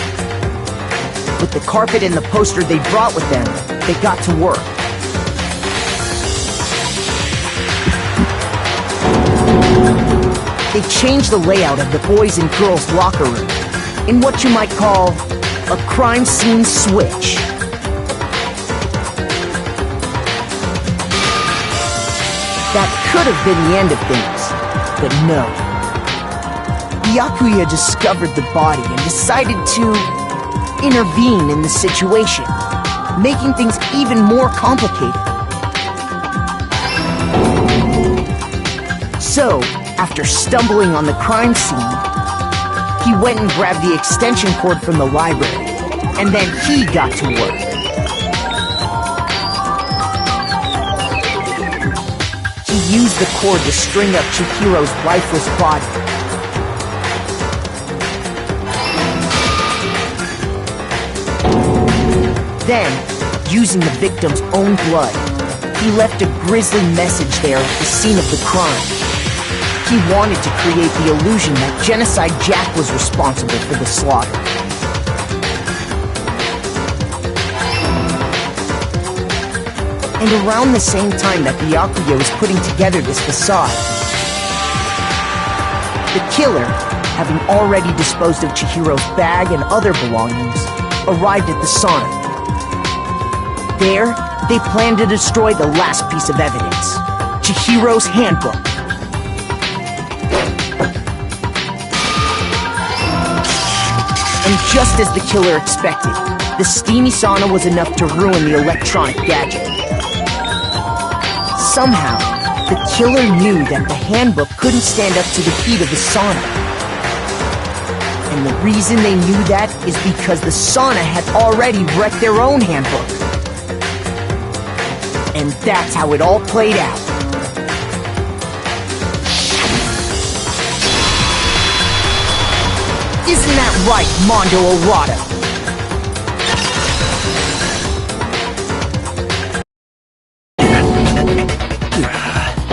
S6: With the carpet and the poster they brought with them, they got to work. They changed the layout of the boys' and girls' locker room in what you might call a crime scene switch. That could have been the end of things, but no. The Yakuya discovered the body and decided to intervene in the situation, making things even more complicated. So, after stumbling on the crime scene, he went and grabbed the extension cord from the library, and then he got to work. He used the cord to string up Chihiro's lifeless body. Then, using the victim's own blood, he left a grisly message there at the scene of the crime. He wanted to create the illusion that Genocide Jack was responsible for the slaughter. And around the same time that the Yakuya was putting together this facade, The killer, having already disposed of Chihiro's bag and other belongings, arrived at the sauna. There, they planned to destroy the last piece of evidence, Chihiro's handbook. And just as the killer expected, the steamy sauna was enough to ruin the electronic gadget. Somehow, the killer knew that the handbook couldn't stand up to the heat of the sauna. And the reason they knew that is because the sauna had already wrecked their own handbook. And that's how it all played out. Isn't that right, Mondo Arata?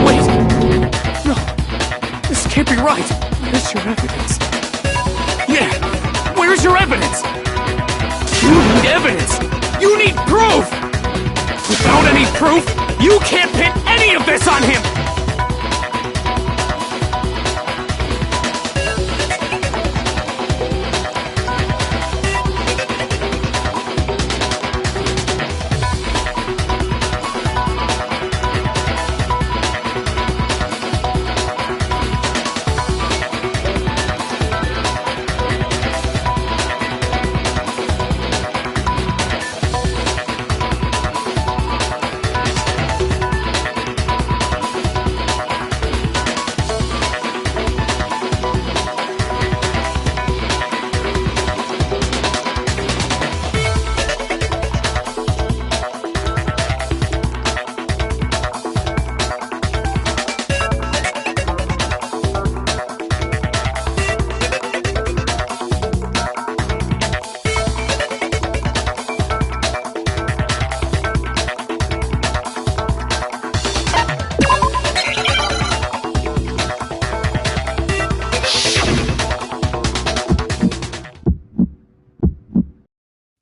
S2: Wait! No! This can't be right! Where's your evidence? Yeah! Where's your evidence? You need evidence! You need proof! Without any proof, you can't pin any of this on him!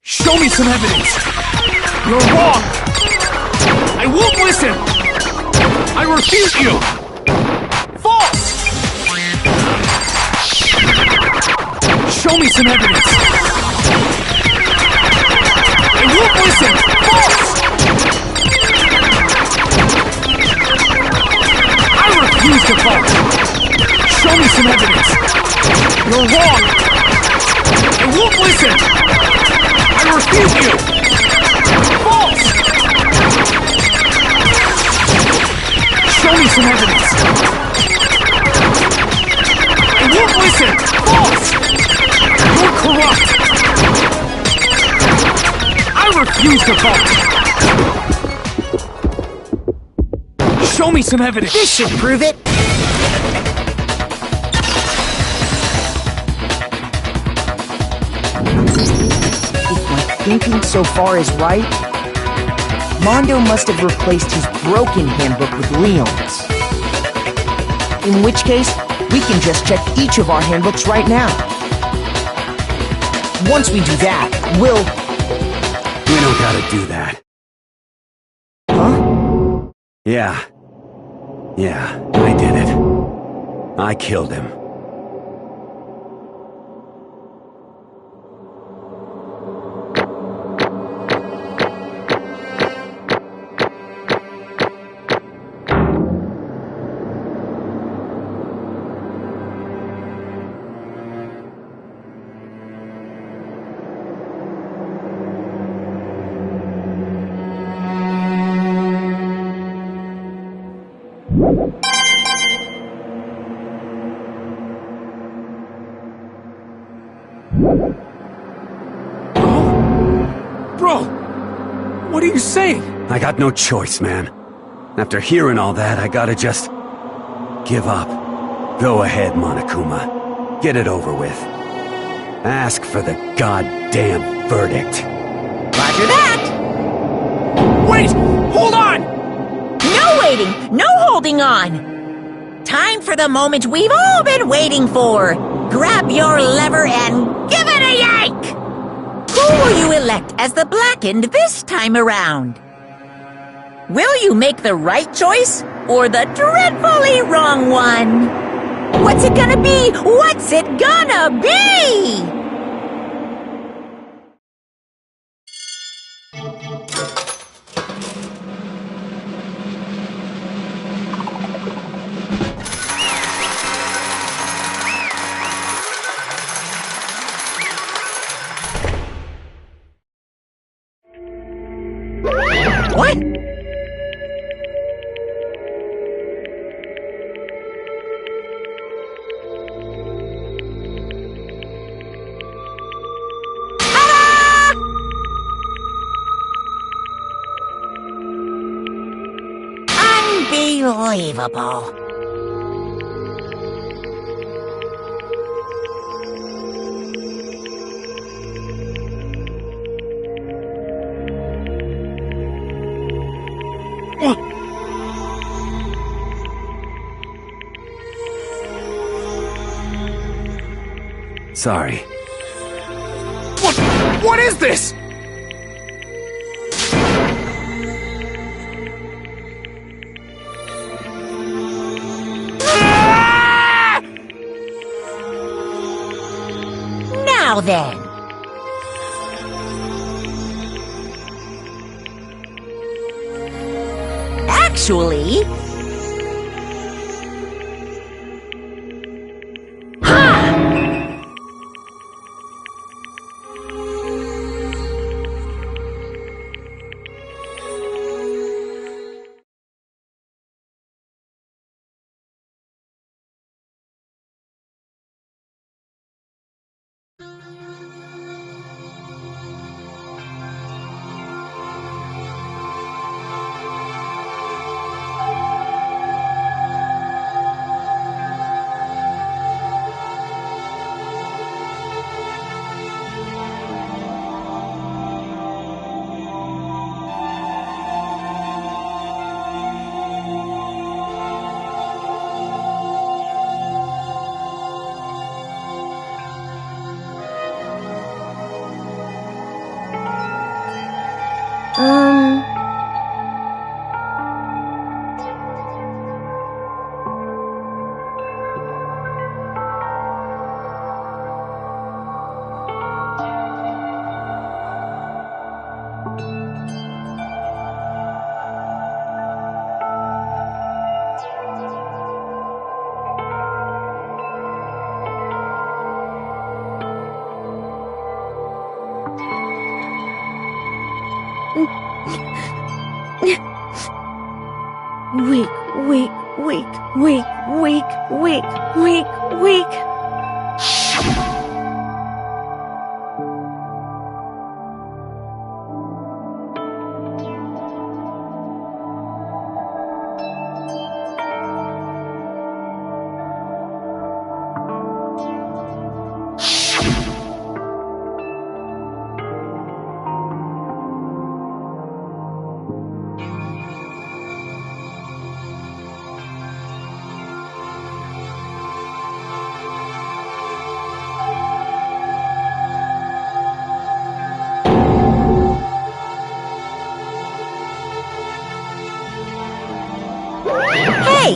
S2: Show me some evidence! You're wrong! I won't listen! I refute you! False! Show me some evidence! I won't listen! False! I refuse to vote! Show me some evidence! You're wrong! I won't listen! I refuse you! False! Show me some evidence! I won't listen! False! You're corrupt! I refuse to vote! Show me some evidence!
S6: This should prove it! Thinking so far is right, Mondo must have replaced his broken handbook with Leon's. In which case, we can just check each of our handbooks right now. Once we do that, we'll...
S11: We don't gotta do that.
S6: Huh?
S11: Yeah, I did it. I killed him.
S2: Bro! What are you saying?
S11: I got no choice, man. After hearing all that, I gotta just... give up. Go ahead, Monokuma. Get it over with. Ask for the goddamn verdict.
S7: Roger that!
S2: Wait! Hold on!
S7: No waiting! No holding on! Time for the moment we've all been waiting for! Grab your lever and give it a yank! Who will you elect as the Blackened this time around? Will you make the right choice or the dreadfully wrong one? What's it gonna be? What's it gonna be? What? Unbelievable.
S11: Sorry.
S2: What is this?
S7: Now then. Actually...
S9: Weak.
S7: Hey,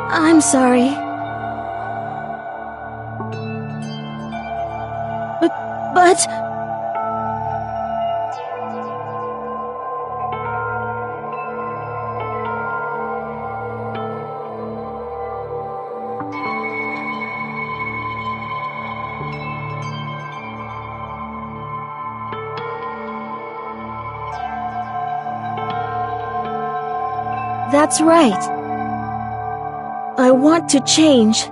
S9: I'm sorry. But... That's right. I want to change.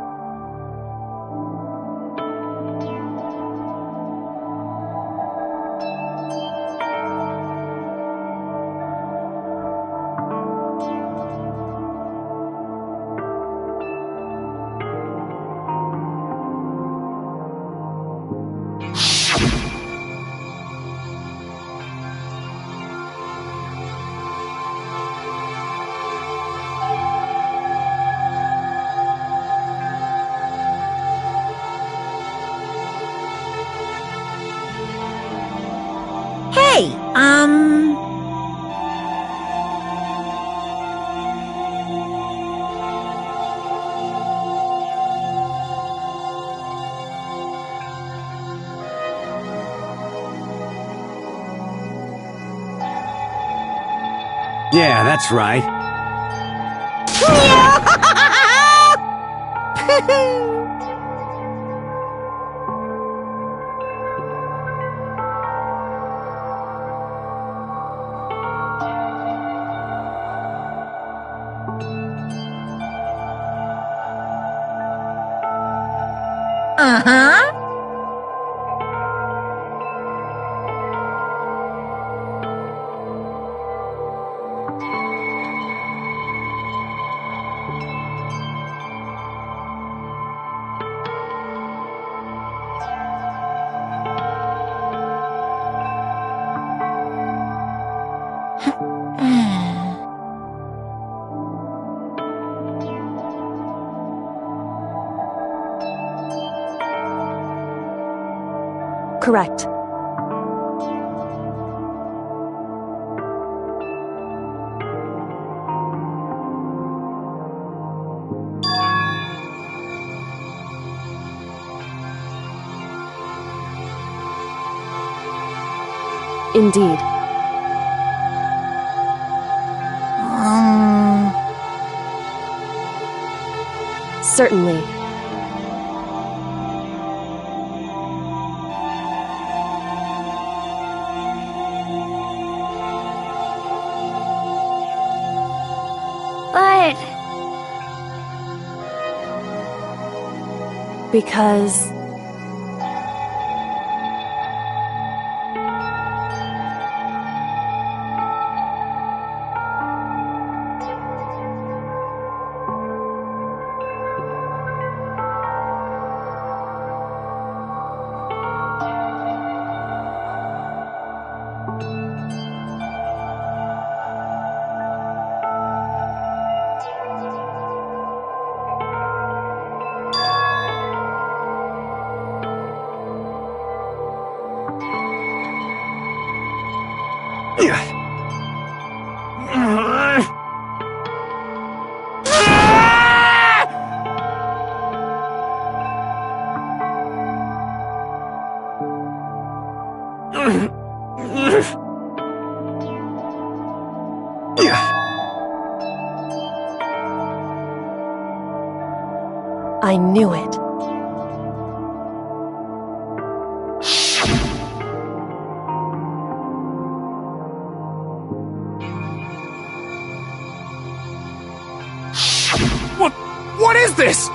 S11: Yeah, that's right.
S7: Uh-huh.
S9: Correct. Indeed. Certainly.
S16: But...
S9: Because... I knew it.
S2: What is this?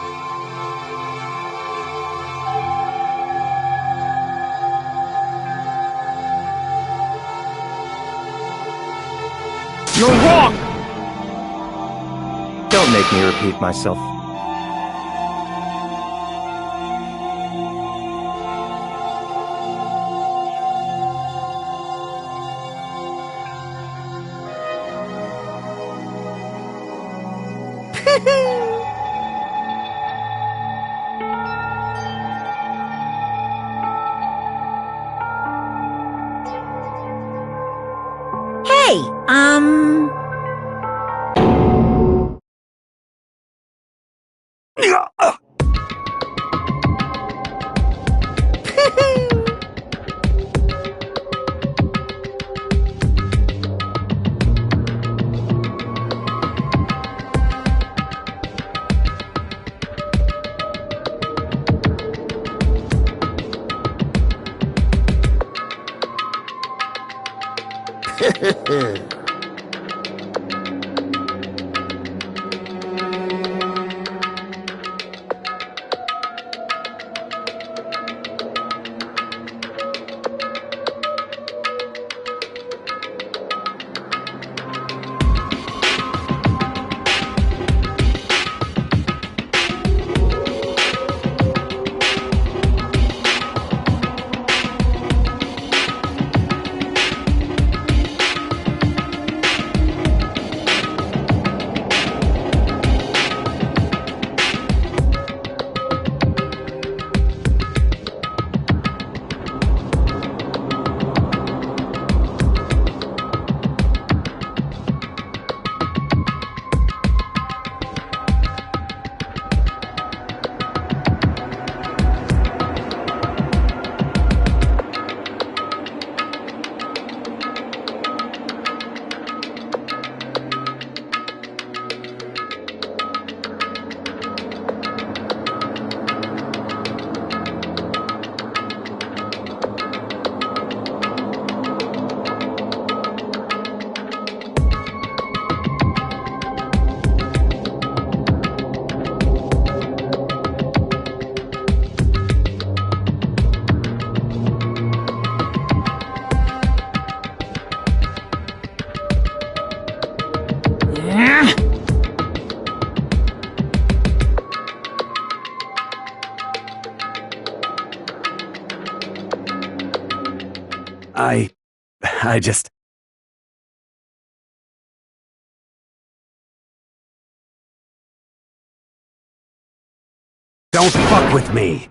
S2: You're wrong!
S10: Don't make me repeat myself.
S7: Hey,
S11: I just... Don't fuck with me!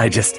S11: I just...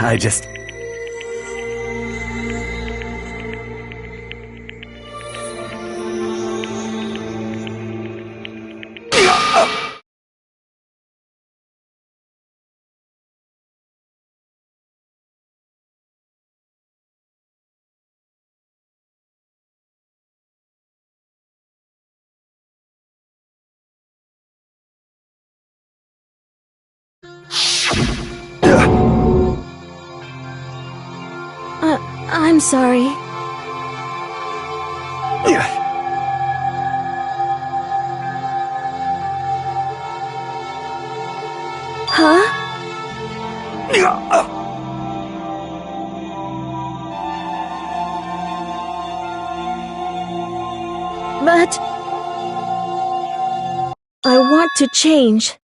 S11: I just...
S9: I'm sorry. Huh? But... I want to change.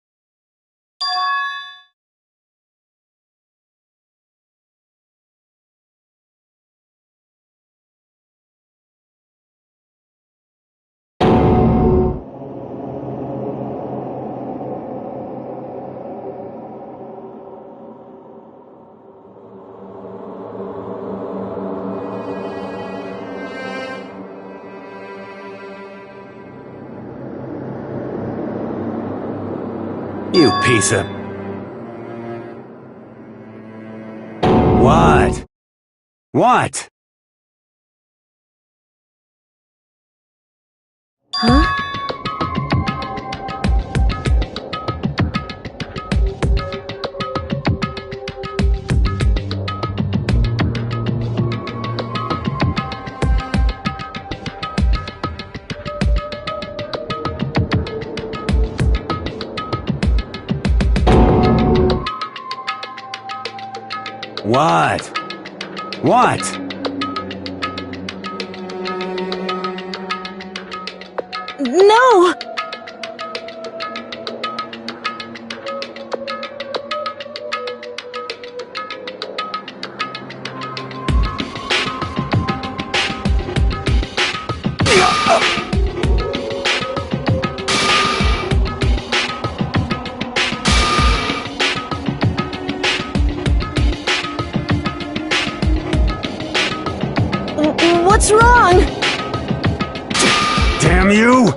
S11: You piece of... What? What?
S12: Huh?
S11: What? What?
S9: No! What's wrong?
S11: Damn you!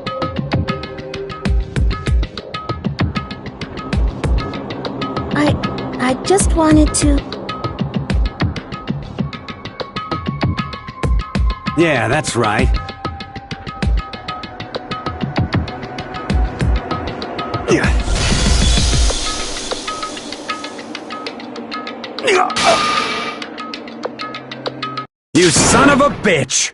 S12: I just wanted to...
S11: Yeah, that's right. You son of a bitch!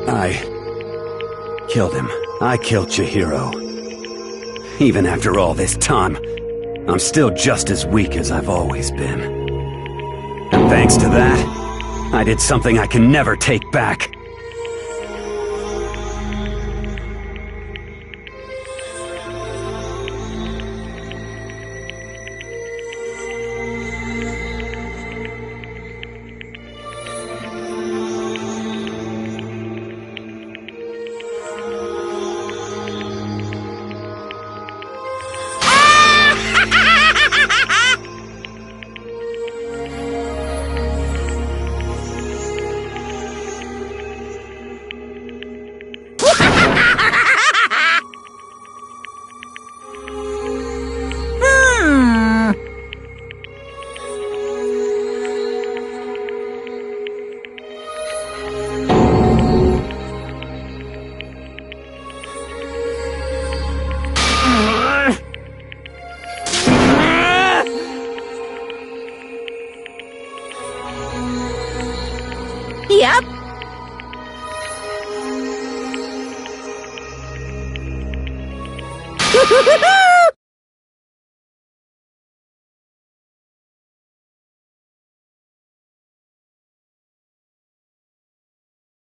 S11: I killed him. I killed Chihiro. Even after all this time, I'm still just as weak as I've always been. And thanks to that, I did something I can never take back.
S7: Yep.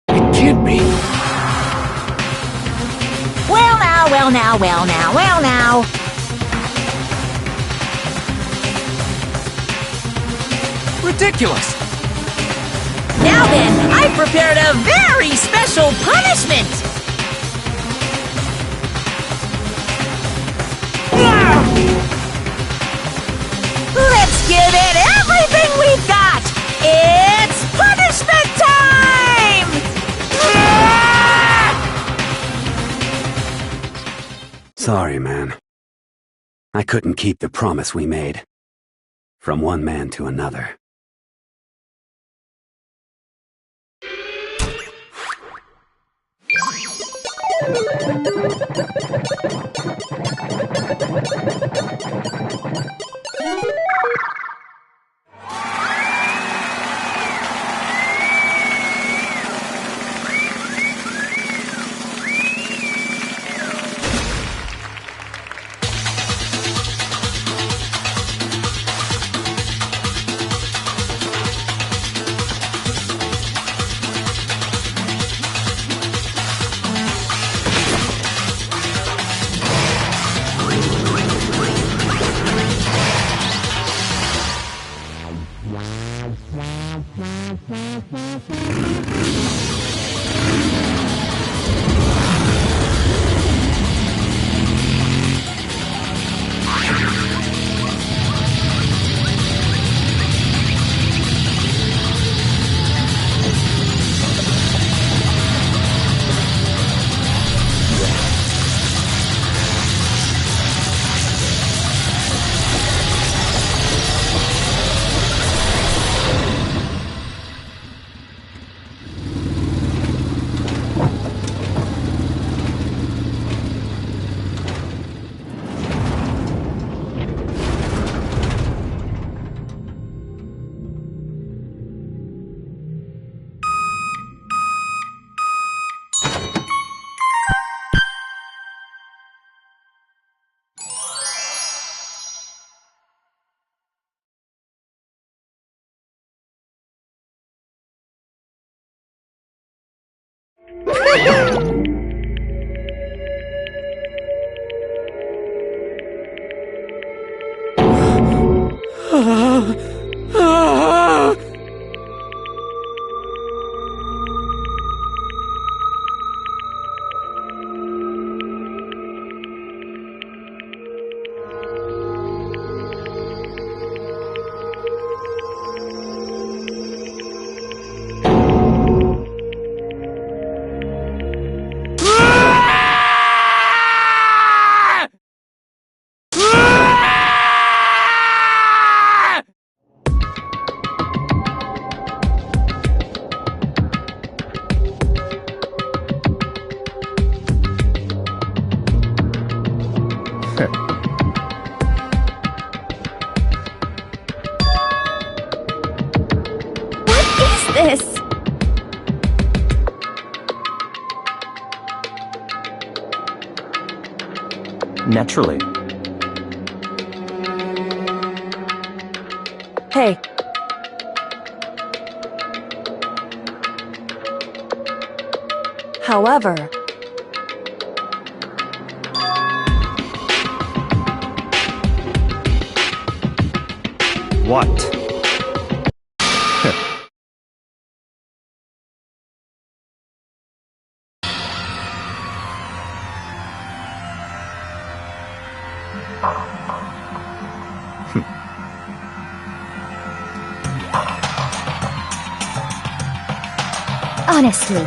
S2: It can't be.
S7: Well now, well now, well now, well now.
S2: Ridiculous.
S7: Now then, I've prepared a very special punishment. Let's give it everything we've got! It's punishment time!
S11: Sorry, man. I couldn't keep the promise we made. From one man to another.
S4: This.
S10: Naturally.
S9: Hey. However,
S10: what?
S12: Honestly.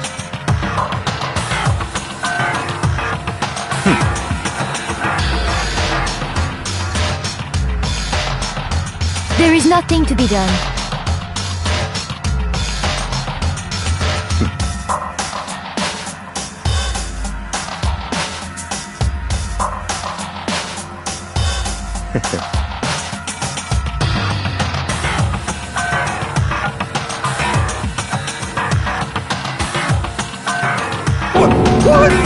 S12: There is nothing to be done.
S1: Well,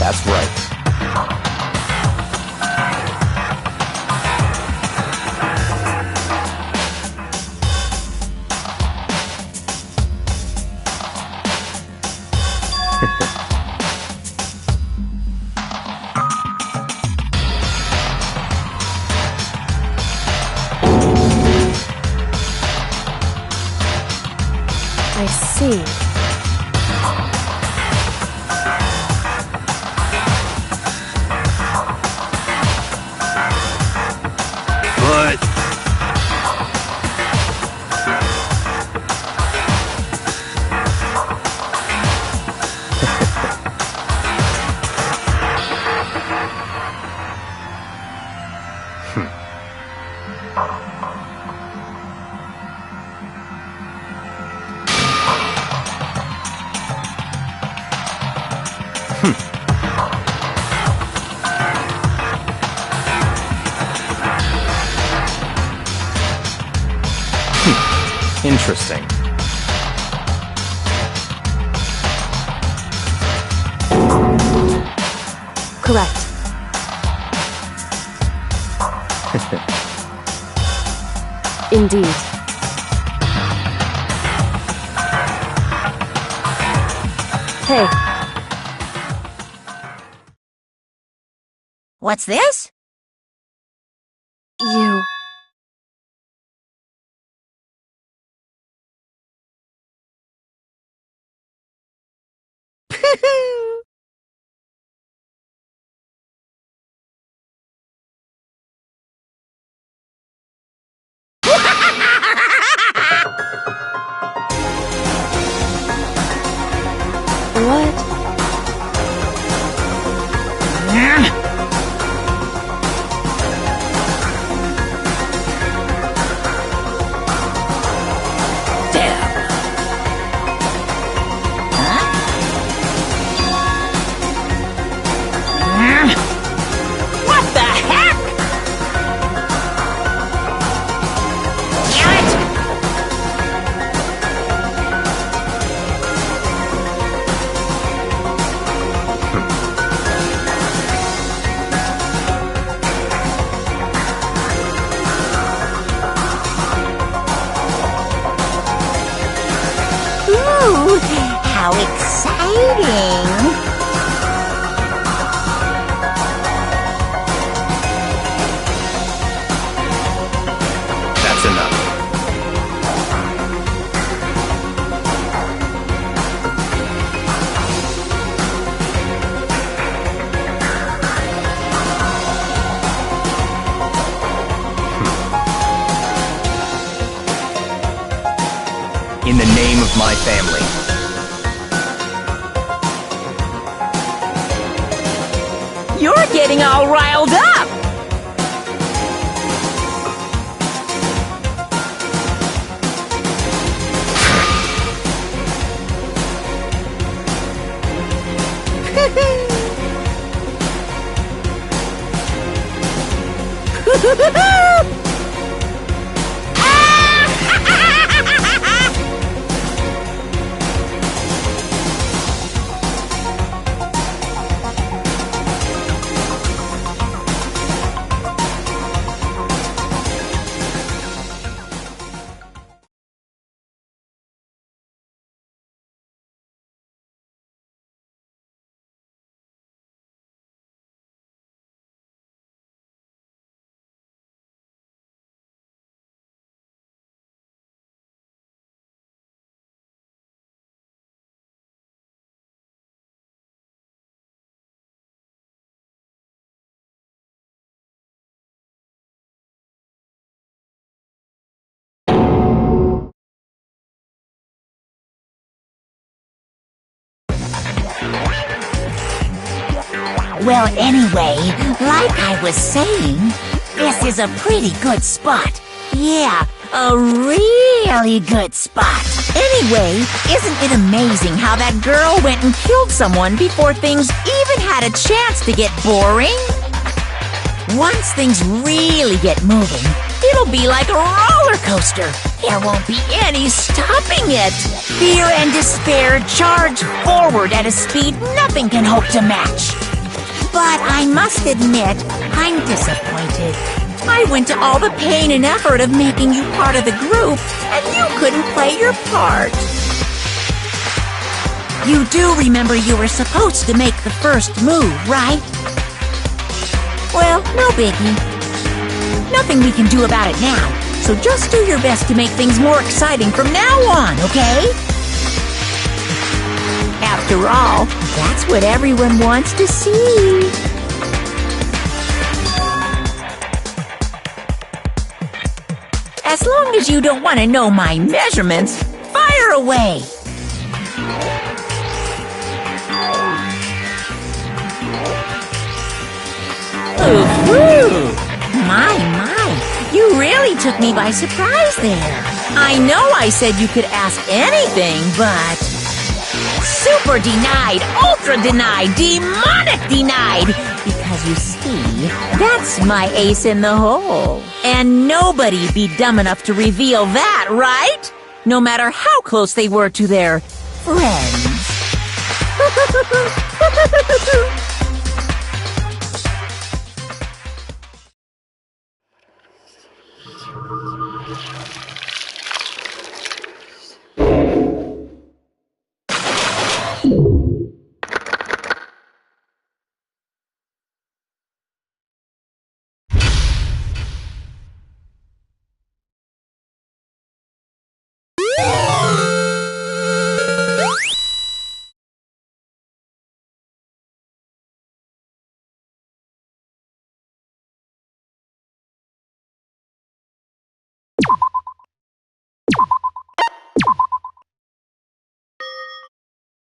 S10: That's right.
S9: I see.
S11: But...
S10: Interesting.
S9: Correct. Indeed. Hey.
S7: What's this?
S9: You. What?
S3: What the heck?
S14: eating.
S10: That's enough. In the name of my family.
S14: You're getting all riled up! Well, anyway, like I was saying, this is a pretty good spot. Yeah, a really good spot. Anyway, isn't it amazing how that girl went and killed someone before things even had a chance to get boring? Once things really get moving, it'll be like a roller coaster. There won't be any stopping it. Fear and despair charge forward at a speed nothing can hope to match. But I must admit, I'm disappointed. I went to all the pain and effort of making you part of the group, and you couldn't play your part. You do remember you were supposed to make the first move, right? Well, no biggie. Nothing we can do about it now, so just do your best to make things more exciting from now on, okay? After all, that's what everyone wants to see. As long as you don't want to know my measurements, fire away! Ooh, my, you really took me by surprise there. I know I said you could ask anything, but... Super denied, ultra denied, demonic denied! Because you see, that's my ace in the hole. And nobody'd be dumb enough to reveal that, right? No matter how close they were to their friends.